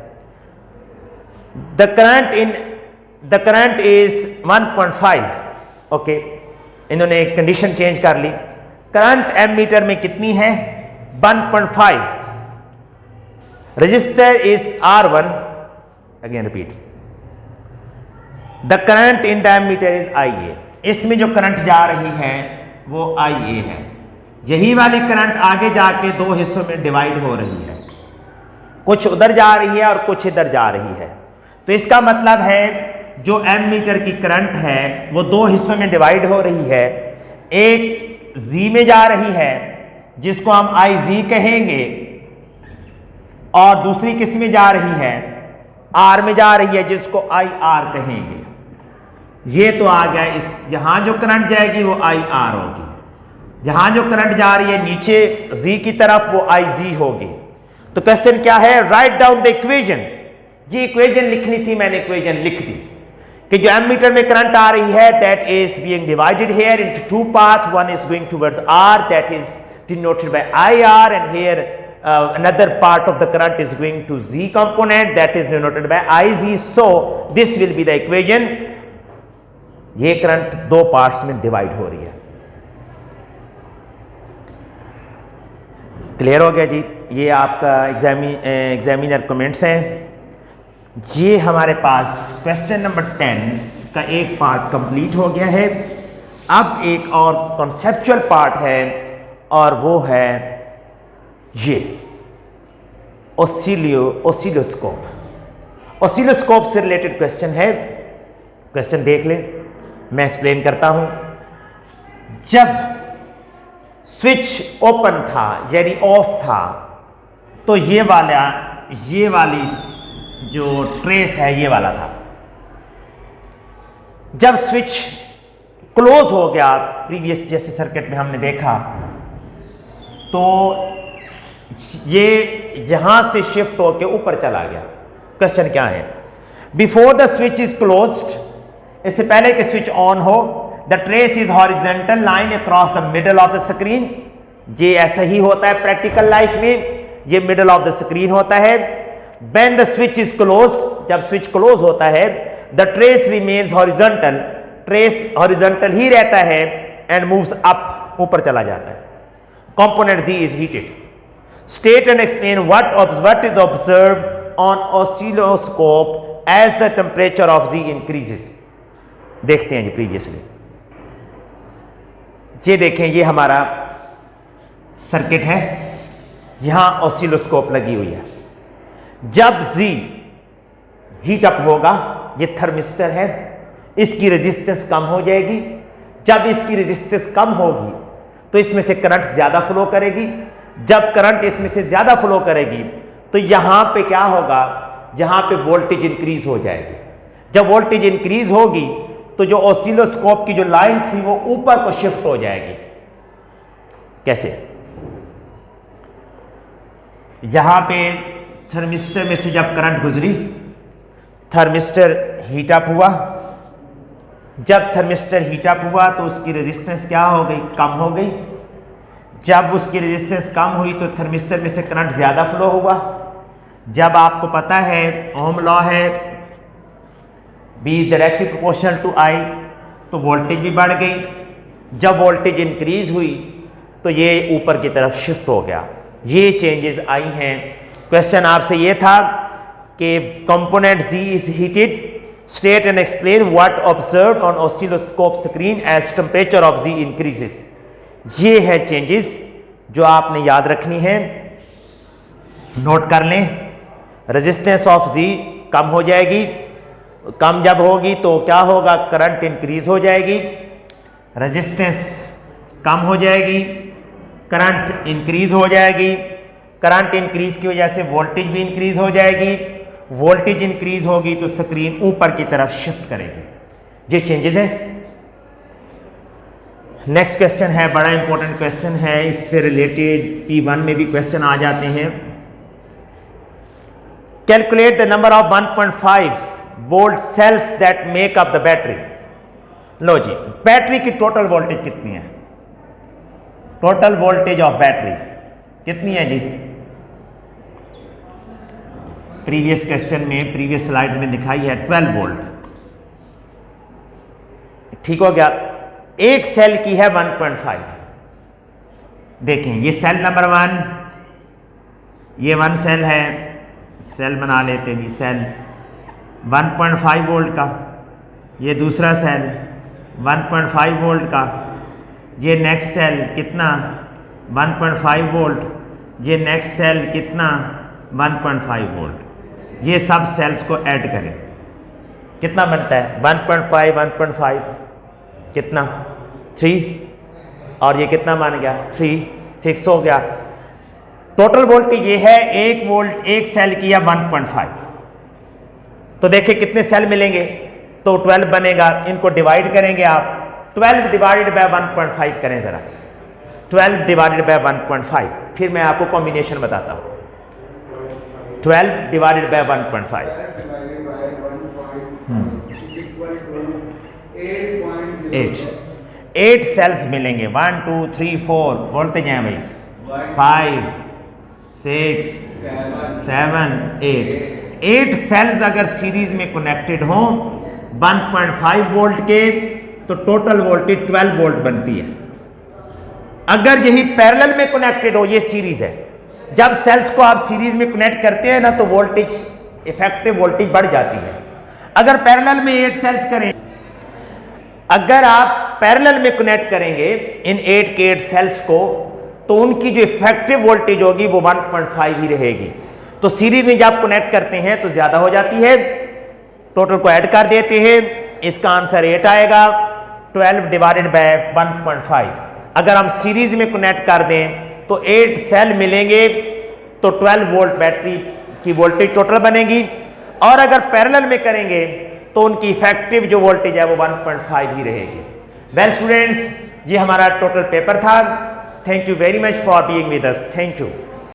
The current is 1.5। ओके, इन्होंने कंडीशन चेंज कर ली, करंट एम मीटर में कितनी है 1.5, register is R1, again repeat, the current in the ammeter is IA, इसमें जो करंट जा रही है वो IA है। यही वाली करंट आगे जाके दो हिस्सों में डिवाइड हो रही है, कुछ उधर जा रही है और कुछ इधर जा रही है। तो इसका मतलब है जो एम मीटर की करंट है वो दो हिस्सों में डिवाइड हो रही है, एक Z में जा रही है जिसको हम IZ कहेंगे, और दूसरी किस में जा रही है, R में जा रही है जिसको IR कहेंगे। ये तो आ गया, इस यहां जो करंट जाएगी वो IR होगी, यहां जो करंट जा रही है नीचे Z की तरफ वो IZ होगी। तो क्वेश्चन क्या है, राइट डाउन द इक्वेशन। ये इक्वेशन लिखनी थी, मैंने इक्वेशन लिख दी कि जो एम मीटर में करंट आ रही है that is being divided here into two part, one is going towards R, that is denoted by IR, and here another part of the current is going to Z component, that is denoted by IZ. So this will be the equation. ये current दो parts में divide हो रही है। Clear हो गया जी? ये आपका एग्जामिनर कमेंट्स हैं। ये हमारे पास क्वेश्चन नंबर 10 का एक पार्ट कंप्लीट हो गया है। अब एक और कॉन्सेप्चुअल पार्ट है और वो है ये ऑसिलोस्कोप। ऑसिलोस्कोप से रिलेटेड क्वेश्चन है, क्वेश्चन देख लें, मैं एक्सप्लेन करता हूं। जब स्विच ओपन था यानी ऑफ था तो ये वाली जो ट्रेस है ये वाला था। जब स्विच क्लोज हो गया, प्रीवियस जैसे सर्किट में हमने देखा, तो ये यहां से शिफ्ट होकर ऊपर चला गया। क्वेश्चन क्या है, before the switch is closed, इससे पहले कि स्विच ऑन हो, the trace is horizontal line across the middle of the screen. ये ऐसा ही होता है प्रैक्टिकल लाइफ में, ये मिडल ऑफ द स्क्रीन होता है। When the switch is closed, जब स्विच क्लोज होता है, the trace remains horizontal, trace horizontal ही रहता है एंड मूव्स अप, ऊपर चला जाता है। Component G is heated. State and explain what is observed on oscilloscope as the temperature of Z increases. देखते हैं जी प्रीवियसली, ये देखें, ये हमारा सर्किट है, यहां ऑसिलोस्कोप लगी हुई है। जब Z हीट अप होगा, ये थर्मिस्टर है, इसकी रेजिस्टेंस कम हो जाएगी। जब इसकी रेजिस्टेंस कम होगी तो इसमें से करंट ज्यादा फ्लो करेगी। जब करंट इसमें से ज्यादा फ्लो करेगी तो यहां पे क्या होगा, यहां पे वोल्टेज इंक्रीज हो जाएगी। जब वोल्टेज इंक्रीज होगी तो जो ऑसिलोस्कोप की जो लाइन थी वो ऊपर को शिफ्ट हो जाएगी। कैसे, यहां पे थर्मिस्टर में से जब करंट गुजरी, थर्मिस्टर हीट अप हुआ। जब थर्मिस्टर हीट अप हुआ तो उसकी रेजिस्टेंस क्या हो गई, कम हो गई। जब उसकी रेजिस्टेंस कम हुई तो थर्मिस्टर में से करंट ज़्यादा फ्लो हुआ। जब आपको पता है ओम लॉ है B is directly proportional to I, तो वोल्टेज भी बढ़ गई। जब वोल्टेज इंक्रीज हुई तो ये ऊपर की तरफ शिफ्ट हो गया। ये चेंजेस आई हैं। क्वेश्चन आपसे ये था कि component Z is heated, state and explain what observed on oscilloscope screen as temperature of Z increases. ये है चेंजेस जो आपने याद रखनी है, नोट कर लें। रेजिस्टेंस ऑफ Z कम हो जाएगी, कम जब होगी तो क्या होगा, करंट इंक्रीज हो जाएगी। रेजिस्टेंस कम हो जाएगी, करंट इंक्रीज हो जाएगी। करंट इंक्रीज की वजह से वोल्टेज भी इंक्रीज हो जाएगी। वोल्टेज इंक्रीज होगी तो स्क्रीन ऊपर की तरफ शिफ्ट करेगी। ये चेंजेस है। नेक्स्ट क्वेश्चन है, बड़ा इंपॉर्टेंट क्वेश्चन है, इससे रिलेटेड P1 में भी क्वेश्चन आ जाते हैं। Calculate the number of 1.5 volt cells that make up the battery. लो जी, बैटरी की टोटल वोल्टेज कितनी है? टोटल वोल्टेज ऑफ बैटरी कितनी है जी? प्रीवियस क्वेश्चन में, प्रीवियस स्लाइड में दिखाई है 12 वोल्ट। ठीक हो गया। एक सेल की है 1.5। देखें, ये सेल नंबर 1, ये 1 सेल है, सेल बना लेते हैं जी, सेल 1.5 वोल्ट का। ये दूसरा सेल 1.5 वोल्ट का। ये नेक्स्ट सेल कितना, 1.5 वोल्ट। ये नेक्स्ट सेल कितना, 1.5 वोल्ट। ये सब सेल्स को ऐड करें, कितना बनता है? 1.5 1.5 कितना, 3, और ये कितना बन गया, 3, 6 हो गया। टोटल वोल्टेज ये है, 1 वोल्ट एक सेल की है 1.5। तो देखिए कितने सेल मिलेंगे, तो 12 बनेगा। इनको डिवाइड करेंगे आप, 12 डिवाइडेड बाय 1.5 करें ज़रा, 12 डिवाइडेड बाय 1.5। फिर मैं आपको कॉम्बिनेशन बताता हूँ। 12 डिवाइडेड बाय 1.5, 8 सेल्स मिलेंगे। 1 2 3 4 बोलते जाएं भाई, 5 6 7 8 सेल्स अगर सीरीज में कनेक्टेड हों 1.5 वोल्ट के, तो टोटल वोल्टेज 12 वोल्ट बनती है। अगर यही पैरेलल में कनेक्टेड हो, ये सीरीज है, जब सेल्स को आप सीरीज में कनेक्ट करते हैं ना, तो वोल्टेज, इफेक्टिव वोल्टेज बढ़ जाती है। अगर पैरेलल में 8 सेल्स करें, अगर आप पैरेलल में कनेक्ट करेंगे इन 8 के 8 सेल्स को, तो उनकी जो इफेक्टिव वोल्टेज होगी वो 1.5 ही रहेगी। तो सीरीज में जब कनेक्ट करते हैं तो ज्यादा हो जाती है। टोटल को ऐड कर देते हैं, इसका आंसर 8 आएगा। 12 डिवाइडेड बाय 1.5। अगर हम सीरीज में कनेक्ट कर दें तो 8 सेल मिलेंगे, तो 12 वोल्ट बैटरी की वोल्टेज टोटल बनेगी। और अगर पैरेलल में करेंगे तो उनकी इफेक्टिव जो वोल्टेज है वो 1.5 ही रहेगी। वेल स्टूडेंट्स, ये हमारा टोटल पेपर था। Thank you very much for being with us. Thank you.